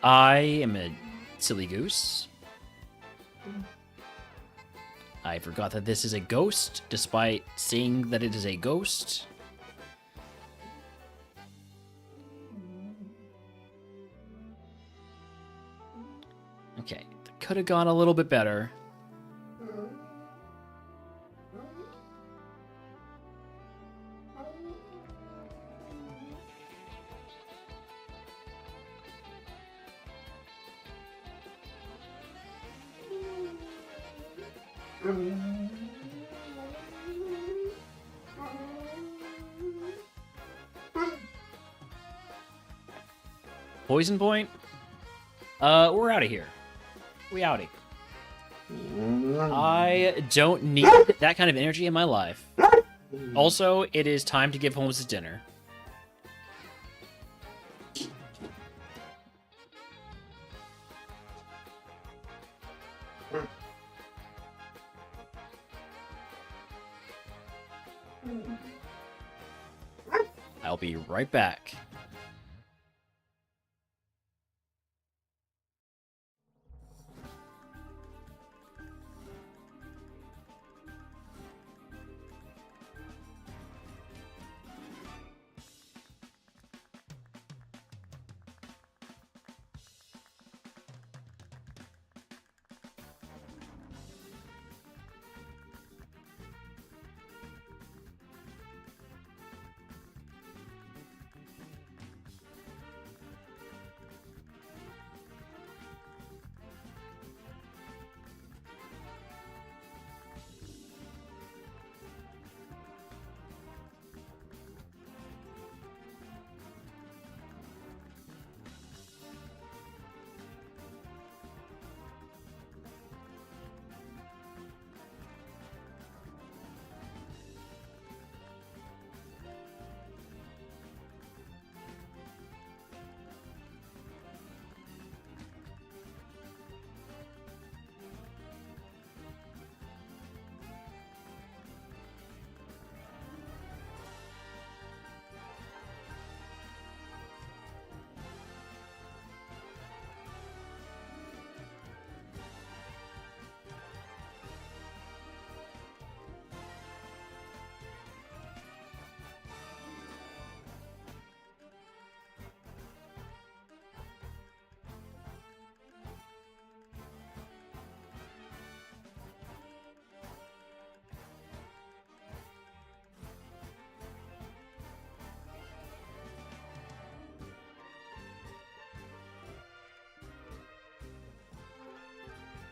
I am a silly goose. I forgot that this is a ghost, despite seeing that it is a ghost. Okay, that could have gone a little bit better. Poison Point? We're out of here. We outie. I don't need that kind of energy in my life. Also, it is time to give Holmes his dinner. I'll be right back.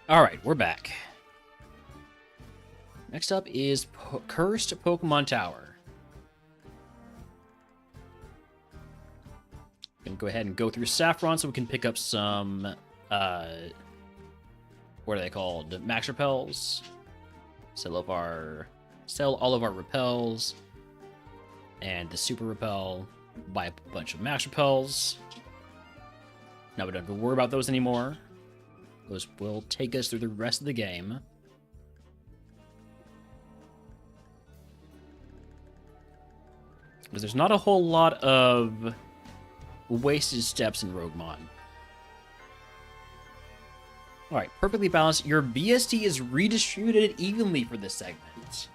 Alright, we're back. Next up is Cursed Pokemon Tower. I'm gonna go ahead and go through Saffron so we can pick up some, what are they called? Max Repels. Sell all of our Repels. And the Super Repel. Buy a bunch of Max Repels. Now we don't have to worry about those anymore. Those will take us through the rest of the game. Because there's not a whole lot of wasted steps in RogueMon. Alright, perfectly balanced. Your BST is redistributed evenly for this segment.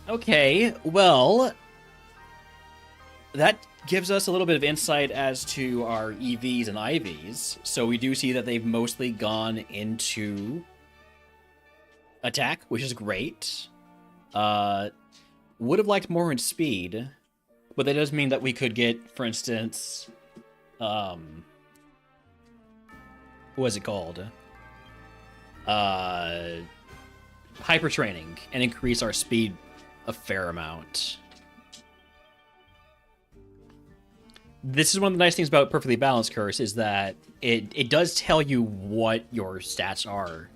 Okay, well, that gives us a little bit of insight as to our EVs and IVs. So we do see that they've mostly gone into attack, which is great. Would have liked more in speed, but that does mean that we could get, for instance, what was it called? Hyper training and increase our speed a fair amount. This is one of the nice things about Perfectly Balanced Curse is that it does tell you what your stats are,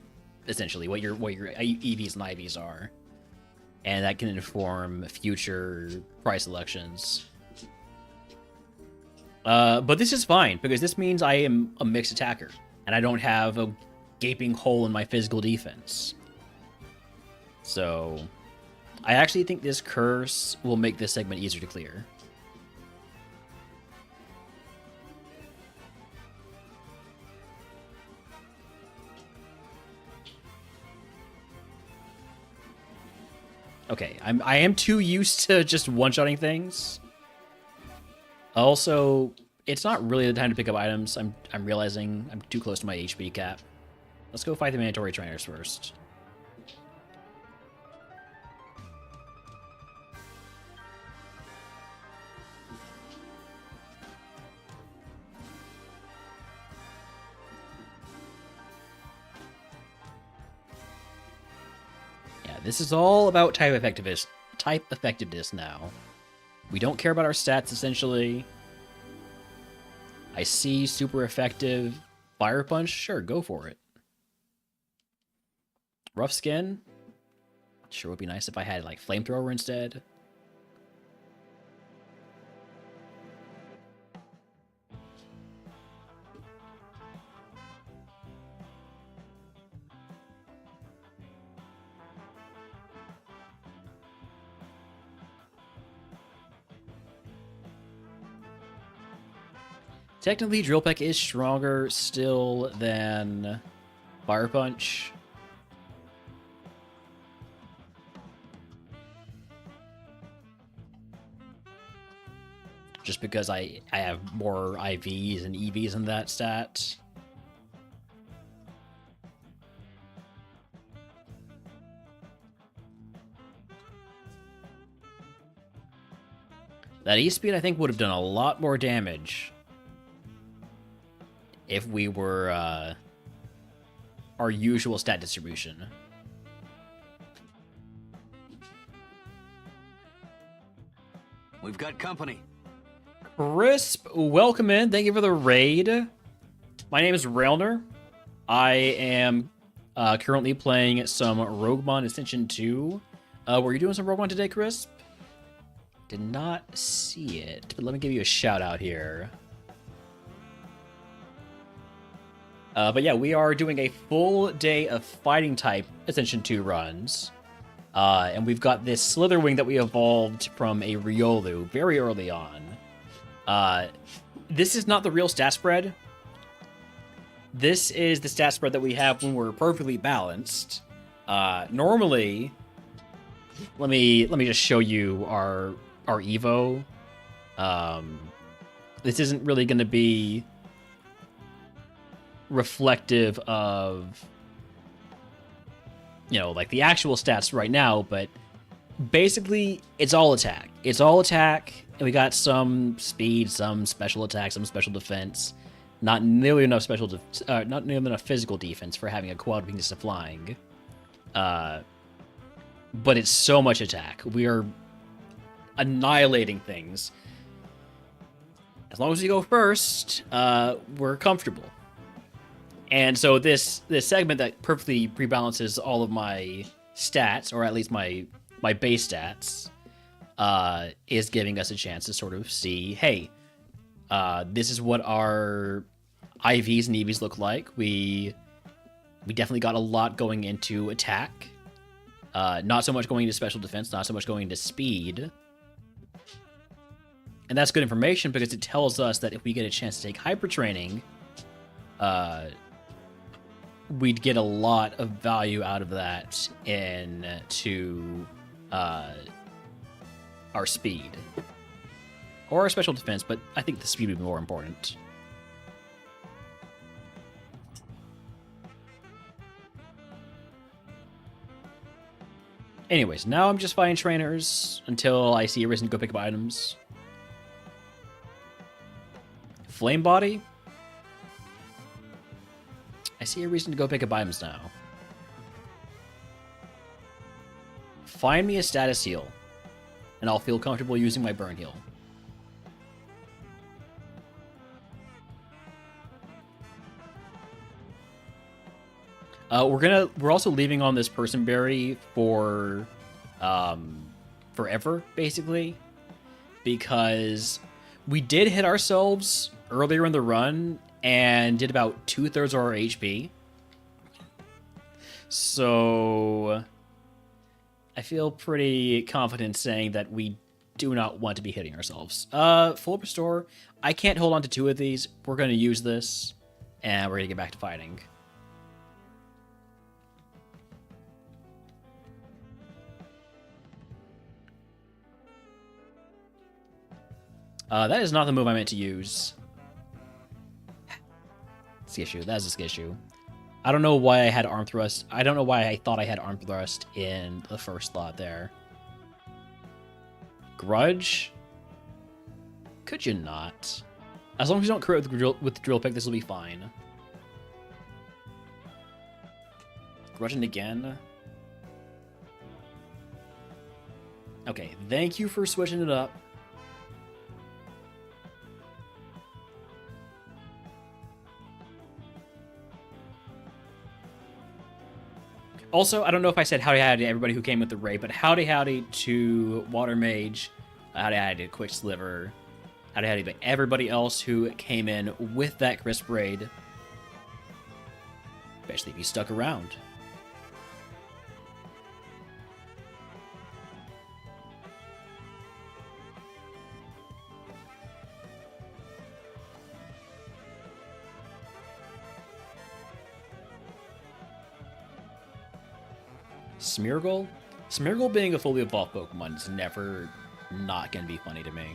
essentially, what your EVs and IVs are. And that can inform future price elections. But this is fine, because this means I am a mixed attacker, and I don't have a gaping hole in my physical defense. So, I actually think this curse will make this segment easier to clear. Okay, I am too used to just one-shotting things. Also, it's not really the time to pick up items. I'm realizing I'm too close to my HP cap. Let's go fight the mandatory trainers first. This is all about type effectiveness now. We don't care about our stats, essentially. I see super effective. Fire Punch? Sure, go for it. Rough skin. Sure would be nice if I had like flamethrower instead. Technically, Drill Peck is stronger still than Fire Punch. Just because I have more IVs and EVs in that stat. That E-Speed, I think, would have done a lot more damage if we were our usual stat distribution. We've got company. Crisp, welcome in. Thank you for the raid. My name is Railner. I am currently playing some RogueMon Ascension 2. Were you doing some RogueMon today, Crisp? Did not see it, but let me give you a shout out here. But yeah, we are doing a full day of Fighting-type Ascension 2 runs. And we've got this Slitherwing that we evolved from a Riolu very early on. This is not the real stat spread. This is the stat spread that we have when we're perfectly balanced. Normally, let me just show you our Evo. This isn't really going to be reflective of, you know, like the actual stats right now, but basically it's all attack. It's all attack, and we got some speed, some special attack, some special defense. Not nearly enough not nearly enough physical defense for having a quad weakness to flying. But it's so much attack. We are annihilating things. As long as we go first, we're comfortable. And so this segment that perfectly rebalances all of my stats, or at least my base stats, is giving us a chance to sort of see, hey, this is what our IVs and EVs look like. We definitely got a lot going into attack. Not so much going into special defense, not so much going into speed. And that's good information because it tells us that if we get a chance to take hyper training, we'd get a lot of value out of that into our speed. Or our special defense, but I think the speed would be more important. Anyways, now I'm just fighting trainers until I see a reason to go pick up items. Flame Body? I see a reason to go pick up items now. Find me a status heal, and I'll feel comfortable using my burn heal. We're also leaving on this person berry for forever, basically, because we did hit ourselves earlier in the run and did about 2/3 of our HP. So I feel pretty confident saying that we do not want to be hitting ourselves. Full restore. I can't hold on to 2 of these. We're going to use this, and we're going to get back to fighting. That is not the move I meant to use. Skishu. That is a Skishu. I don't know why I had arm thrust. I don't know why I thought I had arm thrust in the first slot there. Grudge? Could you not? As long as you don't crit with the drill pick, this will be fine. Grudging again. Okay, thank you for switching it up. Also, I don't know if I said howdy howdy to everybody who came with the raid, but howdy howdy to Water Mage, howdy howdy to Quick Sliver, howdy howdy to everybody else who came in with that crisp raid. Especially if you stuck around. Smeargle? Smeargle being a fully evolved Pokemon is never not gonna be funny to me.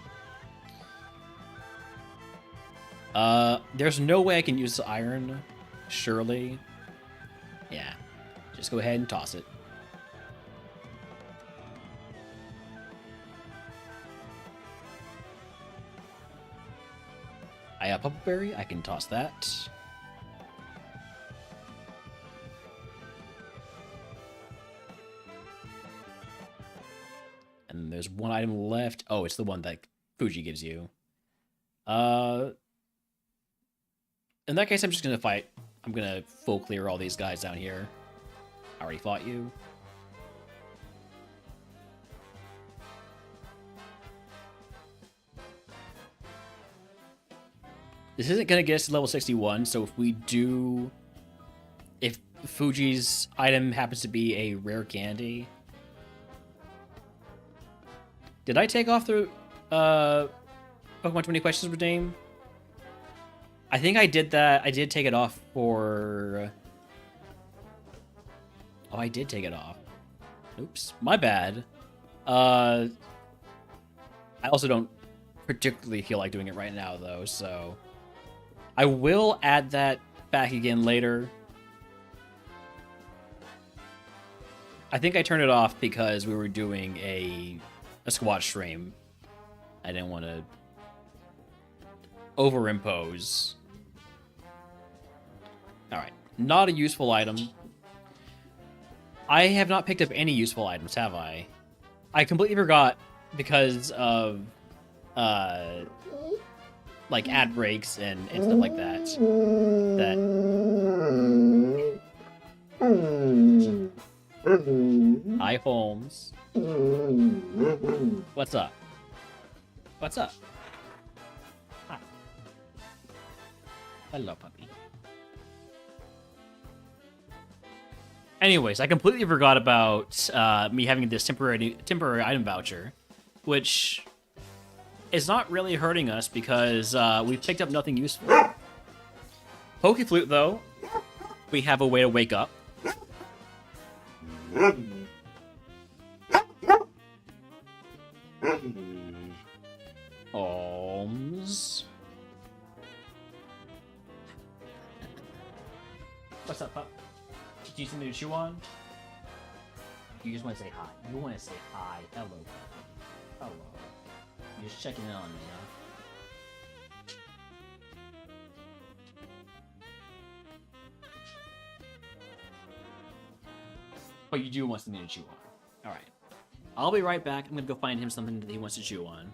There's no way I can use Iron, surely. Yeah, just go ahead and toss it. I have Puppet Berry, I can toss that. And there's one item left. Oh, it's the one that Fuji gives you. In that case, I'm just gonna fight. I'm gonna full clear all these guys down here. I already fought you. This isn't gonna get us to level 61, so if we do... If Fuji's item happens to be a rare candy... Did I take off the Pokemon 20 questions name? I think I did that. I did take it off for... Oh, I did take it off. Oops, my bad. I also don't particularly feel like doing it right now, though, so... I will add that back again later. I think I turned it off because we were doing a squat stream. I didn't want to overimpose. Alright, not a useful item. I have not picked up any useful items, have I? I completely forgot because of, like, ad breaks and stuff like that. Hi, Holmes. What's up? What's up? Hi. Hello, puppy. Anyways, I completely forgot about me having this temporary item voucher, which is not really hurting us because we've picked up nothing useful. Pokeflute, though, we have a way to wake up. Holmes. What's up, pup? Do you something to chew on? You just want to say hi. You want to say hi. Hello. Hello. You're just checking in on me, huh? But you do want something to chew on. Alright. I'll be right back. I'm gonna go find him something that he wants to chew on.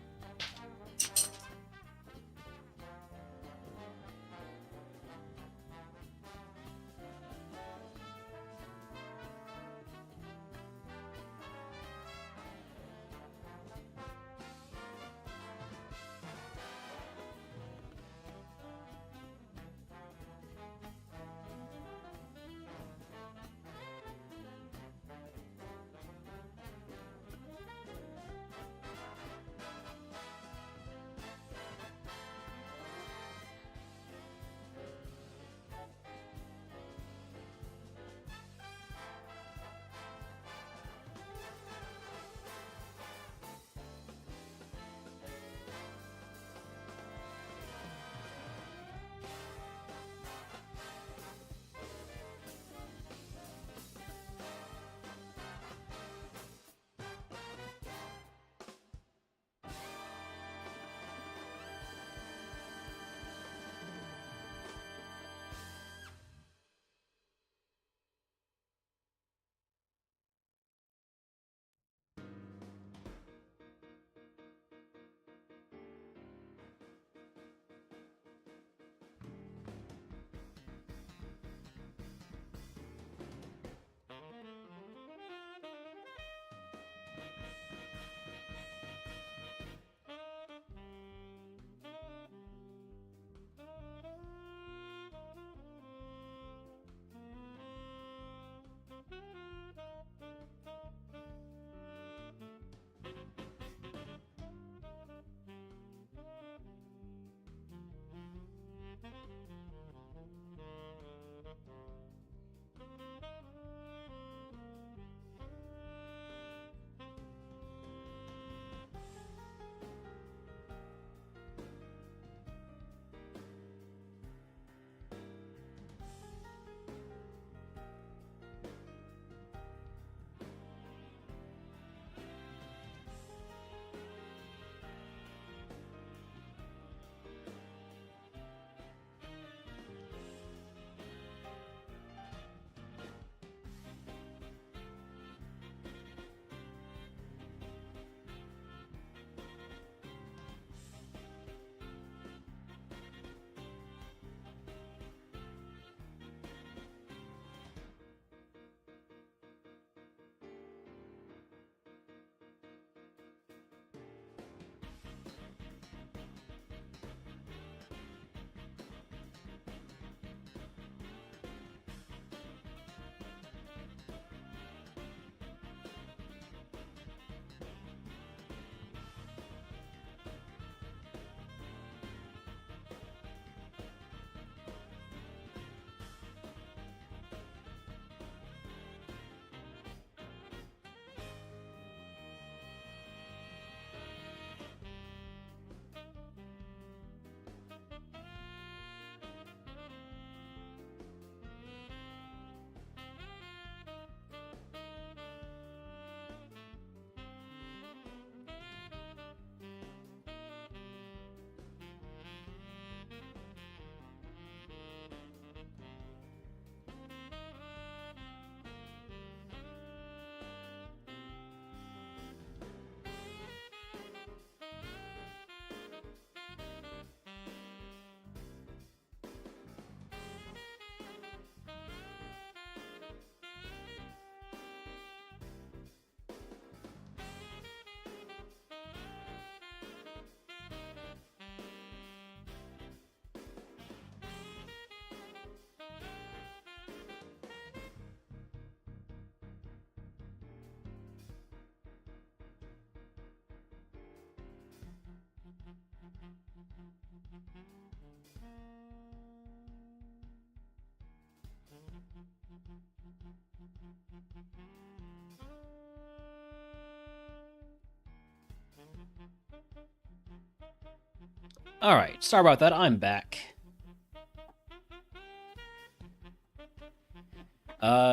Alright, sorry about that, I'm back.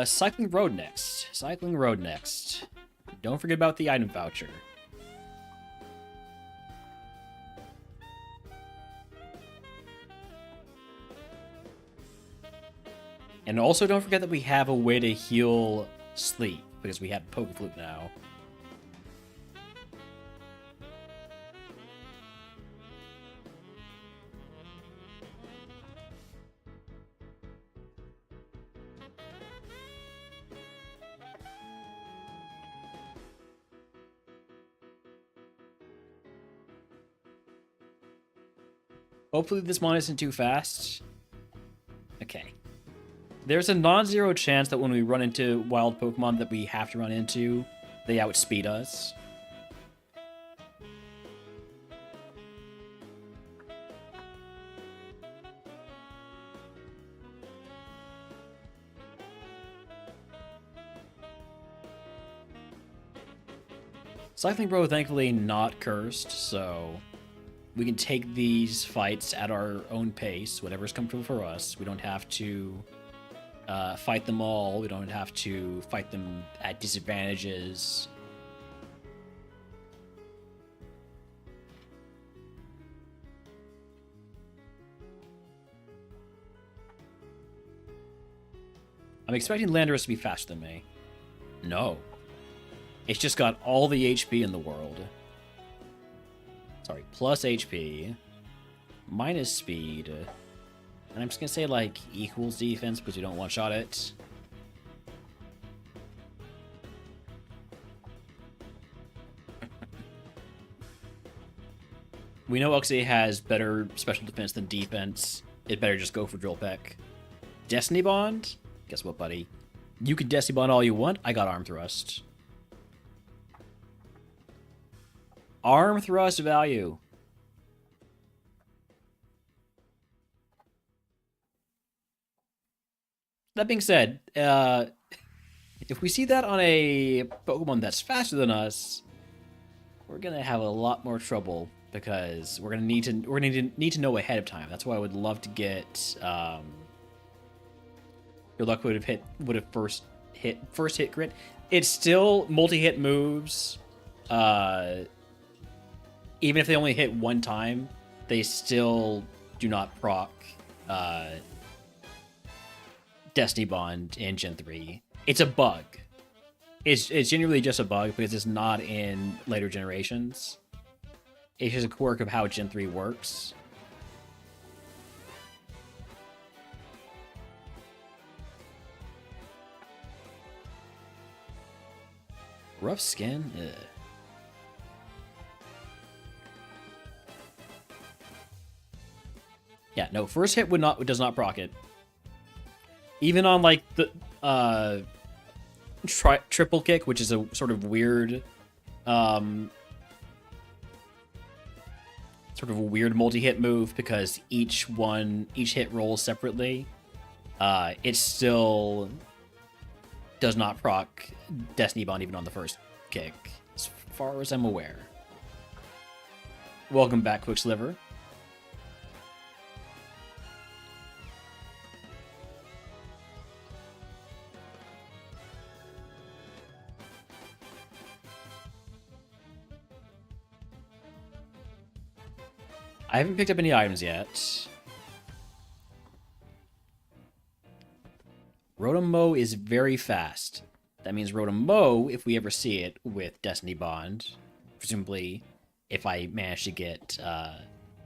Cycling Road next. Cycling Road next. Don't forget about the item voucher. And also don't forget that we have a way to heal sleep, because we have Poke Flute now. Hopefully this one isn't too fast. Okay. There's a non-zero chance that when we run into wild Pokemon that we have to run into, they outspeed us. Cycling Bro, thankfully not cursed, so we can take these fights at our own pace, whatever's comfortable for us. We don't have to fight them all. We don't have to fight them at disadvantages. I'm expecting Landorus to be faster than me. No. It's just got all the HP in the world. Sorry, plus HP, minus speed, and I'm just gonna say like equals defense because we don't one-shot it. We know Uxie has better special defense than defense. It better just go for Drill Peck. Destiny Bond? Guess what, buddy? You can Destiny Bond all you want. I got Arm Thrust. Arm Thrust value. That being said, if we see that on a Pokemon that's faster than us, we're gonna have a lot more trouble because we're gonna need to know ahead of time. That's why I would love to get your luck would have first hit crit. It's still multi-hit moves. Even if they only hit one time, they still do not proc Destiny Bond in Gen 3. It's a bug. It's genuinely just a bug because it's not in later generations. It's just a quirk of how Gen 3 works. Rough skin? Ugh. Yeah, no, first hit does not proc it. Even on like the triple kick, which is a sort of weird multi-hit move because each hit rolls separately. It still does not proc Destiny Bond even on the first kick, as far as I'm aware. Welcome back, Quicksliver. I haven't picked up any items yet. Rotom-Mow is very fast. That means Rotom-Mow, if we ever see it with Destiny Bond, presumably if I manage to get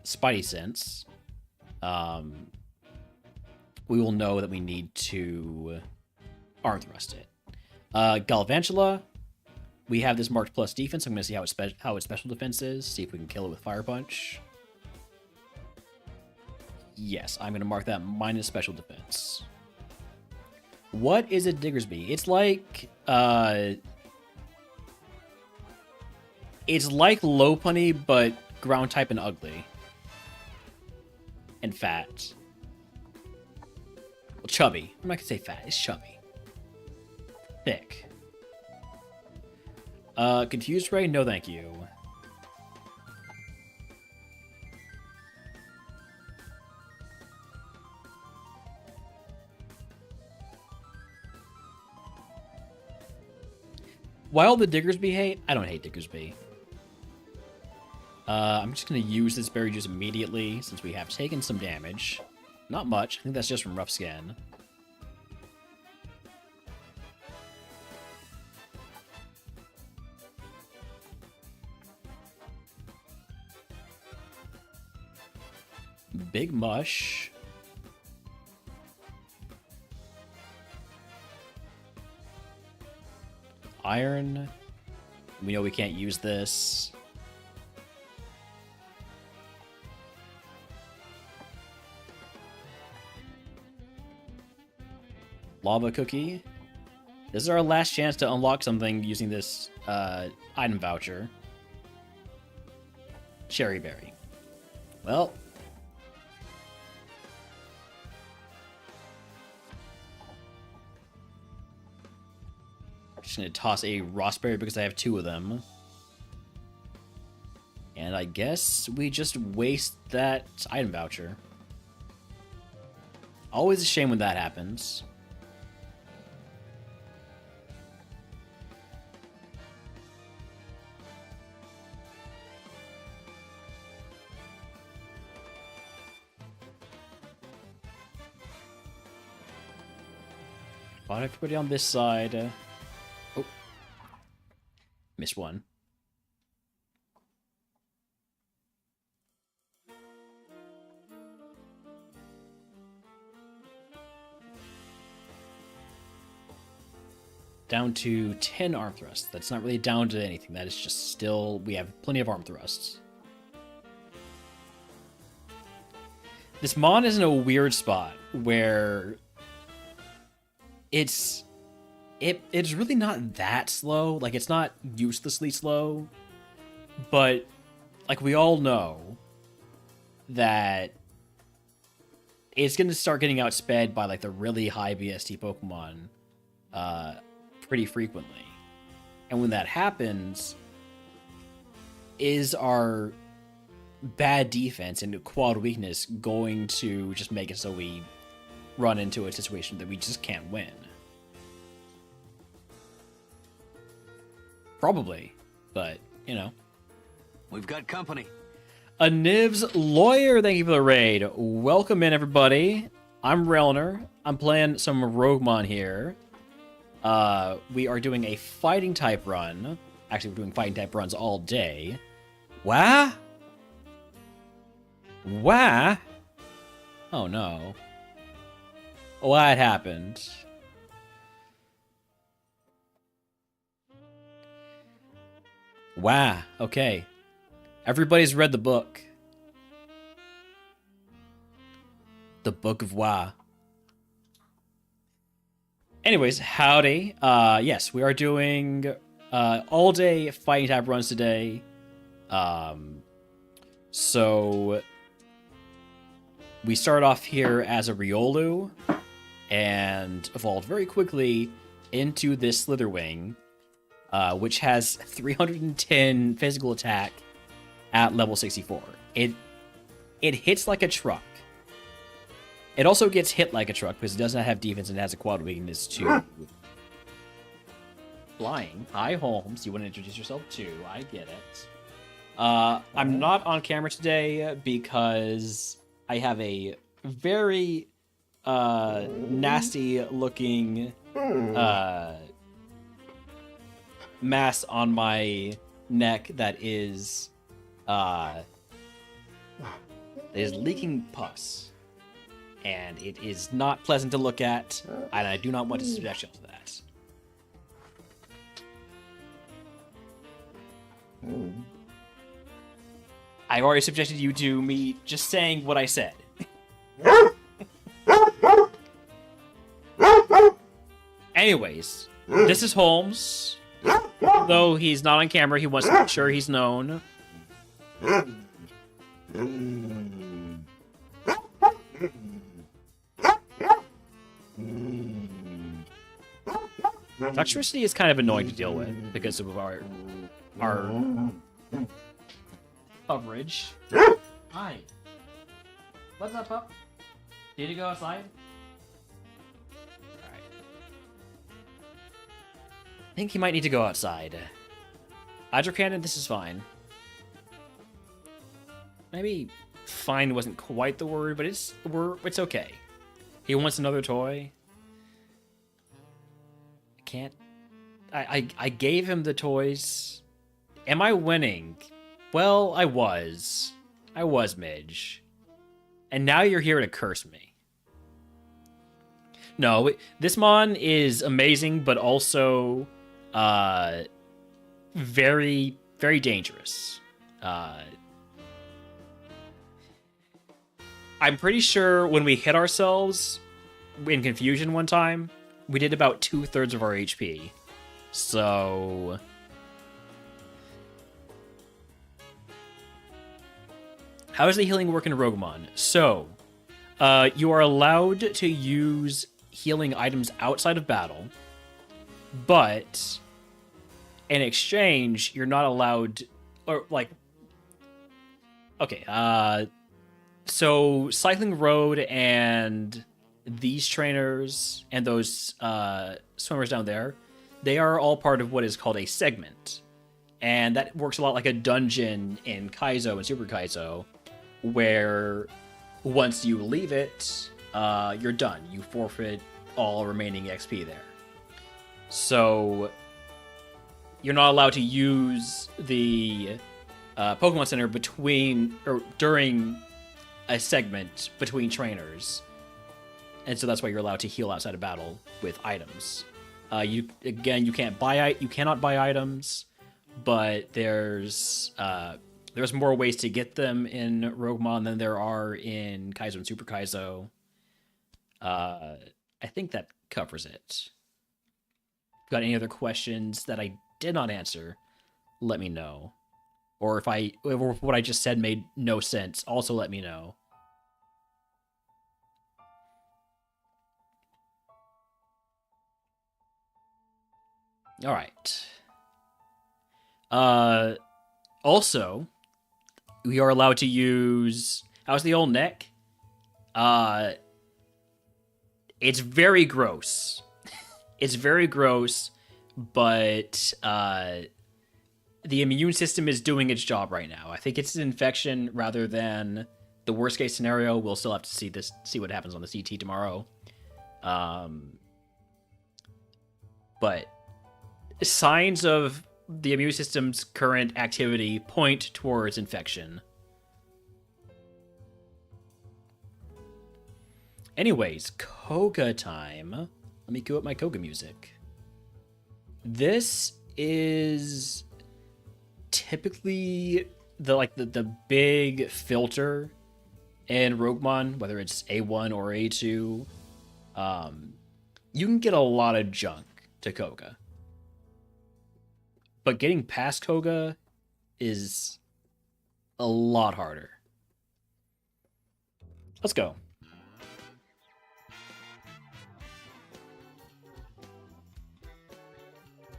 Spidey Sense, we will know that we need to Arm Thrust it. Galvantula, we have this marked plus defense. I'm going to see how its special defense is, see if we can kill it with Fire Punch. Yes, I'm going to mark that minus special defense. What is a Diggersby? It's like Lopunny, but ground type and ugly. and fat. Well, chubby. I'm not gonna say fat. It's chubby. Thick. Confused Ray? No, thank you. Why all the Diggersby hate? I don't hate Diggersby. I'm just going to use this berry juice immediately since we have taken some damage. Not much. I think that's just from rough skin. Big mush. Iron. We know we can't use this. Lava cookie. This is our last chance to unlock something using this item voucher. Cherry berry. Well. Just gonna toss a raspberry because I have 2 of them. And I guess we just waste that item voucher. Always a shame when that happens. Bought everybody on this side. Oh. Missed one. Down to 10 arm thrusts. That's not really down to anything. That is just still... We have plenty of arm thrusts. This Mon is in a weird spot where... It's really not that slow. Like, it's not uselessly slow. But, like, we all know that it's going to start getting outsped by, like, the really high BST Pokemon pretty frequently. And when that happens, is our bad defense and quad weakness going to just make it so we run into a situation that we just can't win? Probably, but, you know. We've got company. A Niv's Lawyer, thank you for the raid. Welcome in, everybody. I'm Relner. I'm playing some RogueMon here. We are doing a Fighting-type run. Actually, we're doing Fighting-type runs all day. Wah? Wah? Oh, no. What happened? Wow, okay. Everybody's read the book. The Book of Wah. Anyways, howdy. Yes, we are doing all day fighting type runs today. So we start off here as a Riolu and evolved very quickly into this Slitherwing, which has 310 physical attack at level 64. It hits like a truck. It also gets hit like a truck because it does not have defense and it has a quad weakness to flying. Hi, Holmes. You want to introduce yourself too? I get it. I'm not on camera today because I have a very nasty looking mass on my neck that is leaking pus, and it is not pleasant to look at, and I do not want to subject you to that. I've already subjected you to me just saying what I said. Anyways, this is Holmes. Though he's not on camera, he wants to make sure he's known. Toxicity is kind of annoying to deal with because of our coverage. Hi. What's up, pup? Did you go outside? Alright. I think he might need to go outside. Hydro Cannon, this is fine. Maybe fine wasn't quite the word, but it's okay. He wants another toy. I can't... I gave him the toys. Am I winning? Well, I was. I was, Midge. And now you're here to curse me. No, this Mon is amazing, but also very, very dangerous. I'm pretty sure when we hit ourselves in confusion one time, we did about 2/3 of our HP. So... how does the healing work in RogueMon? So, you are allowed to use healing items outside of battle, but in exchange, you're not allowed... or, like... okay, so Cycling Road and these trainers and those swimmers down there, they are all part of what is called a segment. And that works a lot like a dungeon in Kaizo and Super Kaizo, where once you leave it, you're done. You forfeit all remaining XP there. So you're not allowed to use the Pokemon Center during a segment between trainers, and so that's why you're allowed to heal outside of battle with items. You cannot buy items, but there's more ways to get them in RogueMon than there are in Kaizo and Super Kaizo. I think that covers it. Got any other questions that I did not answer? Let me know. Or if what I just said made no sense, also let me know. All right. Also, we are allowed to use... how's the old neck? It's very gross. It's very gross, but the immune system is doing its job right now. I think it's an infection rather than the worst case scenario. We'll still have to see what happens on the CT tomorrow. But signs of the immune system's current activity point towards infection. Anyways, Koga time. Let me cue up my Koga music. This is typically the big filter in RogueMon, whether it's A1 or A2. You can get a lot of junk to Koga. But getting past Koga is a lot harder. Let's go.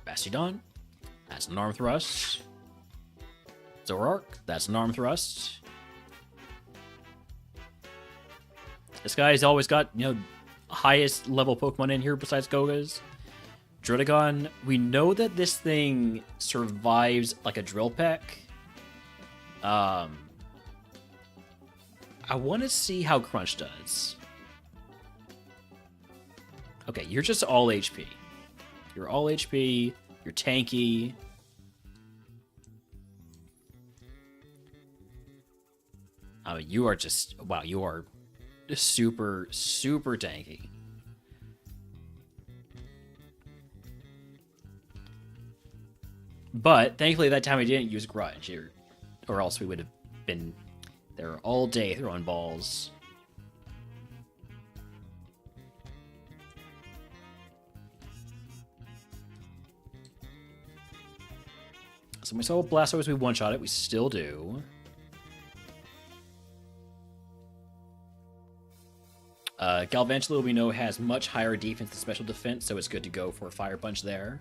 Bastiodon, that's an arm thrust. Zoroark, that's an arm thrust. This guy's always got, highest level Pokemon in here besides Koga's. Druddigon, we know that this thing survives like a Drill Peck. I want to see how Crunch does. Okay, you're just all HP. You're all HP. You're tanky. You are just... wow, you are super, super tanky. But thankfully that time I didn't use Grudge, or else we would have been there all day throwing balls. So we saw Blastoise, we one-shot it. We still do. Galvantula, we know, has much higher defense than special defense, so it's good to go for Fire Punch there.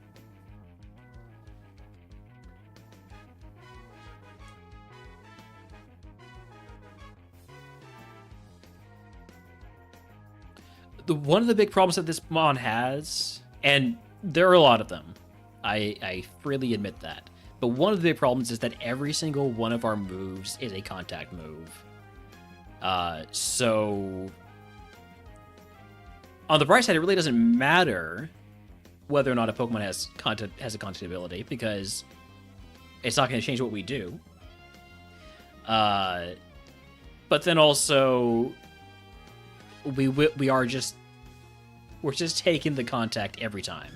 One of the big problems that this Mon has, and there are a lot of them, I freely admit that, but one of the big problems is that every single one of our moves is a contact move. So on the bright side, it really doesn't matter whether or not a Pokemon has a contact ability, because it's not going to change what we do. But then also, we're just taking the contact every time.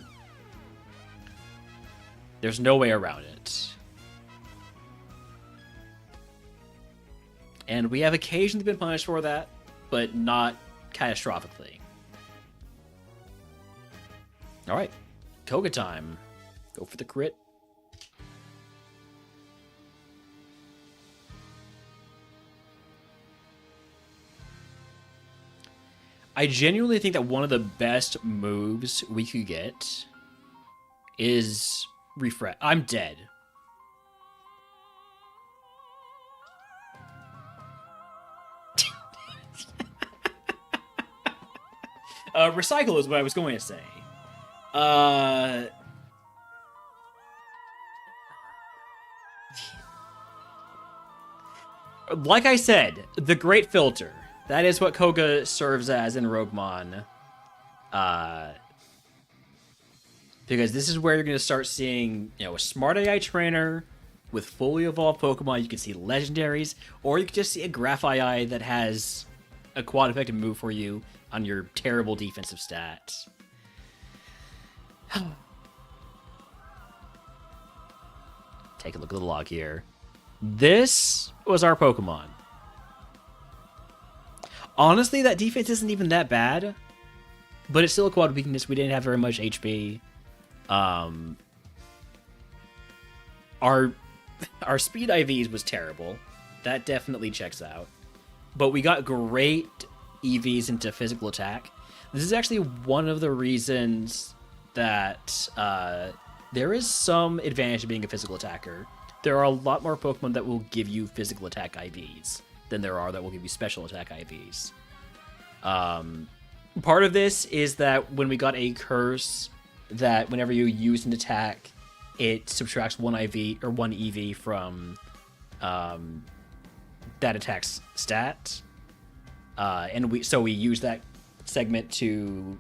There's no way around it. And we have occasionally been punished for that, but not catastrophically. Alright, Koga time. Go for the crit. I genuinely think that one of the best moves we could get is refresh. I'm dead. Recycle is what I was going to say. Like I said, the Great Filter. That is what Koga serves as in RogueMon. Because this is where you're going to start seeing, a smart AI trainer with fully evolved Pokemon. You can see legendaries, or you can just see a Graph AI that has a quad effective move for you on your terrible defensive stats. Take a look at the log here. This was our Pokemon. Honestly, that defense isn't even that bad, but it's still a quad weakness. We didn't have very much HP. Our speed IVs was terrible. That definitely checks out. But we got great EVs into physical attack. This is actually one of the reasons that there is some advantage to being a physical attacker. There are a lot more Pokemon that will give you physical attack IVs than there are that will give you special attack IVs. Part of this is that when we got a curse that whenever you use an attack, it subtracts one IV or one EV from that attack's stat. And we use that segment to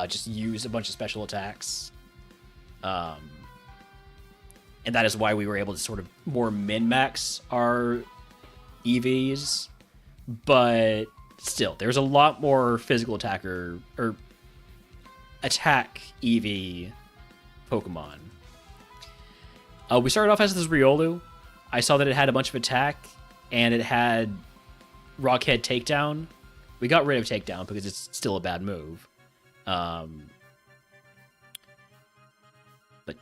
just use a bunch of special attacks. And that is why we were able to sort of more min-max our EVs. But still, there's a lot more physical attacker or attack EV Pokemon. We started off as this Riolu. I saw that it had a bunch of attack and it had Rockhead Takedown. We got rid of Takedown because it's still a bad move. But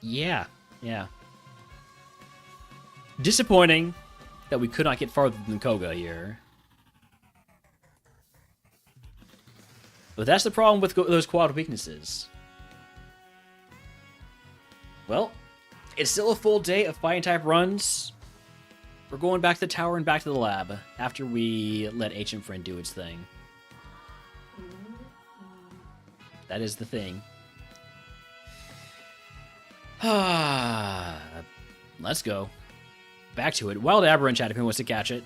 yeah. Disappointing that we could not get farther than Koga here. But that's the problem with those quad weaknesses. Well, it's still a full day of Fighting-type runs. We're going back to the tower and back to the lab after we let Ancient Friend do its thing. That is the thing. Let's go. Back to it. Wild Aberrant chat if anyone wants to catch it.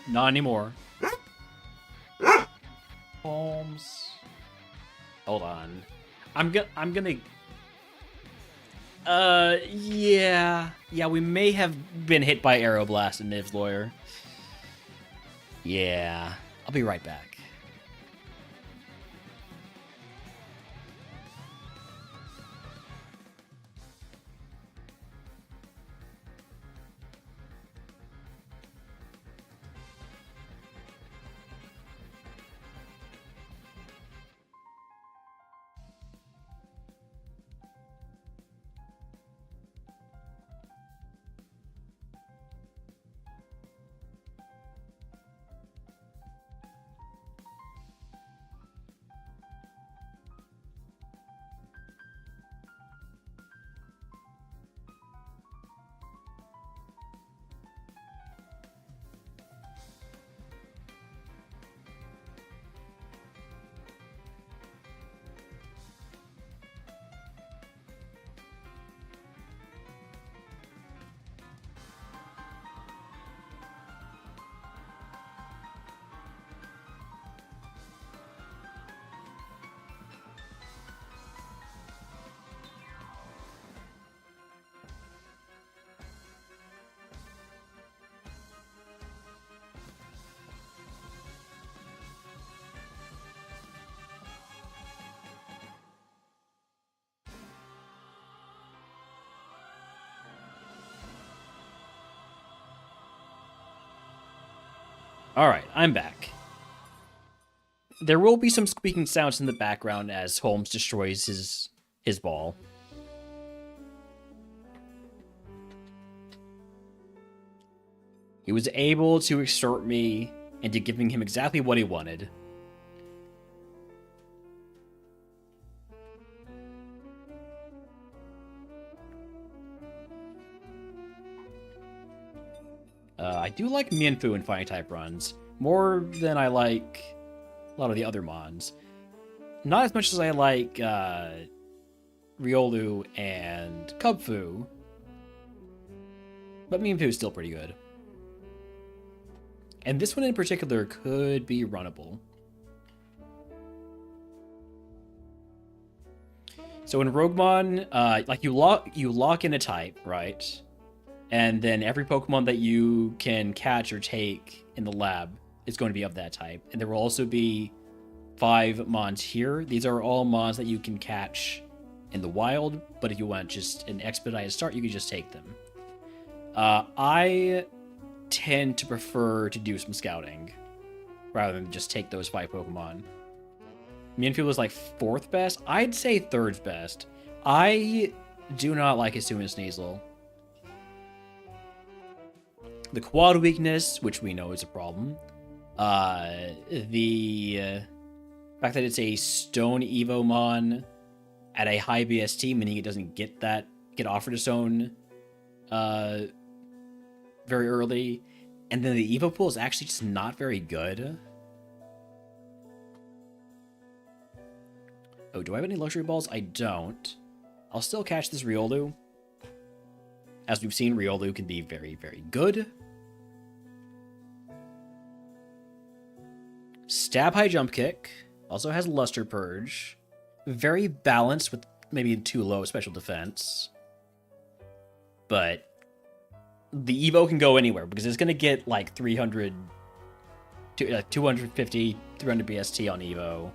Not anymore. Holmes. Hold on. I'm gonna. Yeah, we may have been hit by Aeroblast and Niv's lawyer. Yeah, I'll be right back. Alright, I'm back. There will be some squeaking sounds in the background as Holmes destroys his ball. He was able to extort me into giving him exactly what he wanted. I do like Mianfu in Fighting-type runs, more than I like a lot of the other mons. Not as much as I like Riolu and Kubfu, but Mianfu is still pretty good. And this one in particular could be runnable. So in RogueMon, like you lock in a type, right? And then every Pokemon that you can catch or take in the lab is going to be of that type. And there will also be 5 mons here. These are all mons that you can catch in the wild, but if you want just an expedited start, you can just take them. I tend to prefer to do some scouting rather than just take those 5 Pokemon. Mianfu was like 4th best. I'd say 3rd best. I do not like Hisuian Sneasel. The quad weakness, which we know is a problem. The fact that it's a Stone Evomon at a high BST, meaning it doesn't get offered a Stone very early. And then the Evo pool is actually just not very good. Oh, do I have any luxury balls? I don't. I'll still catch this Riolu. As we've seen, Riolu can be very, very good. Stab High Jump Kick. Also has Luster Purge. Very balanced with maybe too low special defense. But the Evo can go anywhere because it's going to get like 300, 250, 300 BST on Evo.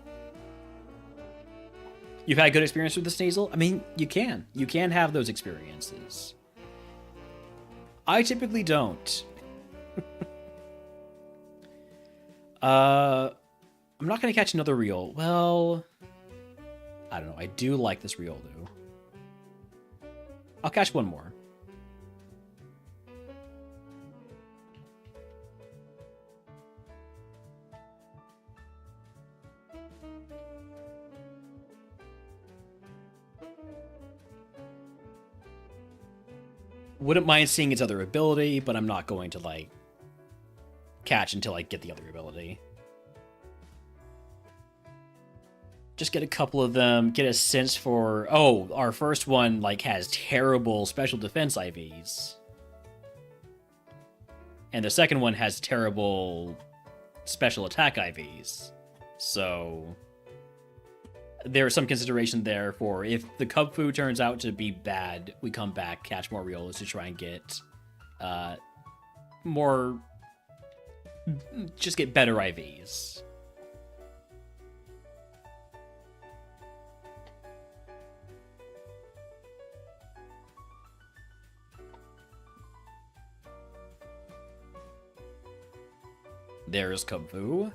You've had good experience with the Sneasel? I mean, you can. You can have those experiences. I typically don't. I'm not going to catch another Riol. Well, I don't know. I do like this Riolu. I'll catch one more. Wouldn't mind seeing its other ability, but I'm not going to, like, catch until I get the other ability. Just get a couple of them, get a sense for... Oh, our first one, like, has terrible special defense IVs. And the second one has terrible special attack IVs. So there's some consideration there for if the Kubfu turns out to be bad, we come back, catch more Riolas to try and get more... Just get better IVs. There's Kubfu.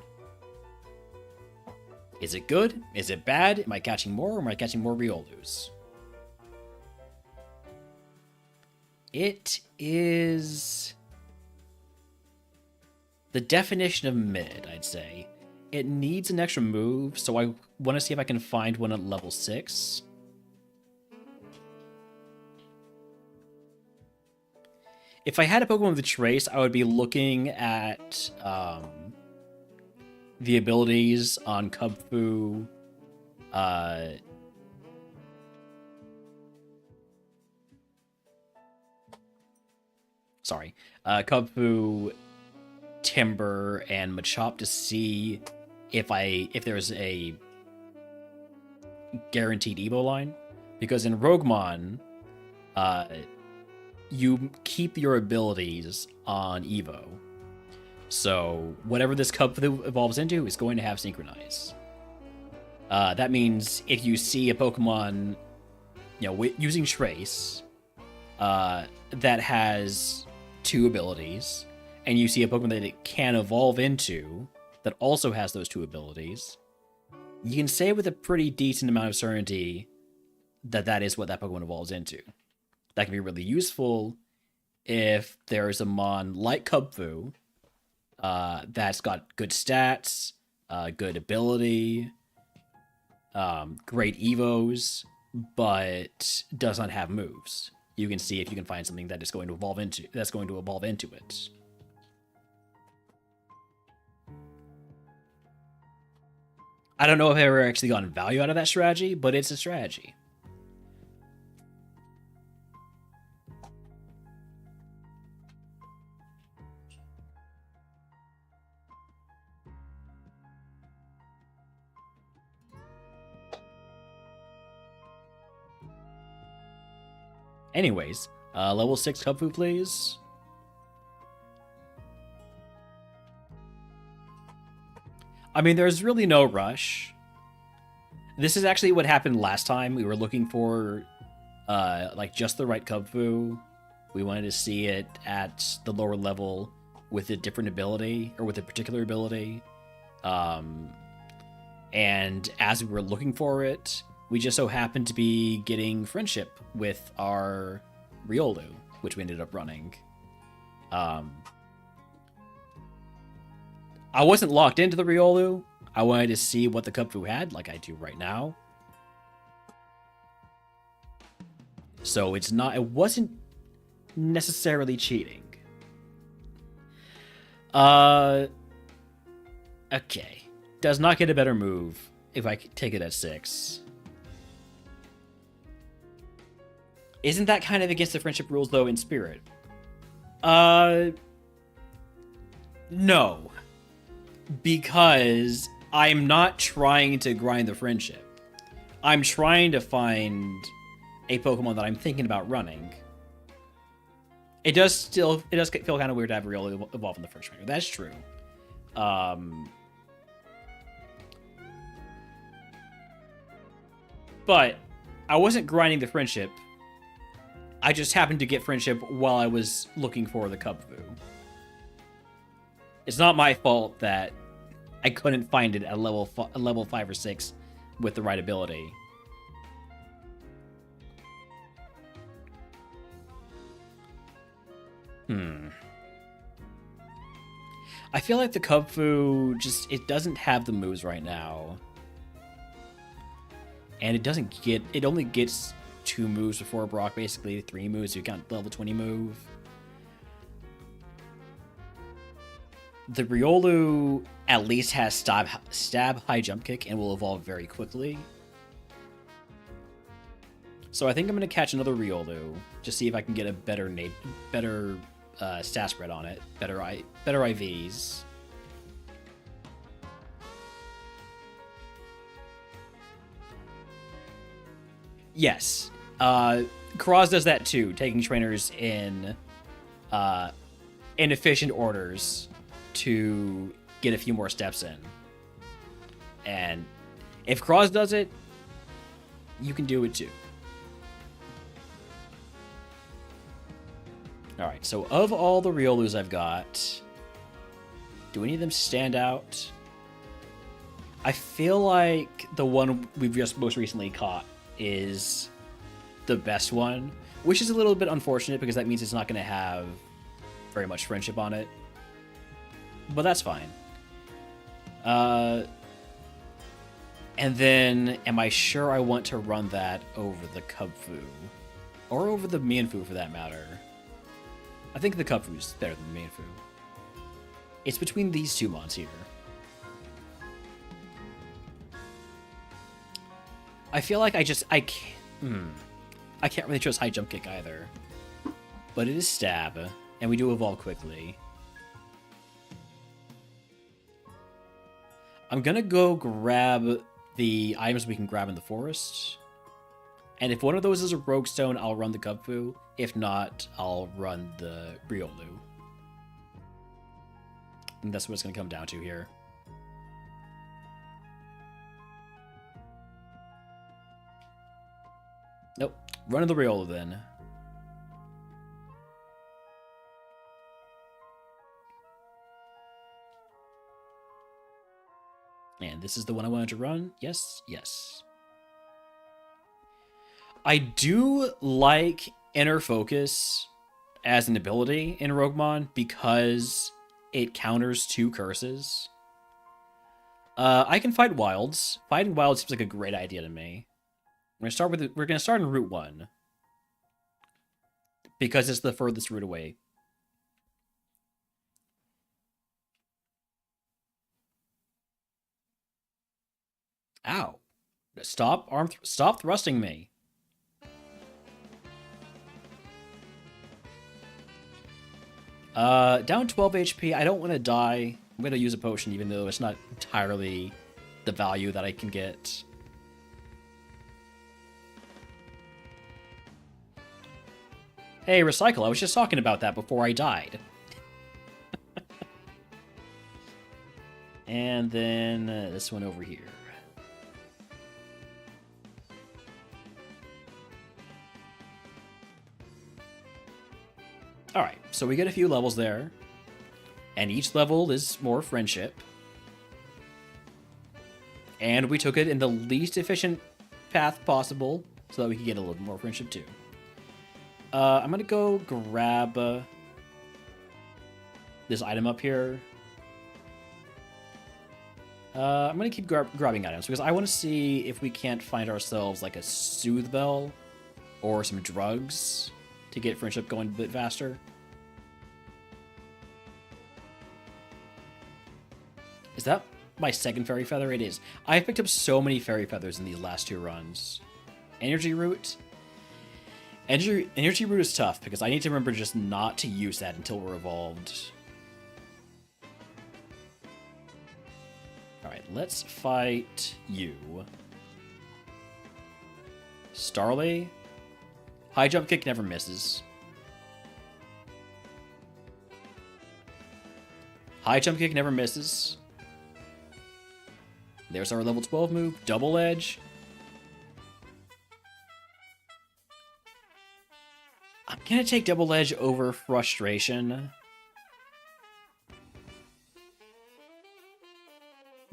Is it good? Is it bad? Am I catching more or am I catching more Riolus? It is the definition of mid, I'd say. It needs an extra move, so I want to see if I can find one at level 6. If I had a Pokemon with a Trace, I would be looking at the abilities on Kubfu. Kubfu, Timber, and Machop to see if there's a guaranteed Evo line. Because in RogueMon, you keep your abilities on Evo. So whatever this Kubfu evolves into is going to have Synchronize. That means if you see a Pokemon, using Trace, that has 2 abilities, and you see a Pokemon that it can evolve into that also has those two abilities, you can say with a pretty decent amount of certainty that that is what that Pokemon evolves into. That can be really useful if there's a Mon like Kubfu that's got good stats, good ability, great evos, but does not have moves. You can see if you can find something that is going to evolve into it. I don't know if I've ever actually gotten value out of that strategy, but it's a strategy. Anyways, level 6 Kubfu, please. I mean, there's really no rush. This is actually what happened last time. We were looking for, like, just the right Kubfu. We wanted to see it at the lower level with a different ability, or with a particular ability. And as we were looking for it, we just so happened to be getting friendship with our Riolu, which we ended up running. I wasn't locked into the Riolu. I wanted to see what the Kubfu had, like I do right now. So it wasn't necessarily cheating. Okay. Does not get a better move if I take it at 6. Isn't that kind of against the friendship rules, though, in Spirit? No. Because I'm not trying to grind the friendship. I'm trying to find a Pokemon that I'm thinking about running. It does feel kind of weird to have Riolu evolve in the first trainer. That's true. But I wasn't grinding the friendship. I just happened to get friendship while I was looking for the Kubfu. It's not my fault that I couldn't find it at level 5 or 6 with the right ability. I feel like the Kubfu it doesn't have the moves right now. And it only gets 2 moves before Brock, basically 3 moves if you count the level 20 move. The Riolu at least has stab, high jump kick, and will evolve very quickly. So I think I'm going to catch another Riolu, just see if I can get a better stat spread on it, better IVs. Yes. Kraz does that too, taking trainers in inefficient orders to get a few more steps in. And if Kraz does it, you can do it too. Alright, so of all the Riolus I've got, do any of them stand out? I feel like the one we've just most recently caught is the best one, which is a little bit unfortunate because that means it's not going to have very much friendship on it. But that's fine. And then, am I sure I want to run that over the Kubfu? Or over the Mienfoo, for that matter? I think the Kubfu's better than the Mienfoo. It's between these two mons here. I feel like I can't really trust high jump kick either. But it is stab, and we do evolve quickly. I'm gonna go grab the items we can grab in the forest. And if one of those is a Rogue Stone, I'll run the Kubfu. If not, I'll run the Riolu. And that's what it's gonna come down to here. Nope. Running the Riolu then. And this is the one I wanted to run. Yes, yes. I do like Inner Focus as an ability in RogueMon because it counters 2 curses. I can fight wilds. Fighting wilds seems like a great idea to me. We're gonna start in Route 1 because it's the furthest route away. Ow! Stop thrusting me. Down 12 HP. I don't want to die. I'm going to use a potion, even though it's not entirely the value that I can get. Hey, Recycle, I was just talking about that before I died. And then this one over here. Alright, so we get a few levels there. And each level is more friendship. And we took it in the least efficient path possible so that we could get a little more friendship too. I'm going to go grab this item up here. I'm going to keep grabbing items because I want to see if we can't find ourselves like a Soothe Bell or some drugs to get friendship going a bit faster. Is that my second fairy feather? It is. I've picked up so many fairy feathers in these last 2 runs. Energy root. Energy root is tough because I need to remember just not to use that until we're evolved. Alright, let's fight you. Starly. High jump kick never misses. High jump kick never misses. There's our level 12 move. Double edge. I'm gonna take double edge over frustration.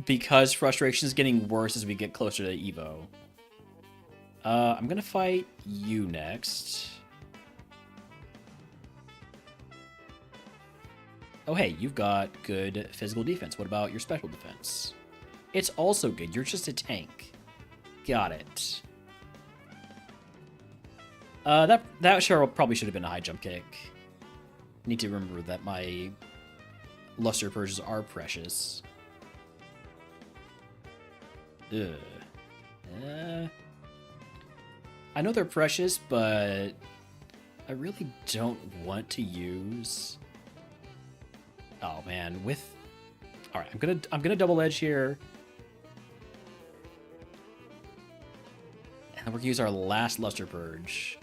Because frustration is getting worse as we get closer to Evo. I'm gonna fight you next. Oh hey, you've got good physical defense. What about your special defense? It's also good. You're just a tank. Got it. That probably should have been a high jump kick. Need to remember that my luster purges are precious. Ugh. I know they're precious, but I really don't want to use. Oh man, all right, I'm gonna double edge here, and we're gonna use our last luster purge.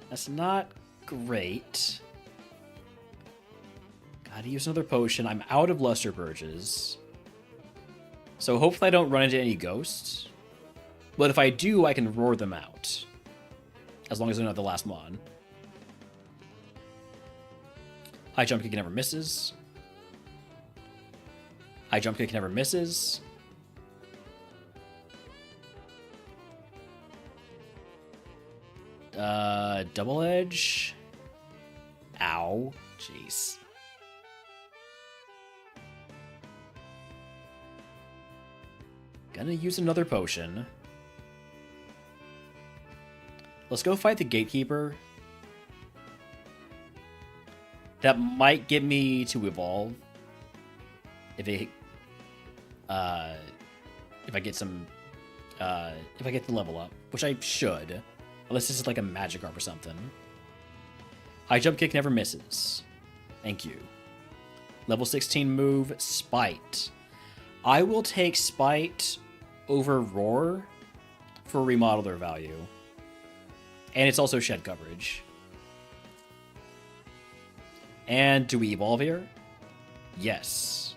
That's not great. Gotta use another potion. I'm out of luster purges. So hopefully I don't run into any ghosts. But if I do, I can roar them out. As long as they're not the last mon. High jump kick never misses. High jump kick never misses. Double edge. Ow. Jeez. Gonna use another potion. Let's go fight the Gatekeeper. That might get me to evolve. If I get some, if I get the level up, which I should, unless this is like a Magikarp or something. High jump kick never misses. Thank you. Level 16 move, Spite. I will take Spite over Roar for remodeler value. And it's also shed coverage. And do we evolve here? Yes.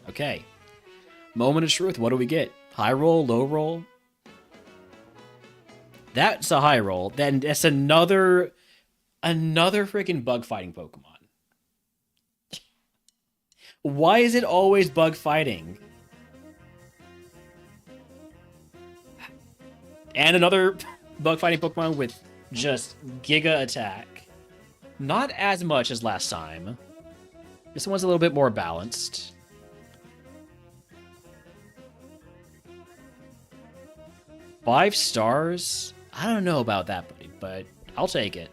Okay. Moment of truth. What do we get? High roll, low roll? That's a high roll. Then that's another freaking bug fighting Pokemon. Why is it always bug fighting? And another bug fighting Pokemon with just Giga Attack. Not as much as last time. This one's a little bit more balanced. Five stars? I don't know about that, buddy, but I'll take it.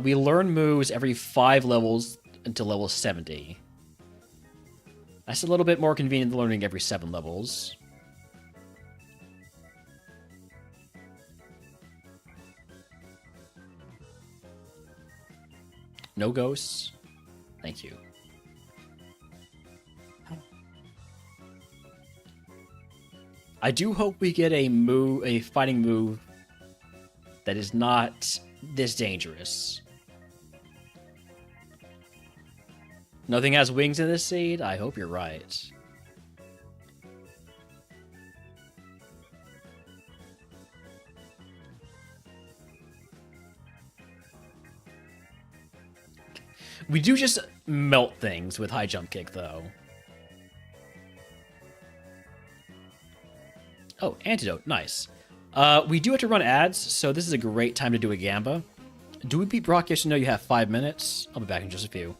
We learn moves every 5 levels until level 70. That's a little bit more convenient than learning every 7 levels. No ghosts. Thank you. I do hope we get a fighting move that is not this dangerous. Nothing has wings in this seed? I hope you're right. We do just melt things with high jump kick, though. Oh, antidote. Nice. We do have to run ads, so this is a great time to do a Gamba. Do we beat Brock? Yes or no? You have 5 minutes. I'll be back in just a few.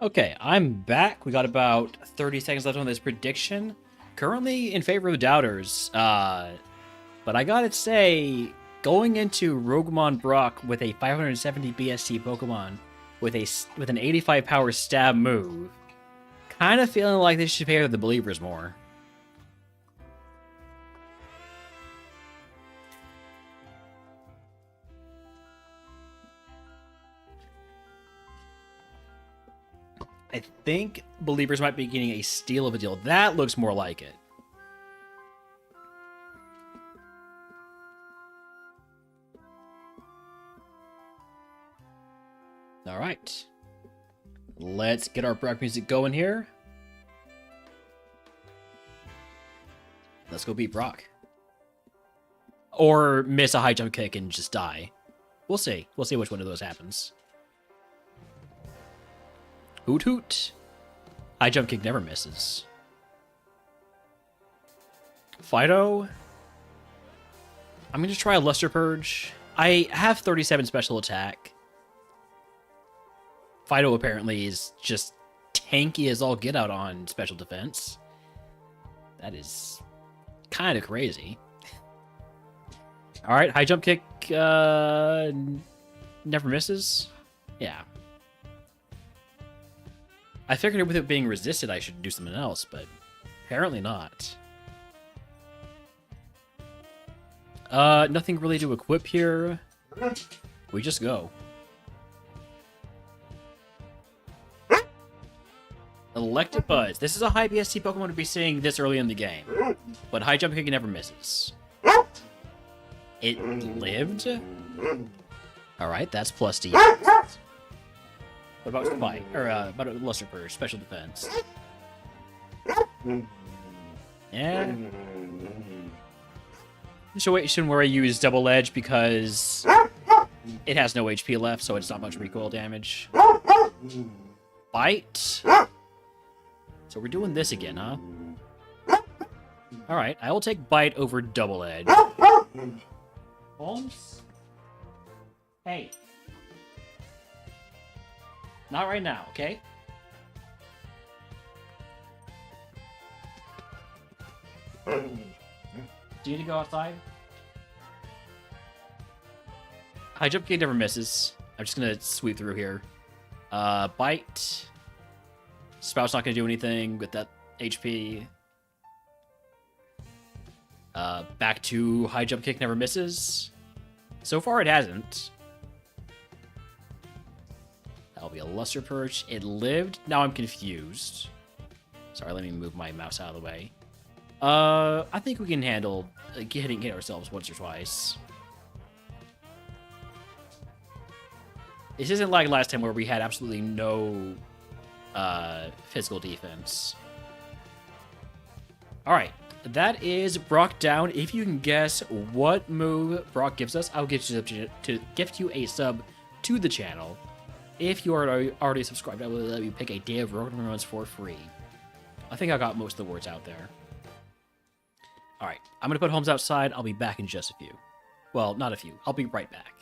Okay, I'm back. We got about 30 seconds left on this prediction. Currently in favor of the doubters. But I gotta say, going into RogueMon Brock with a 570 BST Pokemon with an 85 power stab move, kind of feeling like they should favor the believers more. I think believers might be getting a steal of a deal. That looks more like it. All right. Let's get our Brock music going here. Let's go beat Brock. Or miss a high jump kick and just die. We'll see. We'll see which one of those happens. Hoot hoot. High jump kick never misses. Fido. I'm going to try a Luster Purge. I have 37 special attack. Fido apparently is just tanky as all get out on special defense. That is kind of crazy. All right, high jump kick never misses. Yeah. I figured with it being resisted, I should do something else, but apparently not. Nothing really to equip here. We just go. Electabuzz. This is a high BST Pokemon to be seeing this early in the game, but high jump kick never misses. It lived? Alright, that's plus D. What about Spike? Or, about a Luster Purge, special defense. Yeah. Situation where I use Double Edge because it has no HP left, so it's not much recoil damage. Bite. So we're doing this again, huh? Alright, I will take Bite over Double Edge. Holmes? Hey. Not right now, okay? Do you need to go outside? High jump kick never misses. I'm just gonna sweep through here. Bite. Spout's not gonna do anything with that HP. Back to high jump kick never misses. So far it hasn't. That'll be a Luster Purge. It lived. Now I'm confused. Sorry, let me move my mouse out of the way. I think we can handle hitting ourselves once or twice. This isn't like last time where we had absolutely no physical defense. Alright, that is Brock down. If you can guess what move Brock gives us, I'll gift you a sub to the channel. If you are already subscribed, I will let you pick a day of RogueMon runs for free. I think I got most of the words out there. Alright, I'm going to put Holmes outside. I'll be back in just a few. Well, not a few. I'll be right back.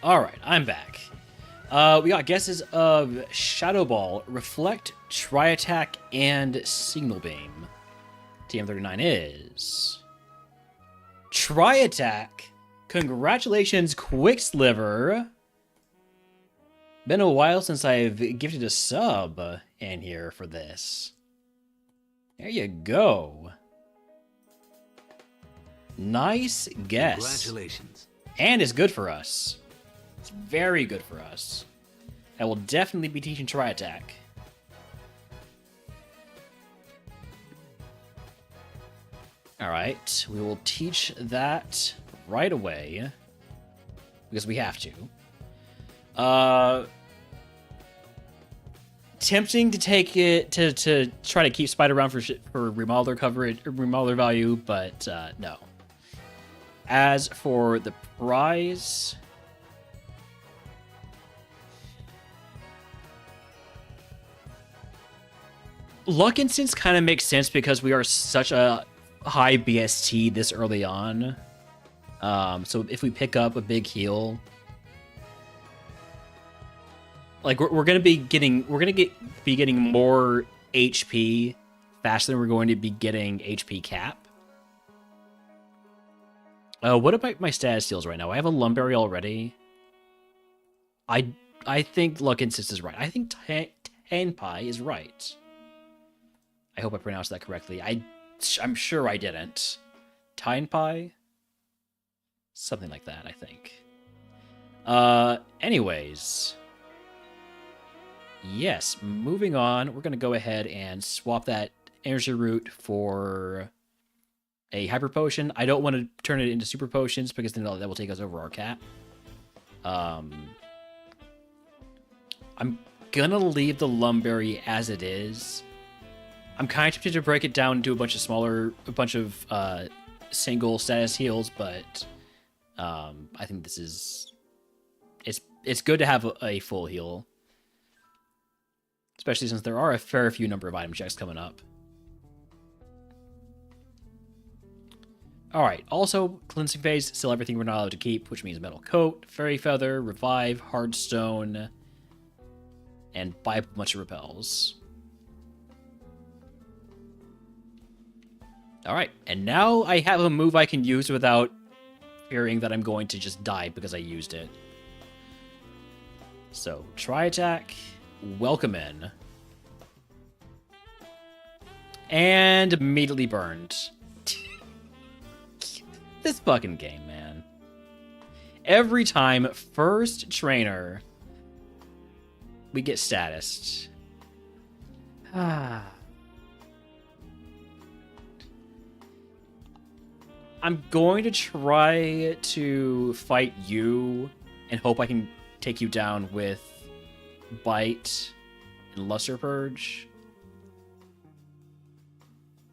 All right, I'm back. We got guesses of Shadow Ball, Reflect, Tri Attack, and Signal Beam. TM39 is Tri Attack. Congratulations, Quicksliver. Been a while since I've gifted a sub in here for this. There you go. Nice guess. Congratulations. And it's good for us. It's very good for us. I will definitely be teaching Tri Attack. Alright, we will teach that right away. Because we have to. Tempting to take it to try to keep Spider around for remodeler coverage or remodeler value, but no. As for the prize, Luck Instance kind of makes sense because we are such a high BST this early on. So if we pick up a big heal, like we're gonna be getting more HP faster than we're going to be getting HP cap. What about my status deals right now? I have a Lumberry already. I think Luck Instance is right. I think Tanpai is right. I hope I pronounced that correctly. I'm sure I didn't. Tanpai? Something like that, I think. Anyways. Yes, moving on. We're going to go ahead and swap that energy root for a hyper potion. I don't want to turn it into super potions because then that will take us over our cap. I'm gonna leave the Lumberry as it is. I'm kind of tempted to break it down into a bunch of single status heals, but I think this is it's good to have a full heal, especially since there are a fair few number of item checks coming up. All right. Also, cleansing phase, still everything we're not allowed to keep, which means metal coat, fairy feather, revive, hard stone, and buy a bunch of repels. All right, and now I have a move I can use without fearing that I'm going to just die because I used it. So, Tri Attack, welcome in. And immediately burned. This fucking game, man. Every time, first trainer, we get statused. I'm going to try to fight you and hope I can take you down with Bite and Luster Purge.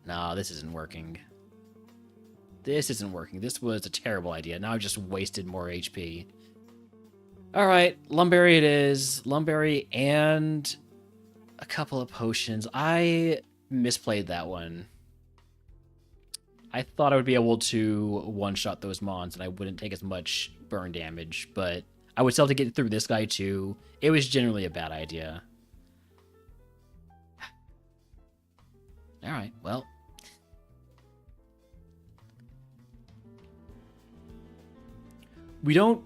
Nah, this isn't working. This isn't working. This was a terrible idea. Now I've just wasted more HP. Alright, Lumberry it is. Lumberry and a couple of potions. I misplayed that one. I thought I would be able to one-shot those mons and I wouldn't take as much burn damage, but I would still have to get through this guy too. It was generally a bad idea. Alright, well. We don't...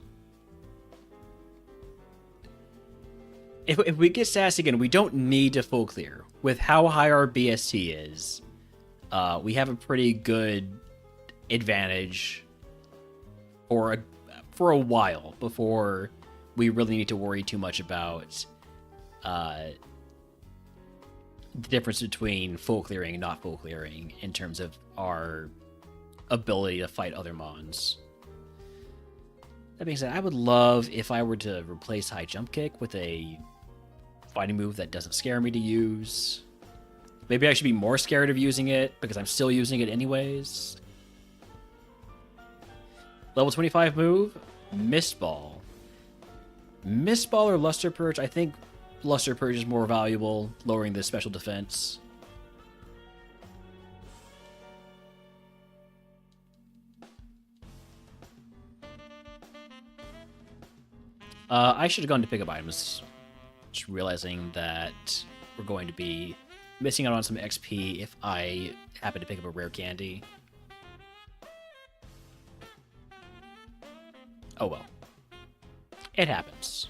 If we get sassy again, we don't need to full clear. With how high our BST is, we have a pretty good advantage for a while before we really need to worry too much about the difference between full clearing and not full clearing in terms of our ability to fight other mons. That being said, I would love if I were to replace high jump kick with a fighting move that doesn't scare me to use. Maybe I should be more scared of using it because I'm still using it anyways. Level 25 move, Mist Ball. Mist Ball or Luster Purge? I think Luster Purge is more valuable, lowering the special defense. I should have gone to pick up items. Just realizing that we're going to be missing out on some XP if I happen to pick up a rare candy. Oh well. It happens.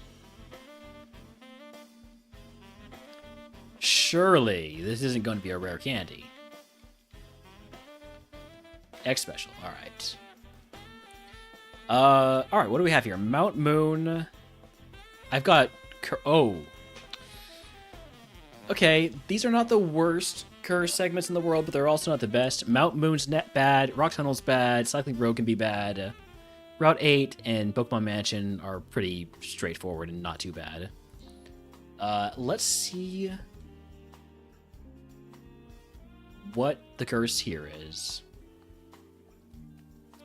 Surely this isn't going to be a rare candy. X special, alright. Alright, what do we have here? Mount Moon. I've got... Oh. Okay, these are not the worst curse segments in the world, but they're also not the best. Mount Moon's net bad, Rock Tunnel's bad, Cycling Road can be bad. Route 8 and Pokemon Mansion are pretty straightforward and not too bad. Let's see what the curse here is.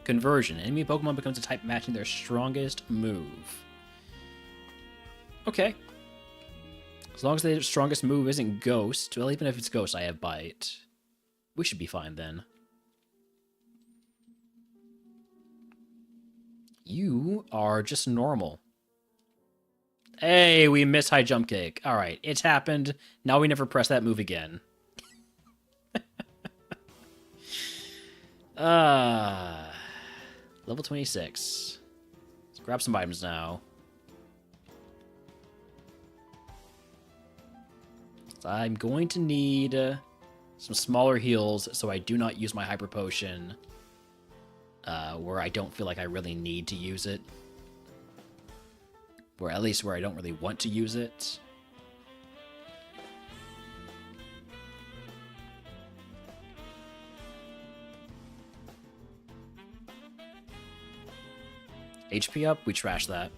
Conversion. Enemy Pokemon becomes a type matching their strongest move. Okay. As long as their strongest move isn't Ghost, well, even if it's Ghost, I have Bite. We should be fine then. You are just normal. Hey, we missed High Jump Kick. Alright, it's happened. Now we never press that move again. Level 26. Let's grab some items now. So I'm going to need some smaller heals so I do not use my Hyper Potion where I don't feel like I really need to use it. Or at least where I don't really want to use it. HP up, we trash that.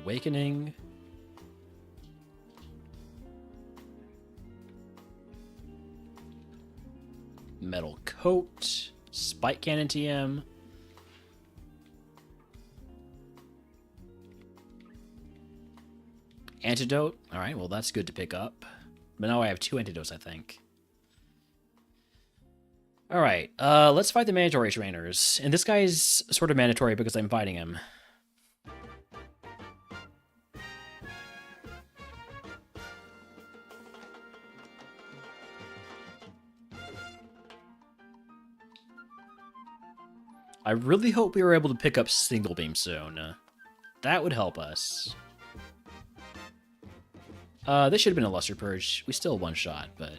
Awakening. Metal Coat. Spike Cannon TM. Antidote. Alright, well that's good to pick up. But now I have 2 antidotes, I think. Alright, let's fight the mandatory trainers. And this guy's sort of mandatory because I'm fighting him. I really hope we were able to pick up Single Beam soon. That would help us. This should have been a Luster Purge. We still one shot, but...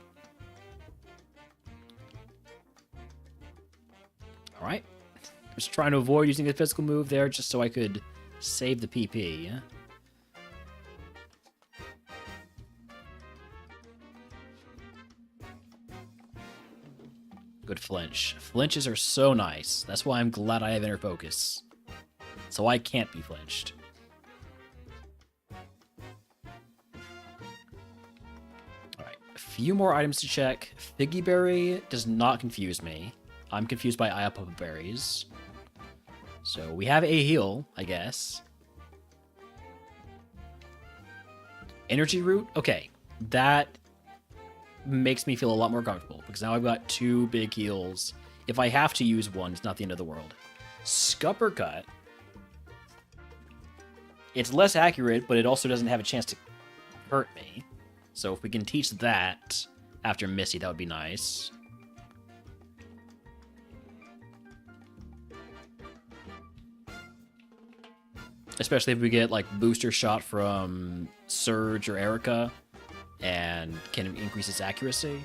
Alright. Just trying to avoid using a physical move there just so I could save the PP. Good flinch. Flinches are so nice. That's why I'm glad I have Inner Focus. So I can't be flinched. Alright, a few more items to check. Figgy Berry does not confuse me. I'm confused by Iapapa Berries. So we have a heal, I guess. Energy Root? Okay, that makes me feel a lot more comfortable, because now I've got 2 big heals. If I have to use one, it's not the end of the world. Scupper Cut. It's less accurate, but it also doesn't have a chance to hurt me. So if we can teach that after Misty, that would be nice. Especially if we get, like, Booster Shot from Surge or Erica, and can increase its accuracy.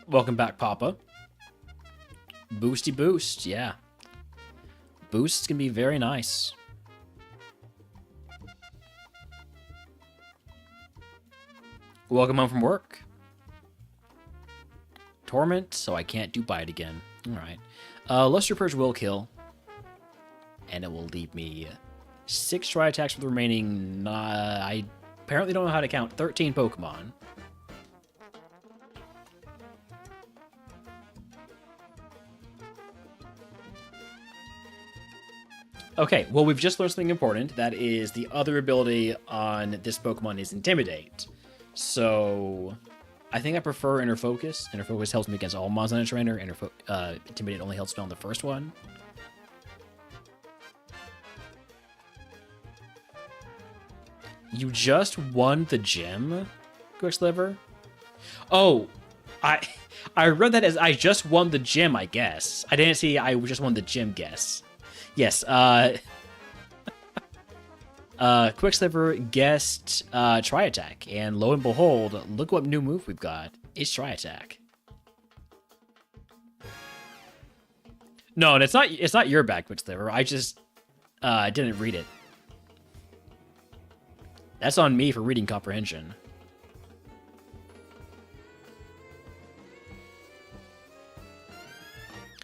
Welcome back, Papa. Boosty boost, yeah. Boosts can be very nice. Welcome home from work. Torment, so I can't do Bite again. Alright. Luster Purge will kill. And it will leave me 6 try attacks for the remaining... I apparently don't know how to count. 13 Pokemon. Okay, well, we've just learned something important. That is, the other ability on this Pokemon is Intimidate. So, I think I prefer Inner Focus. Inner Focus helps me against all mons on a trainer. Intimidate only helps me on the first one. You just won the gym, Quicksliver? Oh, I read that as I just won the gym, I guess. I didn't see I just won the gym guess. Yes, Quicksliver guessed Tri-Attack, and lo and behold, look what new move we've got. It's Tri-Attack. No, and it's not your bad, Quicksliver. I just didn't read it. That's on me for reading comprehension.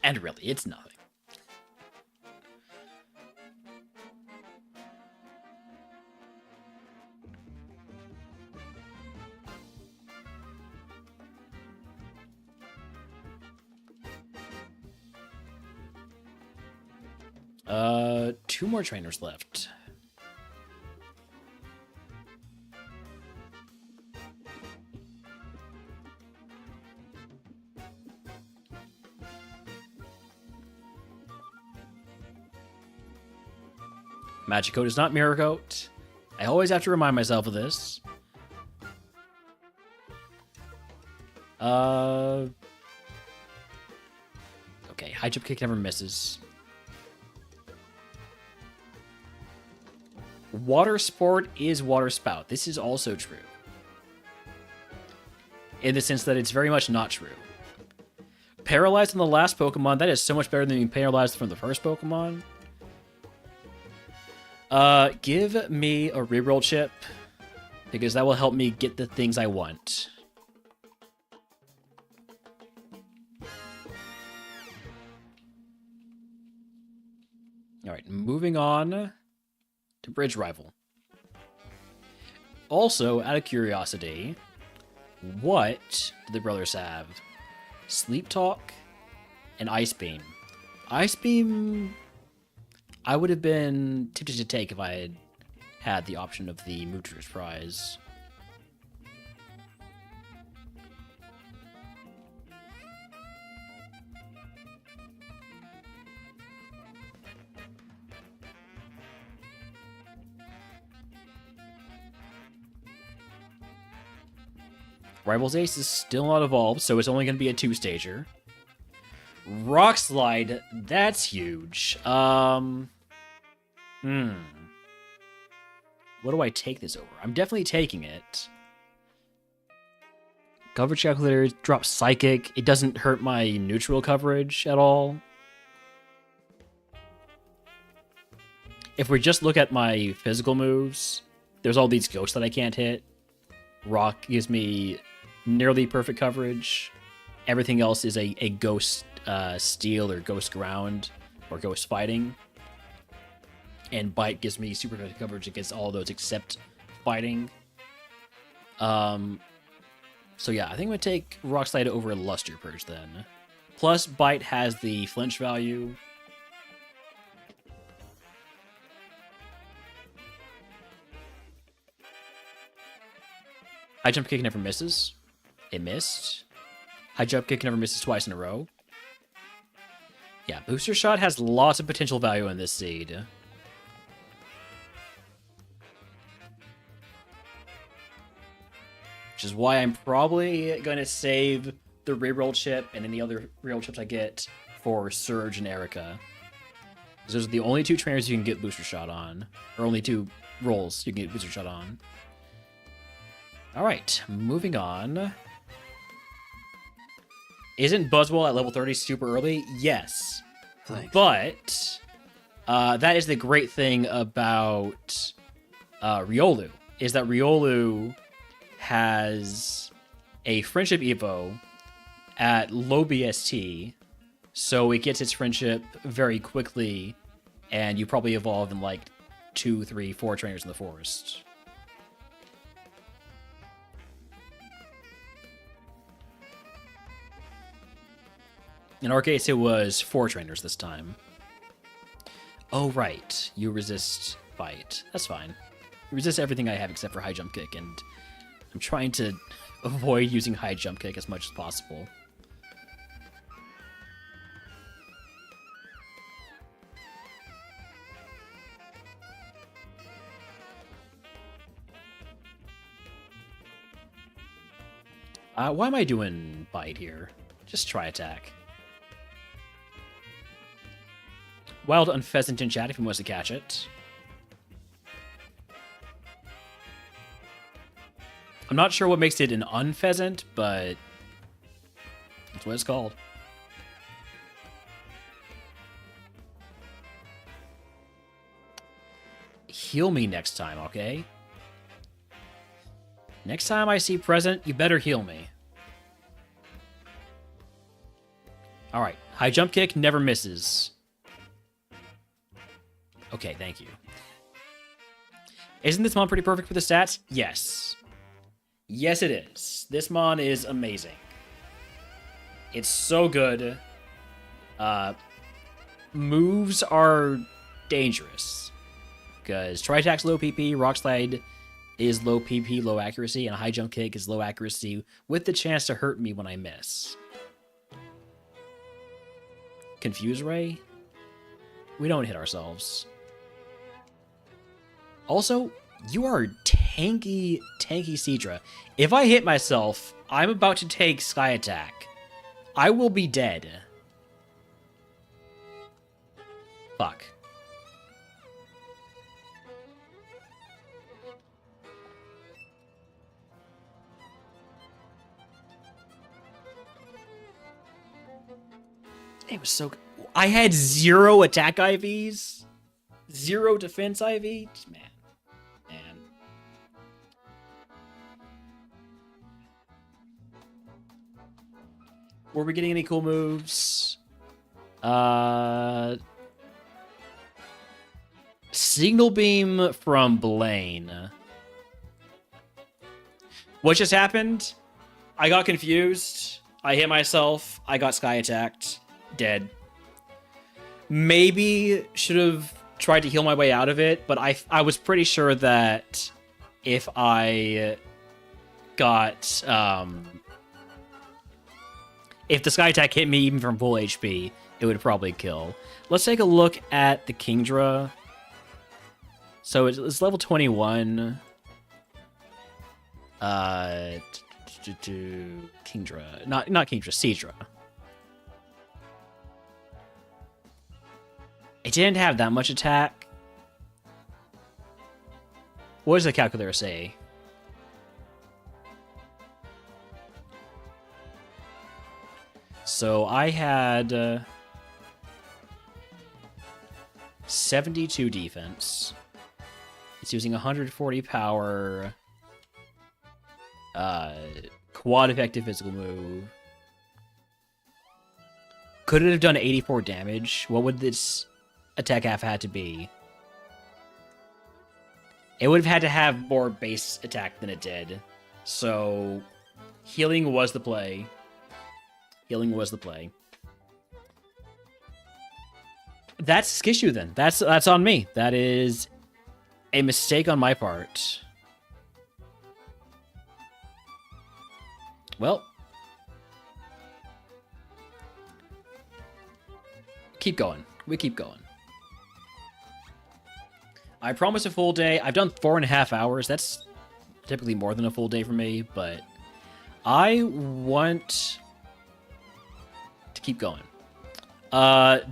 And really, it's nothing. Two more trainers left. Magic Coat is not Mirror Coat. I always have to remind myself of this. Okay, High Jump Kick never misses. Water Sport is Water Spout. This is also true. In the sense that it's very much not true. Paralyzed on the last Pokemon, that is so much better than being paralyzed from the first Pokemon. Give me a reroll chip, because that will help me get the things I want. Alright, moving on to Bridge Rival. Also, out of curiosity, what do the brothers have? Sleep Talk and Ice Beam. Ice Beam, I would have been tempted to take if I had had the option of the Moocher's Prize. Rival's Ace is still not evolved, so it's only going to be a 2-stager. Rock Slide, that's huge. What do I take this over? I'm definitely taking it. Coverage Calculator drops Psychic. It doesn't hurt my neutral coverage at all. If we just look at my physical moves, there's all these ghosts that I can't hit. Rock gives me nearly perfect coverage. Everything else is a ghost steel or ghost ground or ghost fighting. And Bite gives me super perfect coverage against all of those except fighting. So yeah, I think I'm going to take Rock Slide over Luster Purge then. Plus, Bite has the flinch value. High Jump Kick never misses. It missed. High Jump Kick never misses twice in a row. Yeah, Booster Shot has lots of potential value in this seed. Which is why I'm probably going to save the reroll chip and any other reroll chips I get for Surge and Erica. Because those are the only two trainers you can get Booster Shot on. Or only two rolls you can get Booster Shot on. Alright, moving on. Isn't Buzzwole at level 30 super early? Yes. Thanks. But that is the great thing about Riolu, is that Riolu has a Friendship Evo at low BST, so it gets its Friendship very quickly, and you probably evolve in like 2, 3, 4 trainers in the forest. In our case, it was 4 trainers this time. Oh, right. You resist fight. That's fine. You resist everything I have except for high jump kick, and I'm trying to avoid using high jump kick as much as possible. Why am I doing bite here? Just try attack. Wild Unpheasant in chat if he wants to catch it. I'm not sure what makes it an unpheasant, but that's what it's called. Heal me next time, okay? Next time I see present, you better heal me. Alright, high jump kick never misses. Okay, thank you. Isn't this mon pretty perfect for the stats? Yes. Yes, it is. This mon is amazing. It's so good. Moves are dangerous. Because Tri-Attack's low PP, Rock Slide is low PP, low accuracy, and High Jump Kick is low accuracy with the chance to hurt me when I miss. Confuse Ray? We don't hit ourselves. Also, you are tanky Seadra. If I hit myself, I'm about to take Sky Attack. I will be dead. Fuck. It was so good. I had 0 attack IVs, 0 defense IV. Man. Were we getting any cool moves? Signal Beam from Blaine. What just happened? I got confused. I hit myself. I got Sky Attacked. Dead. Maybe should have tried to heal my way out of it, but I was pretty sure that if I got if the Sky Attack hit me even from full HP, it would probably kill. Let's take a look at the Kingdra. So it's level 21. Kingdra, not Kingdra, Seadra. It didn't have that much attack. What does the calculator say? So I had 72 defense. It's using 140 power. Quad effective physical move. Could it have done 84 damage? What would this attack have had to be? It would have had to have more base attack than it did. So healing was the play. Healing was the play. That's Skishu then. That's on me. That is a mistake on my part. Well, keep going. We keep going. I promise a full day. I've done 4.5 hours. That's typically more than a full day for me, but I want to keep going.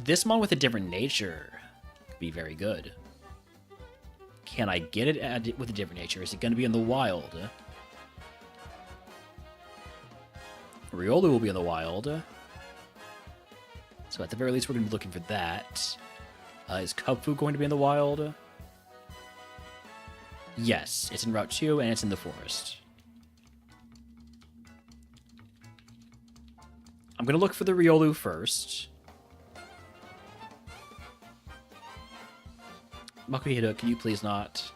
This mon with a different nature could be very good. Can I get it with a different nature? Is it going to be in the wild? Riolu will be in the wild. So at the very least, we're going to be looking for that. Is Kubfu going to be in the wild? Yes, it's in Route 2, and it's in the forest. I'm going to look for the Riolu first. Makuhito, can you please not?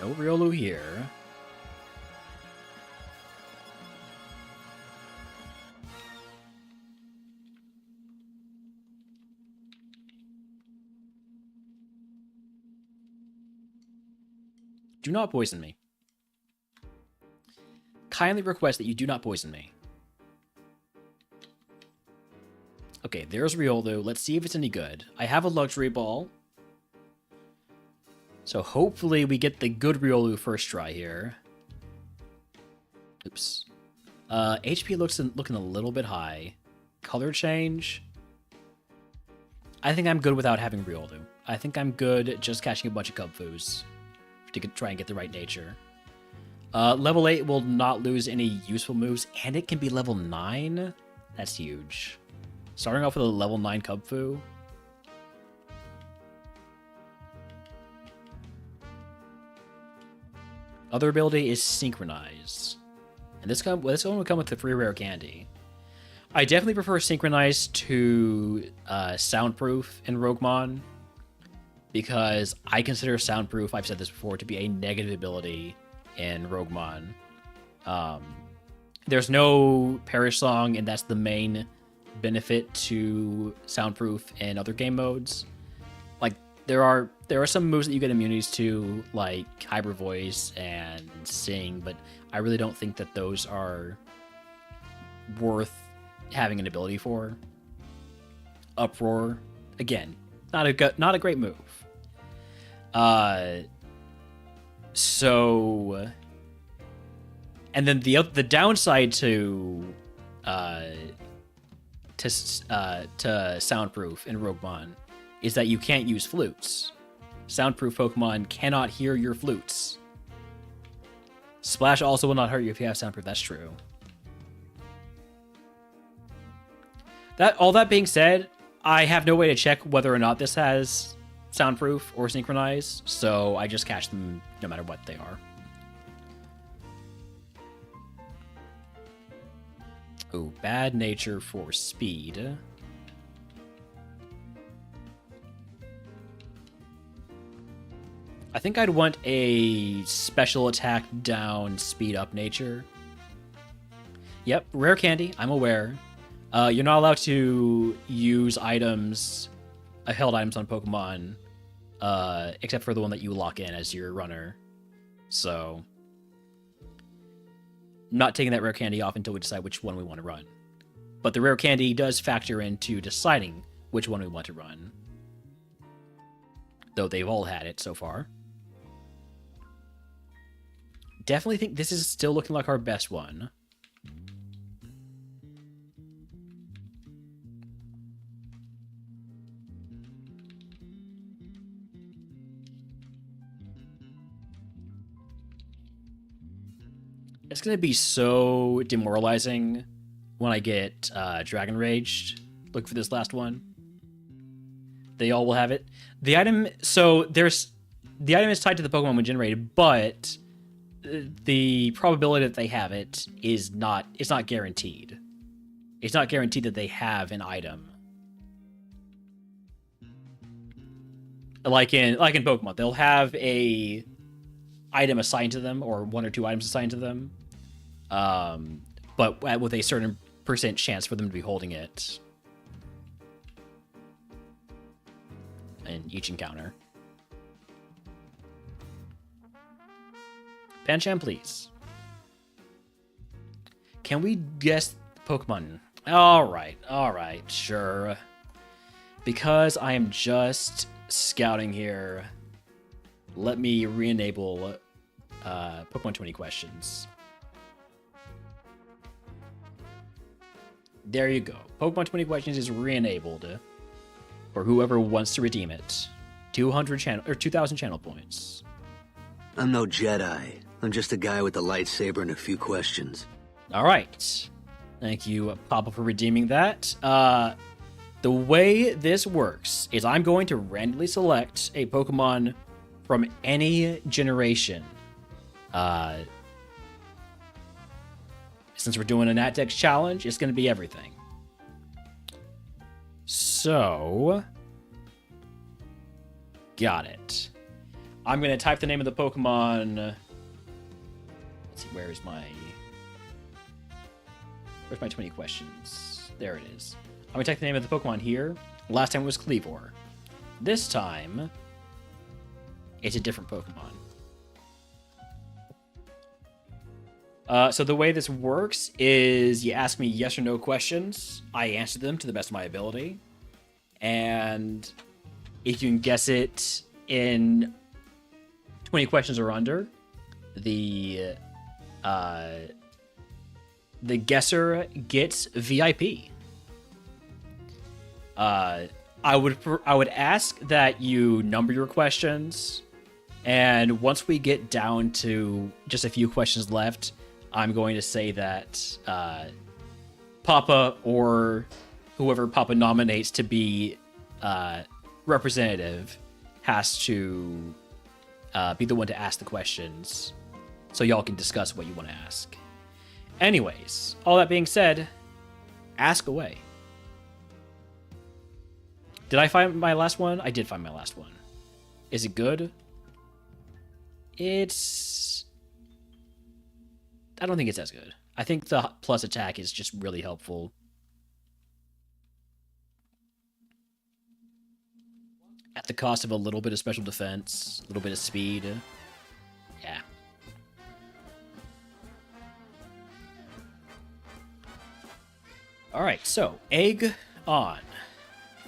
No Riolu here. Do not poison me. Kindly request that you do not poison me. Okay, there's Riolu. Let's see if it's any good. I have a luxury ball. So hopefully we get the good Riolu first try here. Oops. HP looking a little bit high. Color change. I think I'm good without having Riolu. I think I'm good just catching a bunch of Kubfus to try and get the right nature. Level 8 will not lose any useful moves, and it can be level 9? That's huge. Starting off with a level 9 Kubfu. Other ability is Synchronize. And this one will come with the free rare candy. I definitely prefer Synchronize to Soundproof in RogueMon, because I consider Soundproof, I've said this before, to be a negative ability in RogueMon. There's no Perish Song, and that's the main benefit to Soundproof in other game modes. Like, there are some moves that you get immunities to, like Hyper Voice and Sing, but I really don't think that those are worth having an ability for. Uproar, again, not a great move. So, and then the downside to Soundproof in RogueMon is that you can't use flutes. Soundproof Pokemon cannot hear your flutes. Splash also will not hurt you if you have Soundproof. That's true. All that being said, I have no way to check whether or not this has Soundproof or Synchronize, so I just catch them no matter what they are. Oh, Bad Nature for speed. I think I'd want a special attack down, speed up nature. Yep, rare candy, I'm aware. You're not allowed to use items, held items on Pokemon, except for the one that you lock in as your runner. So, not taking that rare candy off until we decide which one we want to run. But the rare candy does factor into deciding which one we want to run. Though they've all had it so far. Definitely think this is still looking like our best one. It's going to be so demoralizing when I get Dragon Raged. Look for this last one. They all will have it. The item, the item is tied to the Pokemon when generated, but the probability that they have it is not, it's not guaranteed. It's not guaranteed that they have an item. Like in Pokemon, they'll have a item assigned to them, or one or two items assigned to them. But with a certain % chance for them to be holding it in each encounter. Pancham, please. Can we guess Pokemon? Alright, sure. Because I am just scouting here, let me re-enable Pokemon 20 questions. There you go. Pokemon 20 questions is re-enabled for whoever wants to redeem it. 2,000 channel points. I'm no Jedi. I'm just a guy with a lightsaber and a few questions. All right. Thank you, Papa, for redeeming that. The way this works is I'm going to randomly select a Pokemon from any generation. Since we're doing a NatDex challenge, it's going to be everything. So, got it. I'm going to type the name of the Pokemon. Let's see, where's my 20 questions? There it is. I'm going to type the name of the Pokemon here. Last time it was Cleavor. This time, it's a different Pokemon. So the way this works is you ask me yes or no questions. I answer them to the best of my ability. And if you can guess it in 20 questions or under, the guesser gets VIP. I would ask that you number your questions, and once we get down to just a few questions left, I'm going to say that Papa or whoever Papa nominates to be representative has to be the one to ask the questions, so y'all can discuss what you want to ask. Anyways, all that being said, ask away. Did I find my last one? I did find my last one. Is it good? I don't think it's as good. I think the plus attack is just really helpful. At the cost of a little bit of special defense, a little bit of speed. Yeah. Alright, so, egg on.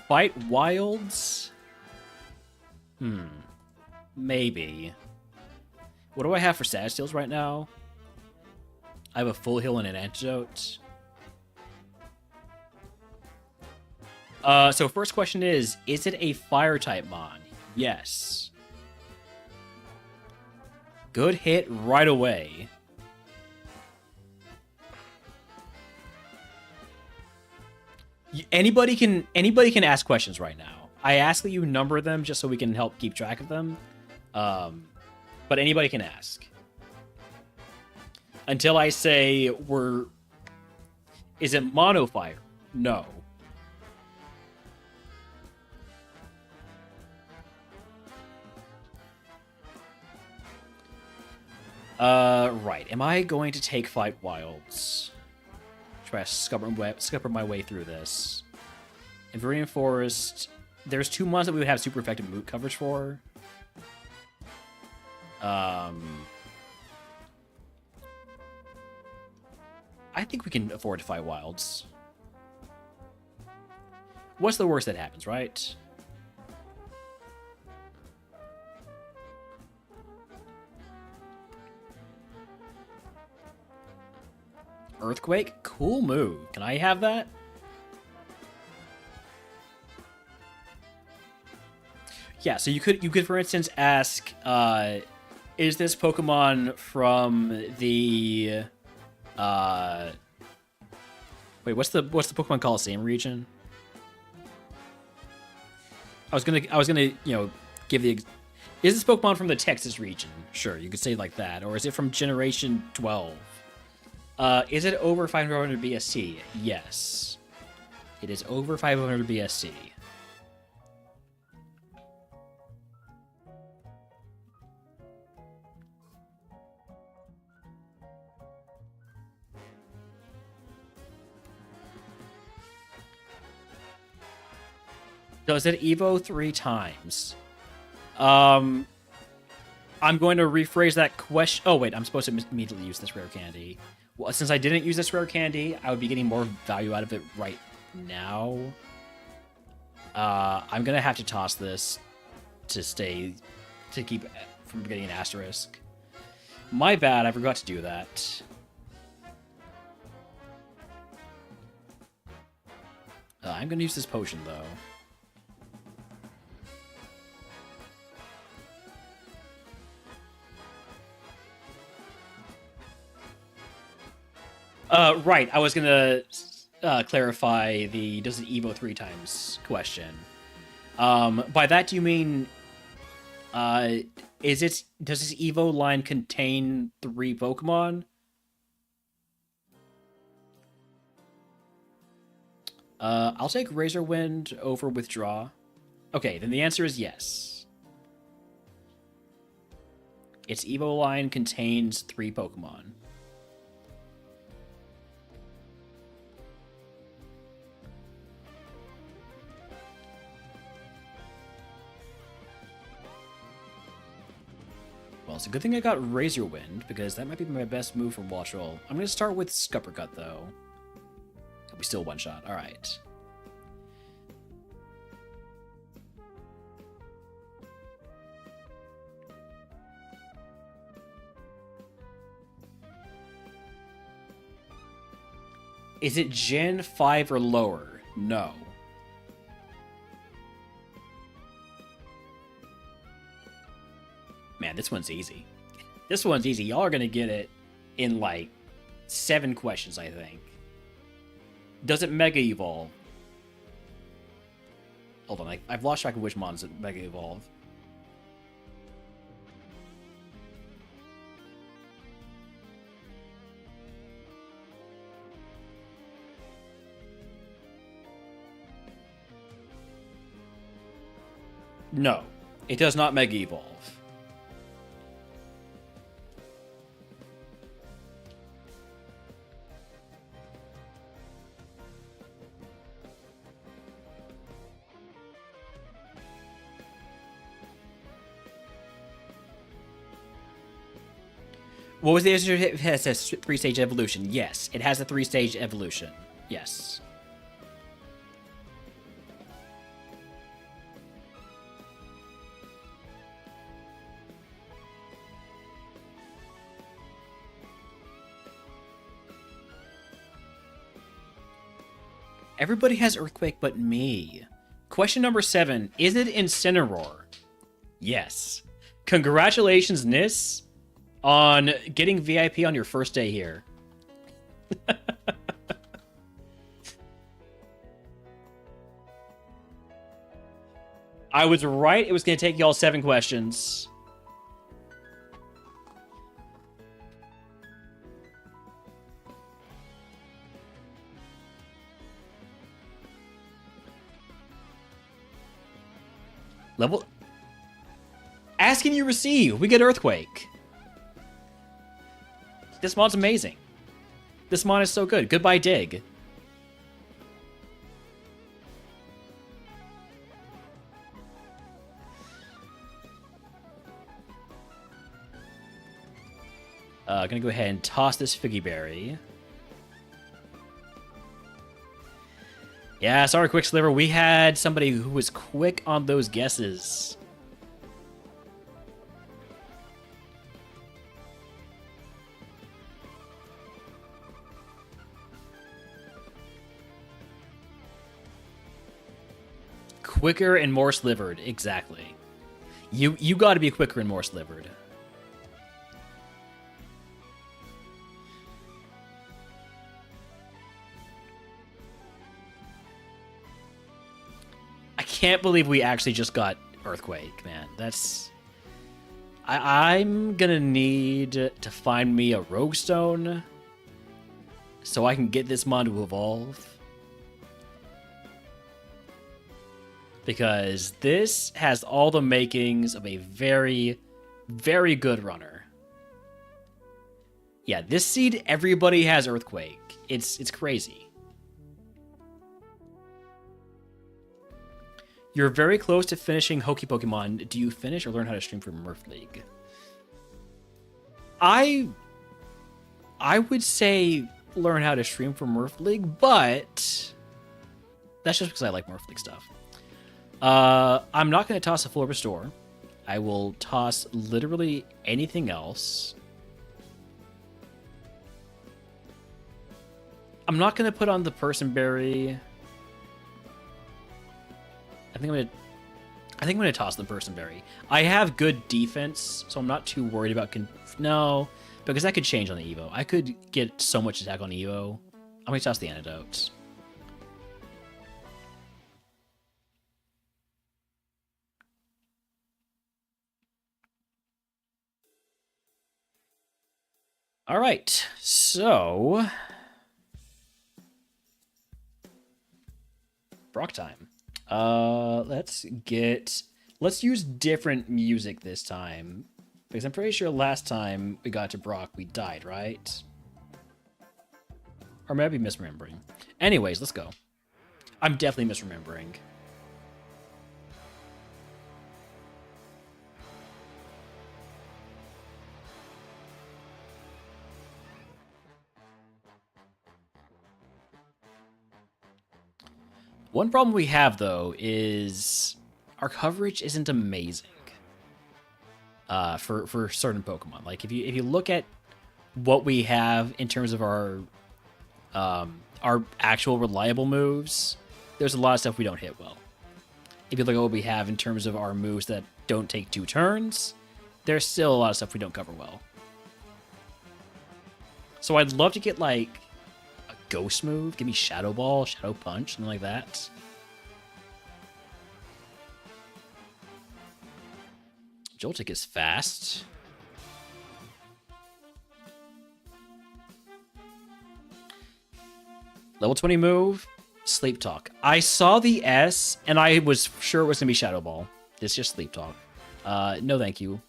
Fight wilds? Maybe. What do I have for Status Steals right now? I have a full heal and an antidote. So first question is it a fire-type mon? Yes. Good hit right away. Anybody can ask questions right now. I ask that you number them just so we can help keep track of them. But anybody can ask. Until I say is it mono fire? No. Right. Am I going to take Fight Wilds? Try to scupper my way through this. In Viridian Forest, there's 2 months that we would have super effective moot coverage for. I think we can afford to fight wilds. What's the worst that happens, right? Earthquake? Cool move. Can I have that? Yeah, so you could for instance ask, is this Pokemon from the wait, what's the Pokemon Coliseum region? I was gonna, give the is this Pokemon from the Texas region? Sure, you could say it like that. Or is it from Generation 12? Is it over 500 BSC? Yes. It is over 500 BSC. Does it Evo 3 times? I'm going to rephrase that question. Oh, wait, I'm supposed to immediately use this rare candy. Well, since I didn't use this rare candy, I would be getting more value out of it right now. I'm going to have to toss this to keep from getting an asterisk. My bad, I forgot to do that. I'm going to use this potion, though. Right, I was gonna clarify the does it Evo 3 times question. By that do you mean, does this Evo line contain 3 Pokemon? I'll take Razor Wind over Withdraw. Okay, then the answer is yes. Its Evo line contains 3 Pokemon. Well, it's a good thing I got Razor Wind, because that might be my best move from Wattrel. I'm going to start with Scuppercut, though. It'll be still one shot. Alright. Is it Gen 5 or lower? No. Man, this one's easy. This one's easy. Y'all are going to get it in, like, 7 questions, I think. Does it Mega Evolve? Hold on, I've lost track of which mons it Mega Evolve. No, it does not Mega Evolve. What was the answer? It has a 3-stage evolution. Yes, it has a 3-stage evolution. Yes. Everybody has Earthquake but me. Question number 7. Is it Incineroar? Yes. Congratulations, Nis, on getting VIP on your first day here. I was right. It was going to take y'all 7 questions. Level... Asking you receive. We get Earthquake. This mod's amazing. This mod is so good. Goodbye, Dig. Gonna go ahead and toss this Figgy Berry. Yeah, sorry, Quicksliver. We had somebody who was quick on those guesses. Quicker and more slivered, exactly. You got to be quicker and more slivered. I can't believe we actually just got Earthquake, man. That's... I'm gonna need to find me a Rogue Stone so I can get this mod to evolve. Because this has all the makings of a very, very good runner. Yeah, this seed, everybody has Earthquake. It's crazy. You're very close to finishing Hokey Pokemon. Do you finish or learn how to stream from Murph League? I would say learn how to stream from Murph League, but that's just because I like Murph League stuff. I'm not going to toss a full restore. I will toss literally anything else. I'm not going to put on the Person Berry. I think I'm gonna toss the Person Berry. I have good defense, so I'm not too worried about no, because that could change on the Evo. I could get so much attack on Evo. I'm gonna toss the Antidotes. All right, so Brock time. Let's use different music this time Because I'm pretty sure last time we got to Brock, we died, right? Or maybe misremembering. Anyways, let's go. I'm definitely misremembering. One problem we have, though, is our coverage isn't amazing for certain Pokemon. Like, if you look at what we have in terms of our actual reliable moves, there's a lot of stuff we don't hit well. If you look at what we have in terms of our moves that don't take 2 turns, there's still a lot of stuff we don't cover well. So I'd love to get, like, a ghost move. Give me Shadow Ball, Shadow Punch, something like that. Joltik is fast. Level 20 move, Sleep Talk. I saw the S, and I was sure it was going to be Shadow Ball. It's just Sleep Talk. No thank you.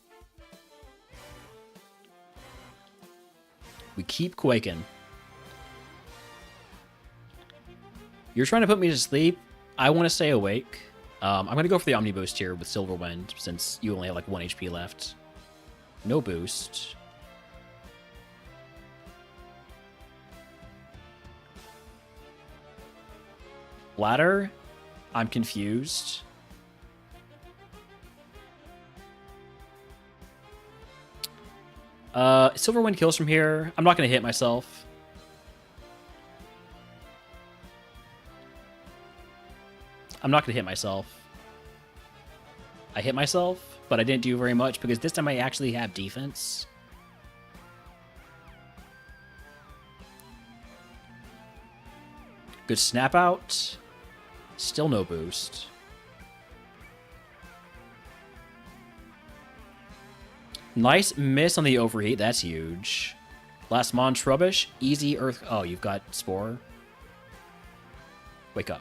We keep quaking. You're trying to put me to sleep. I want to stay awake. I'm going to go for the Omni Boost here with Silver Wind, since you only have like 1 HP left. No boost. Ladder? I'm confused. Silver Wind kills from here. I'm not going to hit myself. I'm not going to hit myself. I hit myself, but I didn't do very much because this time I actually have defense. Good snap out. Still no boost. Nice miss on the overheat. That's huge. Last Mon Trubbish. Easy Earth. Oh, you've got Spore. Wake up.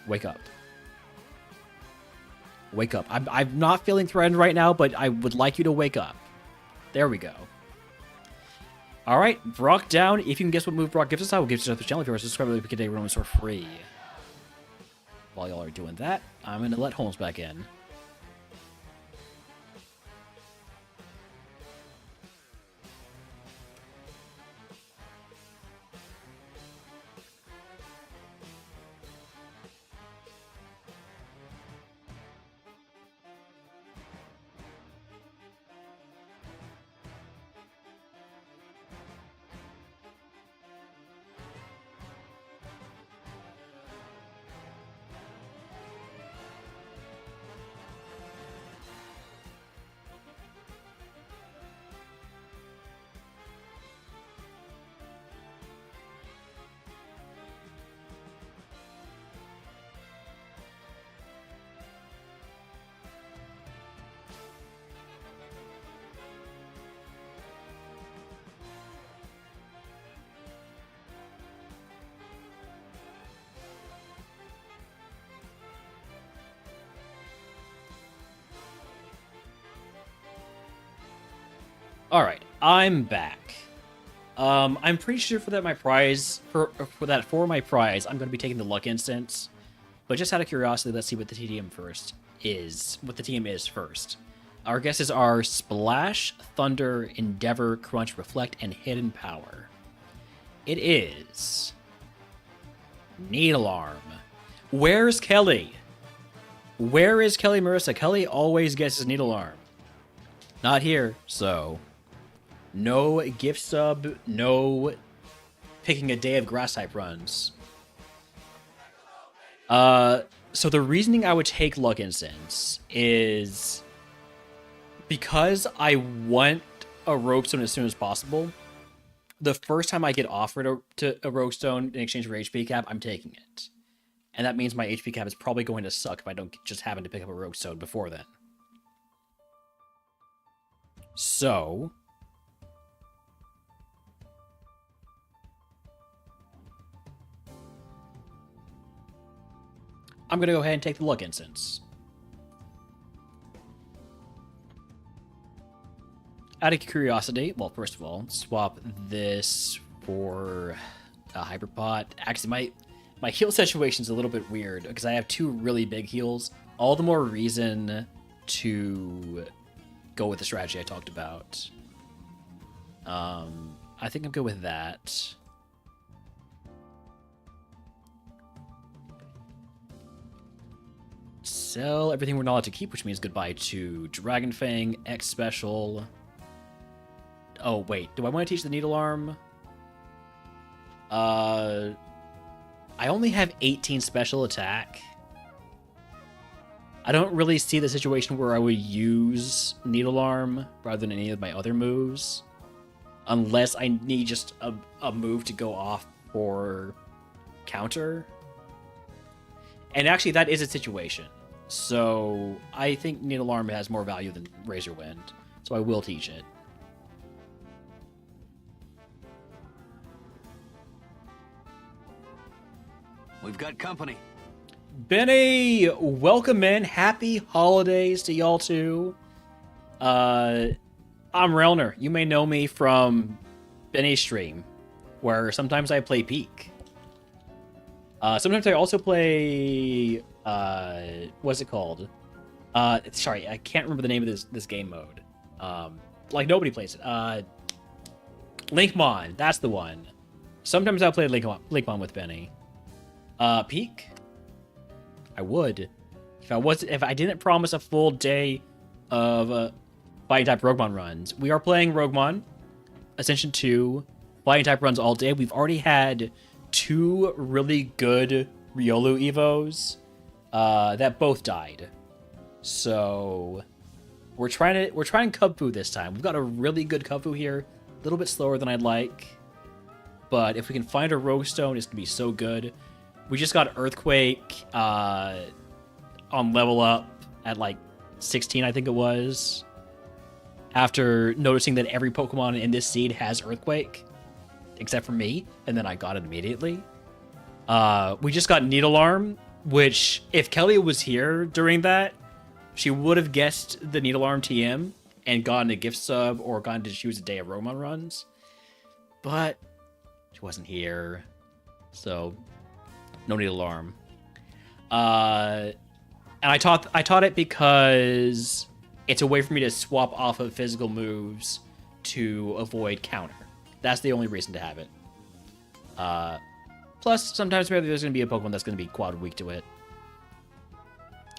Wake up. Wake up. I'm not feeling threatened right now, but I would like you to wake up. There we go. All right, Brock down. If you can guess what move Brock gives us, I will give it to the channel. If you are subscribed, we can take Romans for free. While y'all are doing that, I'm going to let Holmes back in. All right, I'm back. I'm pretty sure for my prize, I'm going to be taking the Luck Instance. But just out of curiosity, let's see what the TDM first is. What the team is first. Our guesses are Splash, Thunder, Endeavor, Crunch, Reflect, and Hidden Power. It is Needle Arm. Where's Kelly? Where is Kelly Marissa? Kelly always guesses Needle Arm. Not here, so no gift sub, no picking a day of grass type runs. So the reasoning I would take Luck Instance is because I want a Rogue Stone as soon as possible. The first time I get offered a Rogue Stone in exchange for HP cap, I'm taking it. And that means my HP cap is probably going to suck if I don't just happen to pick up a Rogue Stone before then. So I'm going to go ahead and take the Luck Instance. out of curiosity, well, first of all, swap this for a hyperpot. Actually, my heal situation is a little bit weird because I have 2 really big heals. All the more reason to go with the strategy I talked about. I think I'm good with that. Sell everything we're not allowed to keep, which means goodbye to Dragon Fang, X Special. Oh, wait. Do I want to teach the Needle Arm? I only have 18 special attack. I don't really see the situation where I would use Needle Arm rather than any of my other moves. Unless I need just a move to go off for counter. And actually, that is a situation. So I think Needle Arm has more value than Razor Wind. So I will teach it. We've got company. Benny, welcome in. Happy holidays to y'all too. I'm Relner. You may know me from Benny's stream, where sometimes I play Peak. Sometimes I also play what's it called? Sorry, I can't remember the name of this game mode. Like nobody plays it. Linkmon, that's the one. Sometimes I'll play Linkmon with Benny. Peak? I would. If I didn't promise a full day of Fighting-type RogueMon runs. We are playing RogueMon Ascension 2, Fighting-type runs all day. We've already had 2 really good Riolu Evos that both died. So we're trying Cub Fu this time. We've got a really good Cub Fu here. A little bit slower than I'd like. But if we can find a Rogue Stone, it's going to be so good. We just got Earthquake on level up at like 16, I think it was. After noticing that every Pokemon in this seed has Earthquake. Except for me. And then I got it immediately. We just got Needle Arm. Which, if Kelly was here during that, she would have guessed the Needle Arm TM. And gotten a gift sub or gotten to choose a day of RogueMon runs. But she wasn't here. So no Needle Arm. And I taught it because it's a way for me to swap off of physical moves to avoid counter. That's the only reason to have it. Plus, sometimes maybe there's going to be a Pokemon that's going to be quad weak to it.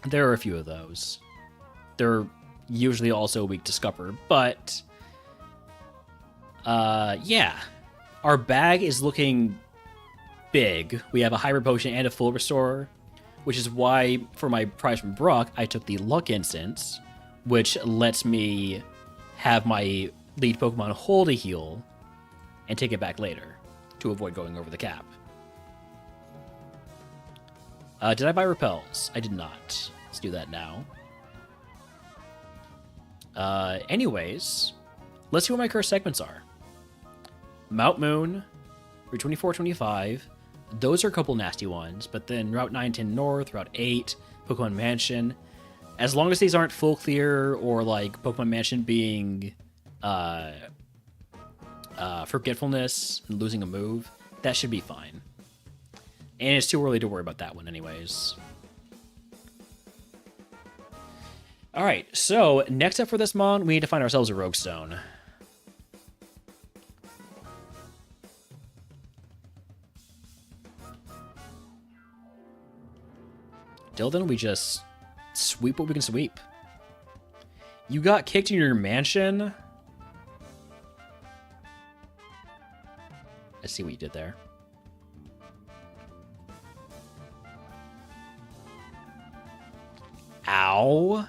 There are a few of those. They're usually also weak to Scupper, but yeah. Our bag is looking big. We have a Hyper Potion and a Full Restore, which is why, for my prize from Brock, I took the Luck Instance, which lets me have my lead Pokemon hold a heal and take it back later to avoid going over the cap. Did I buy Repels? I did not. Let's do that now. Anyways, let's see what my curse segments are. Mount Moon, Route 24, 25. Those are a couple nasty ones, but then Route 9, 10 North, Route 8, Pokemon Mansion. As long as these aren't full clear or like Pokemon Mansion being forgetfulness and losing a move, that should be fine. And it's too early to worry about that one anyways. Alright, so next up for this mon, we need to find ourselves a Rogue Stone. Till then, we just sweep what we can sweep. You got kicked in your mansion? I see what you did there. Ow.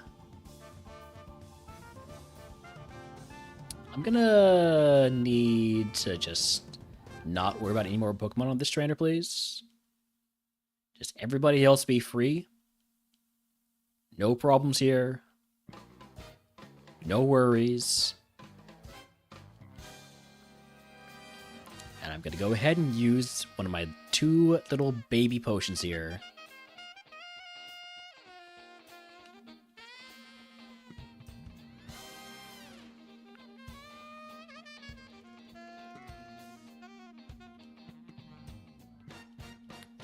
I'm gonna need to just not worry about any more Pokemon on this trainer, please. Just everybody else be free. No problems here. No worries. And I'm gonna go ahead and use one of my 2 little baby potions here.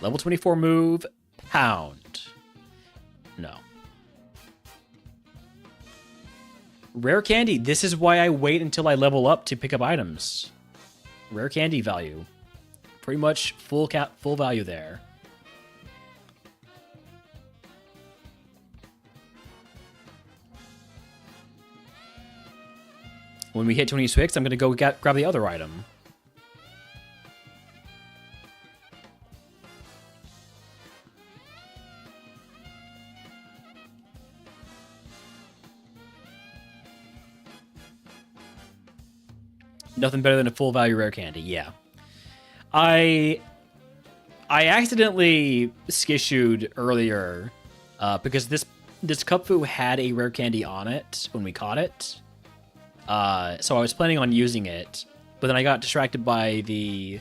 Level 24 move, pound. No. Rare candy. This is why I wait until I level up to pick up items. Rare candy value. Pretty much full value there. When we hit 26, I'm going to go grab the other item. Nothing better than a full value rare candy, yeah. I accidentally skissued earlier because this Cupfu had a rare candy on it when we caught it. So I was planning on using it, but then I got distracted by the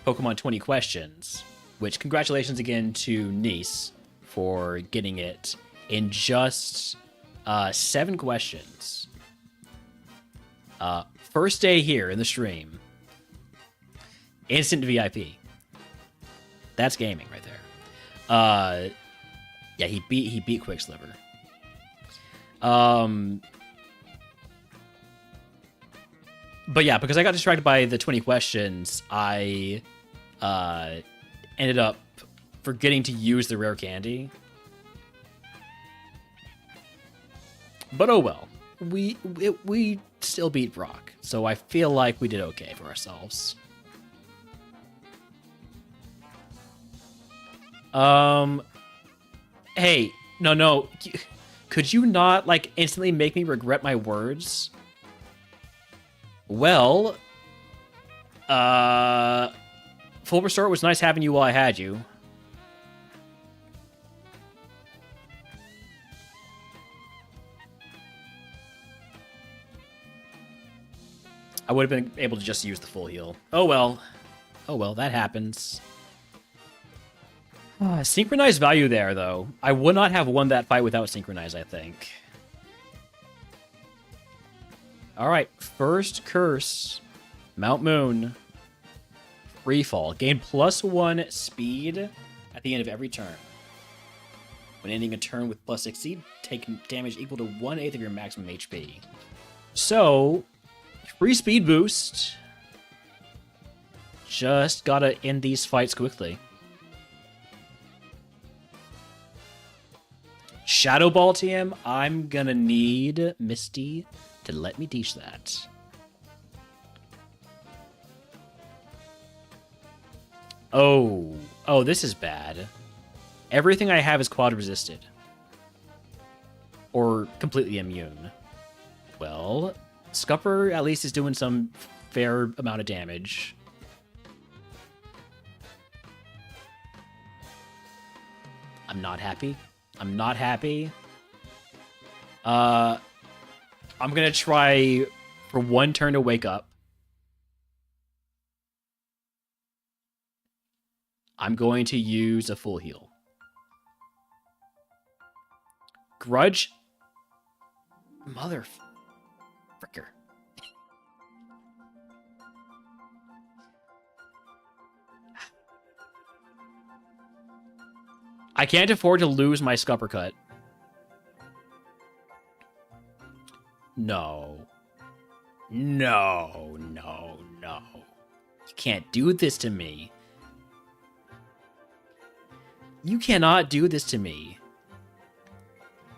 Pokemon 20 questions, which congratulations again to Nice for getting it in just 7 questions. First day here in the stream. Instant VIP. That's gaming right there. Yeah, he beat Quicksliver. But yeah, because I got distracted by the 20 questions, I ended up forgetting to use the rare candy. But oh well. We still beat Brock, so I feel like we did okay for ourselves. Hey, no. Could you not, like, instantly make me regret my words? Well, full restore, was nice having you while I had you. I would have been able to just use the full heal. Oh well. Oh well, that happens. Synchronized value there, though. I would not have won that fight without Synchronize, I think. Alright, first curse. Mount Moon. Freefall. Gain +1 speed at the end of every turn. When ending a turn with +6 speed, take damage equal to 1/8 of your maximum HP. So, free speed boost. Just gotta end these fights quickly. Shadow Ball TM, I'm gonna need Misty to let me teach that. Oh, this is bad. Everything I have is quad resisted. Or completely immune. Well, Scupper at least is doing some fair amount of damage. I'm not happy. I'm not happy. I'm gonna try for one turn to wake up. I'm going to use a full heal. Grudge? Mother fricker. I can't afford to lose my Scupper Cut. No. No. You can't do this to me. You cannot do this to me.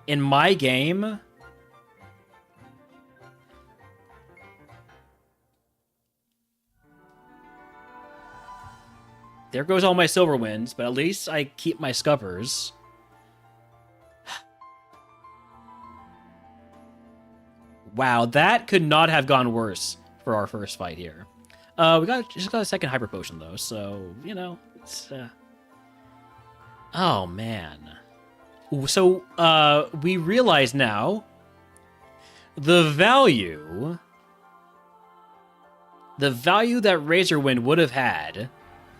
In my game... There goes all my silver wins, but at least I keep my scuppers. Wow, that could not have gone worse for our first fight here. We just got a second hyper potion though, so you know, it's oh man. So we realize now the value that Razor Wind would have had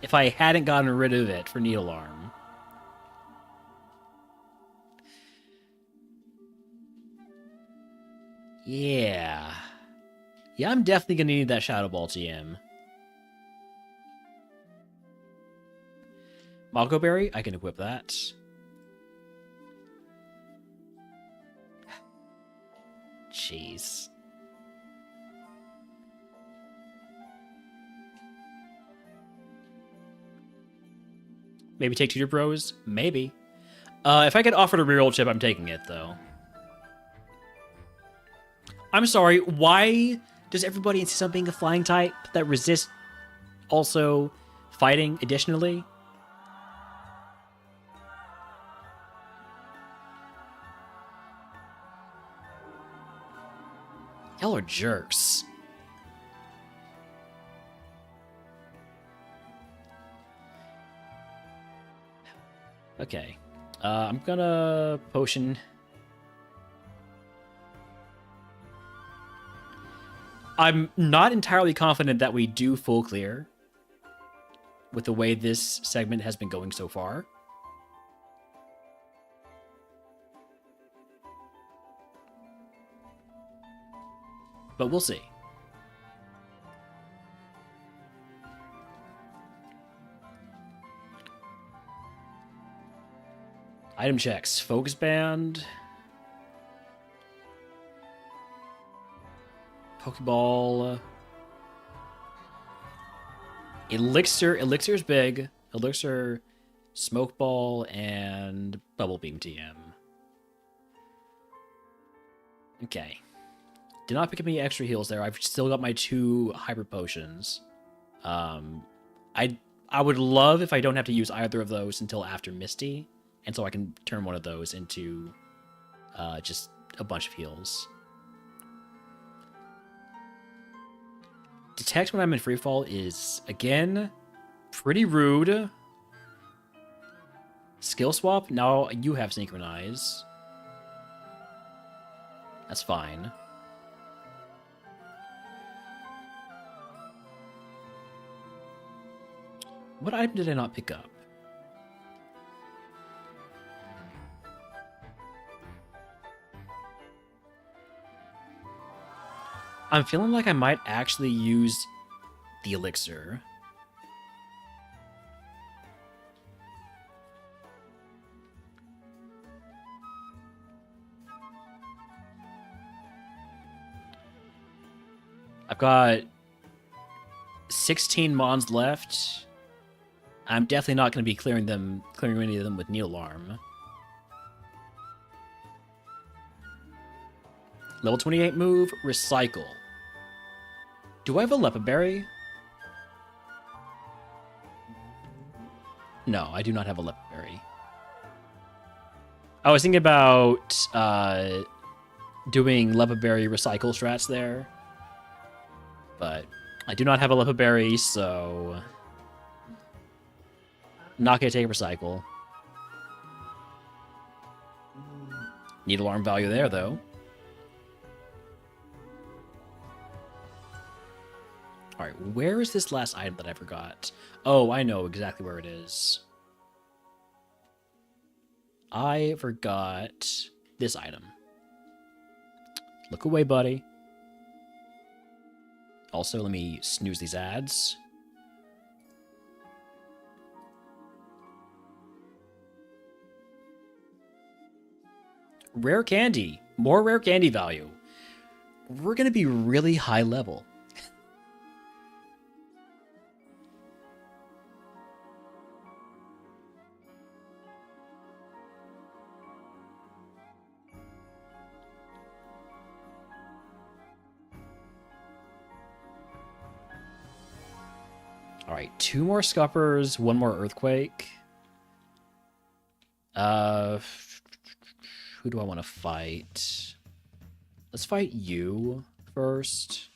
if I hadn't gotten rid of it for Needle Arm. Yeah, I'm definitely gonna need that Shadow Ball TM. Malco Berry, I can equip that. Jeez. Maybe take Tutor Bros? Maybe. If I get offered a reroll chip, I'm taking it, though. I'm sorry, why does everybody insist on being a flying type that resists also fighting additionally? Y'all are jerks. Okay. I'm gonna potion. I'm not entirely confident that we do full clear with the way this segment has been going so far. But we'll see. Item checks. Focus band. Pokeball. Elixir. Elixir's big. Elixir, Smoke Ball, and Bubble Beam TM. Okay. Did not pick up any extra heals there. I've still got my 2 hyper potions. I would love if I don't have to use either of those until after Misty, and so I can turn one of those into just a bunch of heals. Detect when I'm in freefall is, again, pretty rude. Skill swap, now you have Synchronize. That's fine. What item did I not pick up? I'm feeling like I might actually use the elixir. I've got 16 mons left. I'm definitely not going to be clearing any of them with Needle Arm. Level 28 move, Recycle. Do I have a Lepa Berry? No, I do not have a Lepa Berry. I was thinking about doing Lepa Berry Recycle strats there. But I do not have a Lepa Berry, so not going to take Recycle. Needle Arm value there, though. Alright, where is this last item that I forgot? Oh, I know exactly where it is. I forgot this item. Look away, buddy. Also, let me snooze these ads. Rare candy. More rare candy value. We're going to be really high level. Alright, 2 more Scuppers, 1 more Earthquake. Who do I want to fight? Let's fight you first.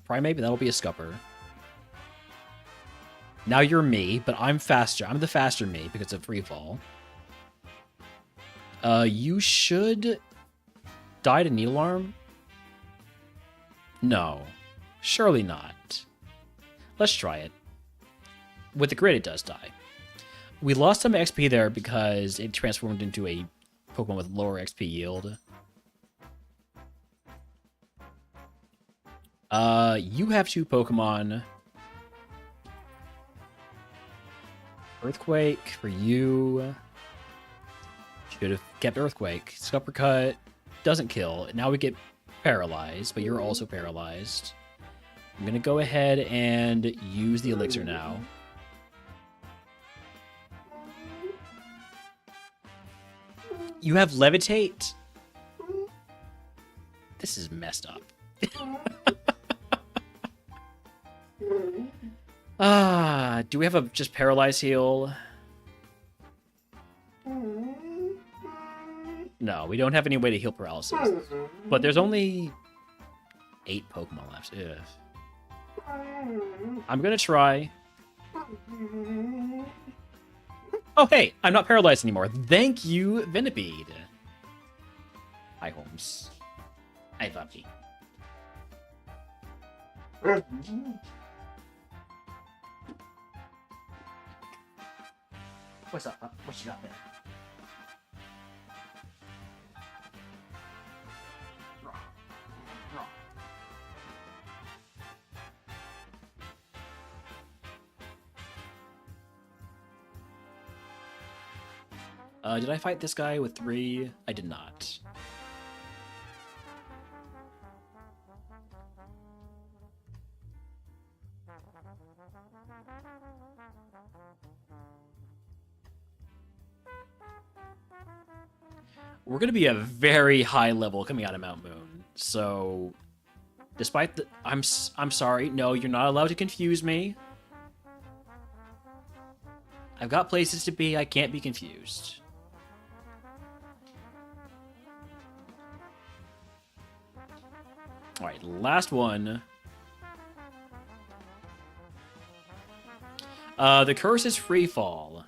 Primate, that'll be a Scupper. Now you're me, but I'm faster. I'm the faster me because of free fall. You should die to Needle Arm? No. Surely not. Let's try it. With the grid, it does die. We lost some XP there because it transformed into a Pokemon with lower XP yield. You have 2 Pokemon. Earthquake for you. Should have kept Earthquake. Uppercut doesn't kill. Now we get paralyzed, but you're also paralyzed. I'm going to go ahead and use the elixir now. You have Levitate? This is messed up. Do we have a just paralyze heal? No, we don't have any way to heal paralysis. But there's only 8 Pokemon left. Ugh. I'm gonna try. Oh, hey, I'm not paralyzed anymore. Thank you, Venipede. Hi, Holmes. Hi, Buffy. What's up? What you got there? Did I fight this guy with 3? I did not. We're going to be a very high level coming out of Mount Moon. So, despite the... I'm sorry. No, you're not allowed to confuse me. I've got places to be. I can't be confused. All right, last one. The curse is free fall.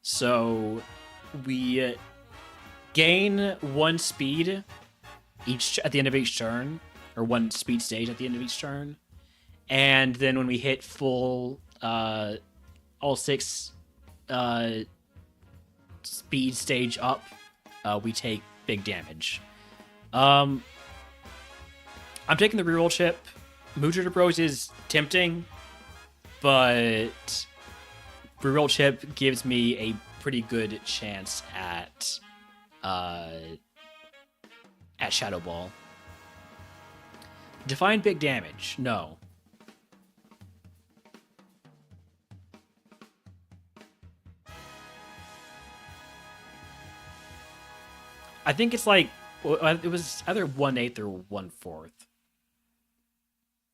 So we gain 1 speed at the end of each turn, or 1 speed stage at the end of each turn. And then when we hit full all 6 speed stage up, we take big damage. I'm taking the reroll chip. Mucho Bros is tempting, but reroll chip gives me a pretty good chance at Shadow Ball. Define big damage. No. I think it's like it was either 1/8 or 1/4.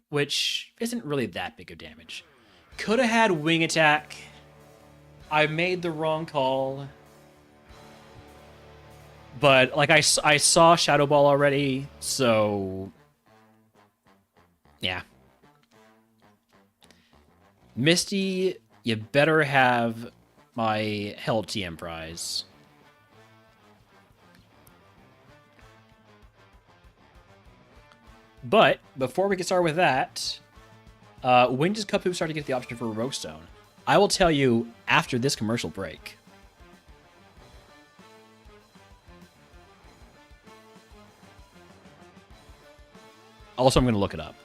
Which isn't really that big of damage. Could have had wing attack. I made the wrong call. But, like, I saw Shadow Ball already, so... yeah. Misty, you better have my Held TM prize. But before we get started with that, when does Cuphoop start to get the option for a Rogue Stone? I will tell you after this commercial break. Also, I'm going to look it up.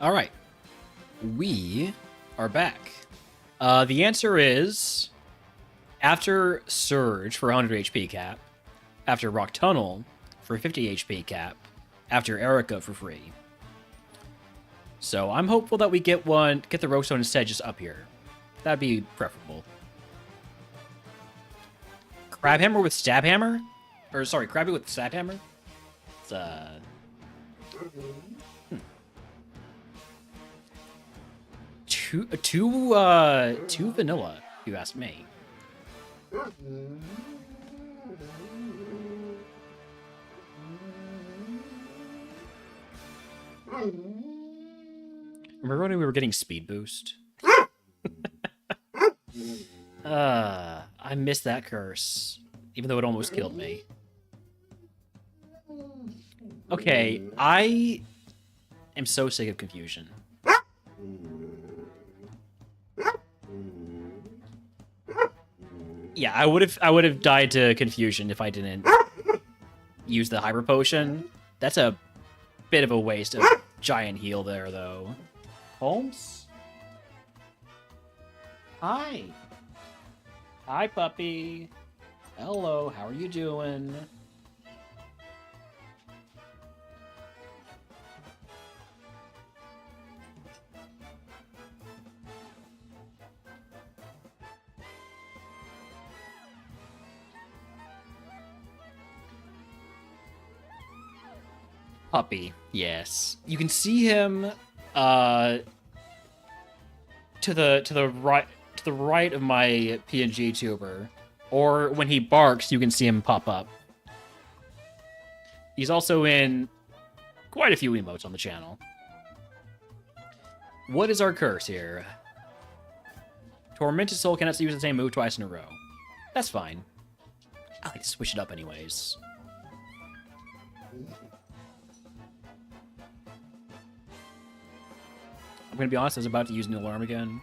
All right. We are back. The answer is after Surge for 100 HP cap, after Rock Tunnel for 50 HP cap, after Erica for free. So I'm hopeful that we get the Rogue Stone instead just up here. That'd be preferable. Crab Hammer with Stab Hammer? Or sorry, Krabby with Stab Hammer? It's Too vanilla, if you ask me. Remember when we were getting speed boost? I missed that curse, even though it almost killed me. Okay, I am so sick of confusion. Yeah, I would have died to confusion if I didn't use the hyper potion. That's a bit of a waste of giant heal there, though. Holmes? Hi. Hi, puppy. Hello, how are you doing? Puppy, yes. You can see him to the right of my PNG tuber, or when he barks, you can see him pop up. He's also in quite a few emotes on the channel. What is our curse here? Tormented Soul cannot use the same move twice in a row. That's fine. I like to switch it up anyways. I'm gonna be honest, I was about to use an alarm again.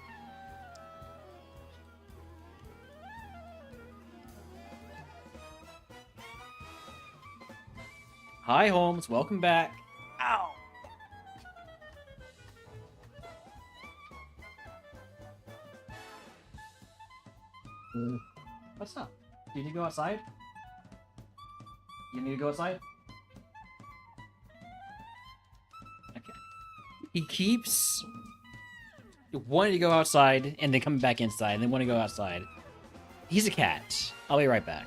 Hi, Holmes. Welcome back. Ow! What's up? Do you need to go outside? You need to go outside? Okay. He keeps wanting to go outside and then coming back inside and then want to go outside. He's a cat. I'll be right back.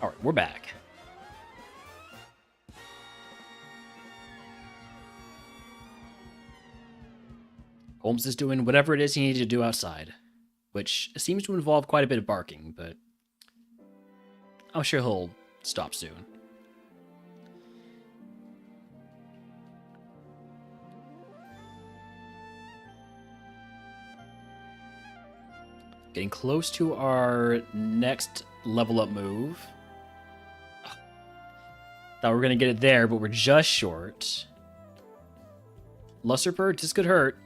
Alright, we're back. Holmes is doing whatever it is he needed to do outside, which seems to involve quite a bit of barking, but I'm sure he'll stop soon. Getting close to our next level up move. Thought we were going to get it there, but we're just short. Lusterpert, this could hurt.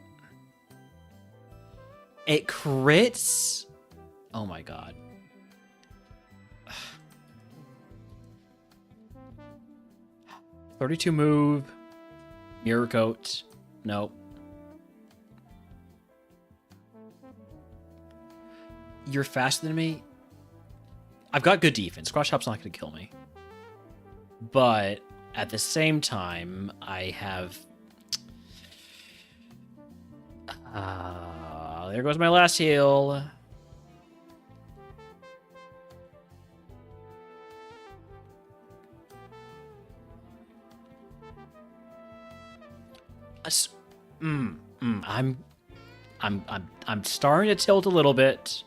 It crits? Oh my god. 32 move. Mirror coat. Nope. You're faster than me? I've got good defense. Squash Hop's not going to kill me. But at the same time, I have... there goes my last heal. I'm starting to tilt a little bit.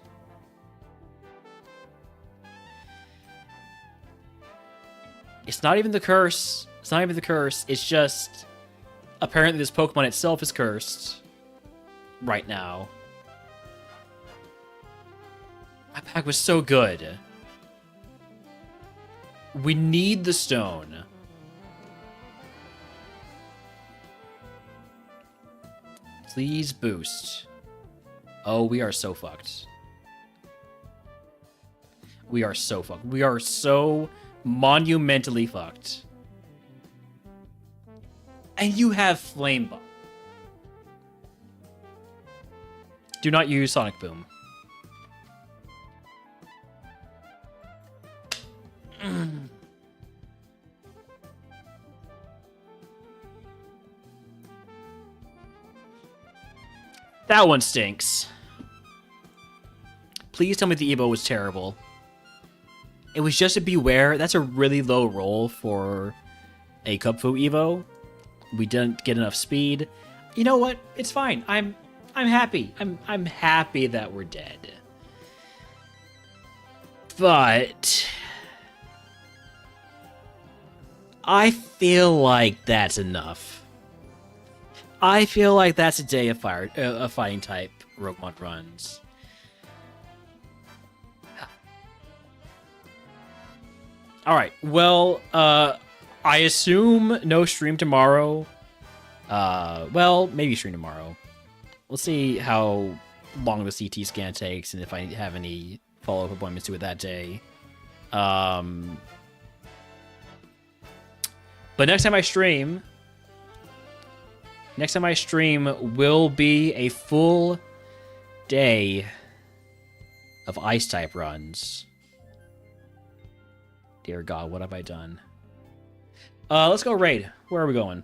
It's not even the curse. It's not even the curse. It's just apparently this Pokemon itself is cursed right now. My pack was so good. We need the stone. Please boost. Oh, we are so fucked. We are so fucked. We are so monumentally fucked. And you have Flame Bomb. Do not use Sonic Boom. That one stinks. Please tell me the Evo was terrible. It was just a Beware. That's a really low roll for a Kubfu Evo. We didn't get enough speed. You know what? It's fine. I'm happy. I'm happy that we're dead. But I feel like that's enough. I feel like that's a day of fighting type RogueMon runs. All right. Well, I assume no stream tomorrow. Well, maybe stream tomorrow. We'll see how long the CT scan takes and if I have any follow-up appointments to it that day. But next time I stream will be a full day of Ice-type runs. Dear God, what have I done? Let's go raid. Where are we going?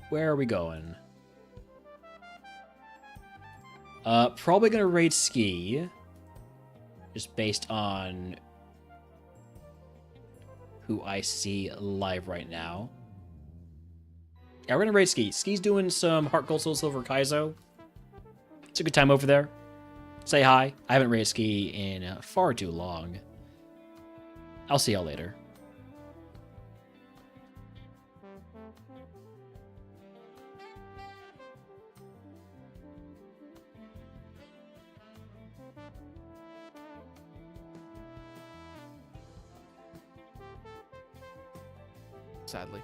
Where are we going? Probably gonna raid Ski. Just based on who I see live right now. Yeah, we're gonna raid Ski. Ski's doing some Heart Gold Soul Silver Kaizo. It's a good time over there. Say hi. I haven't raided Ski in far too long. I'll see y'all later. Sadly.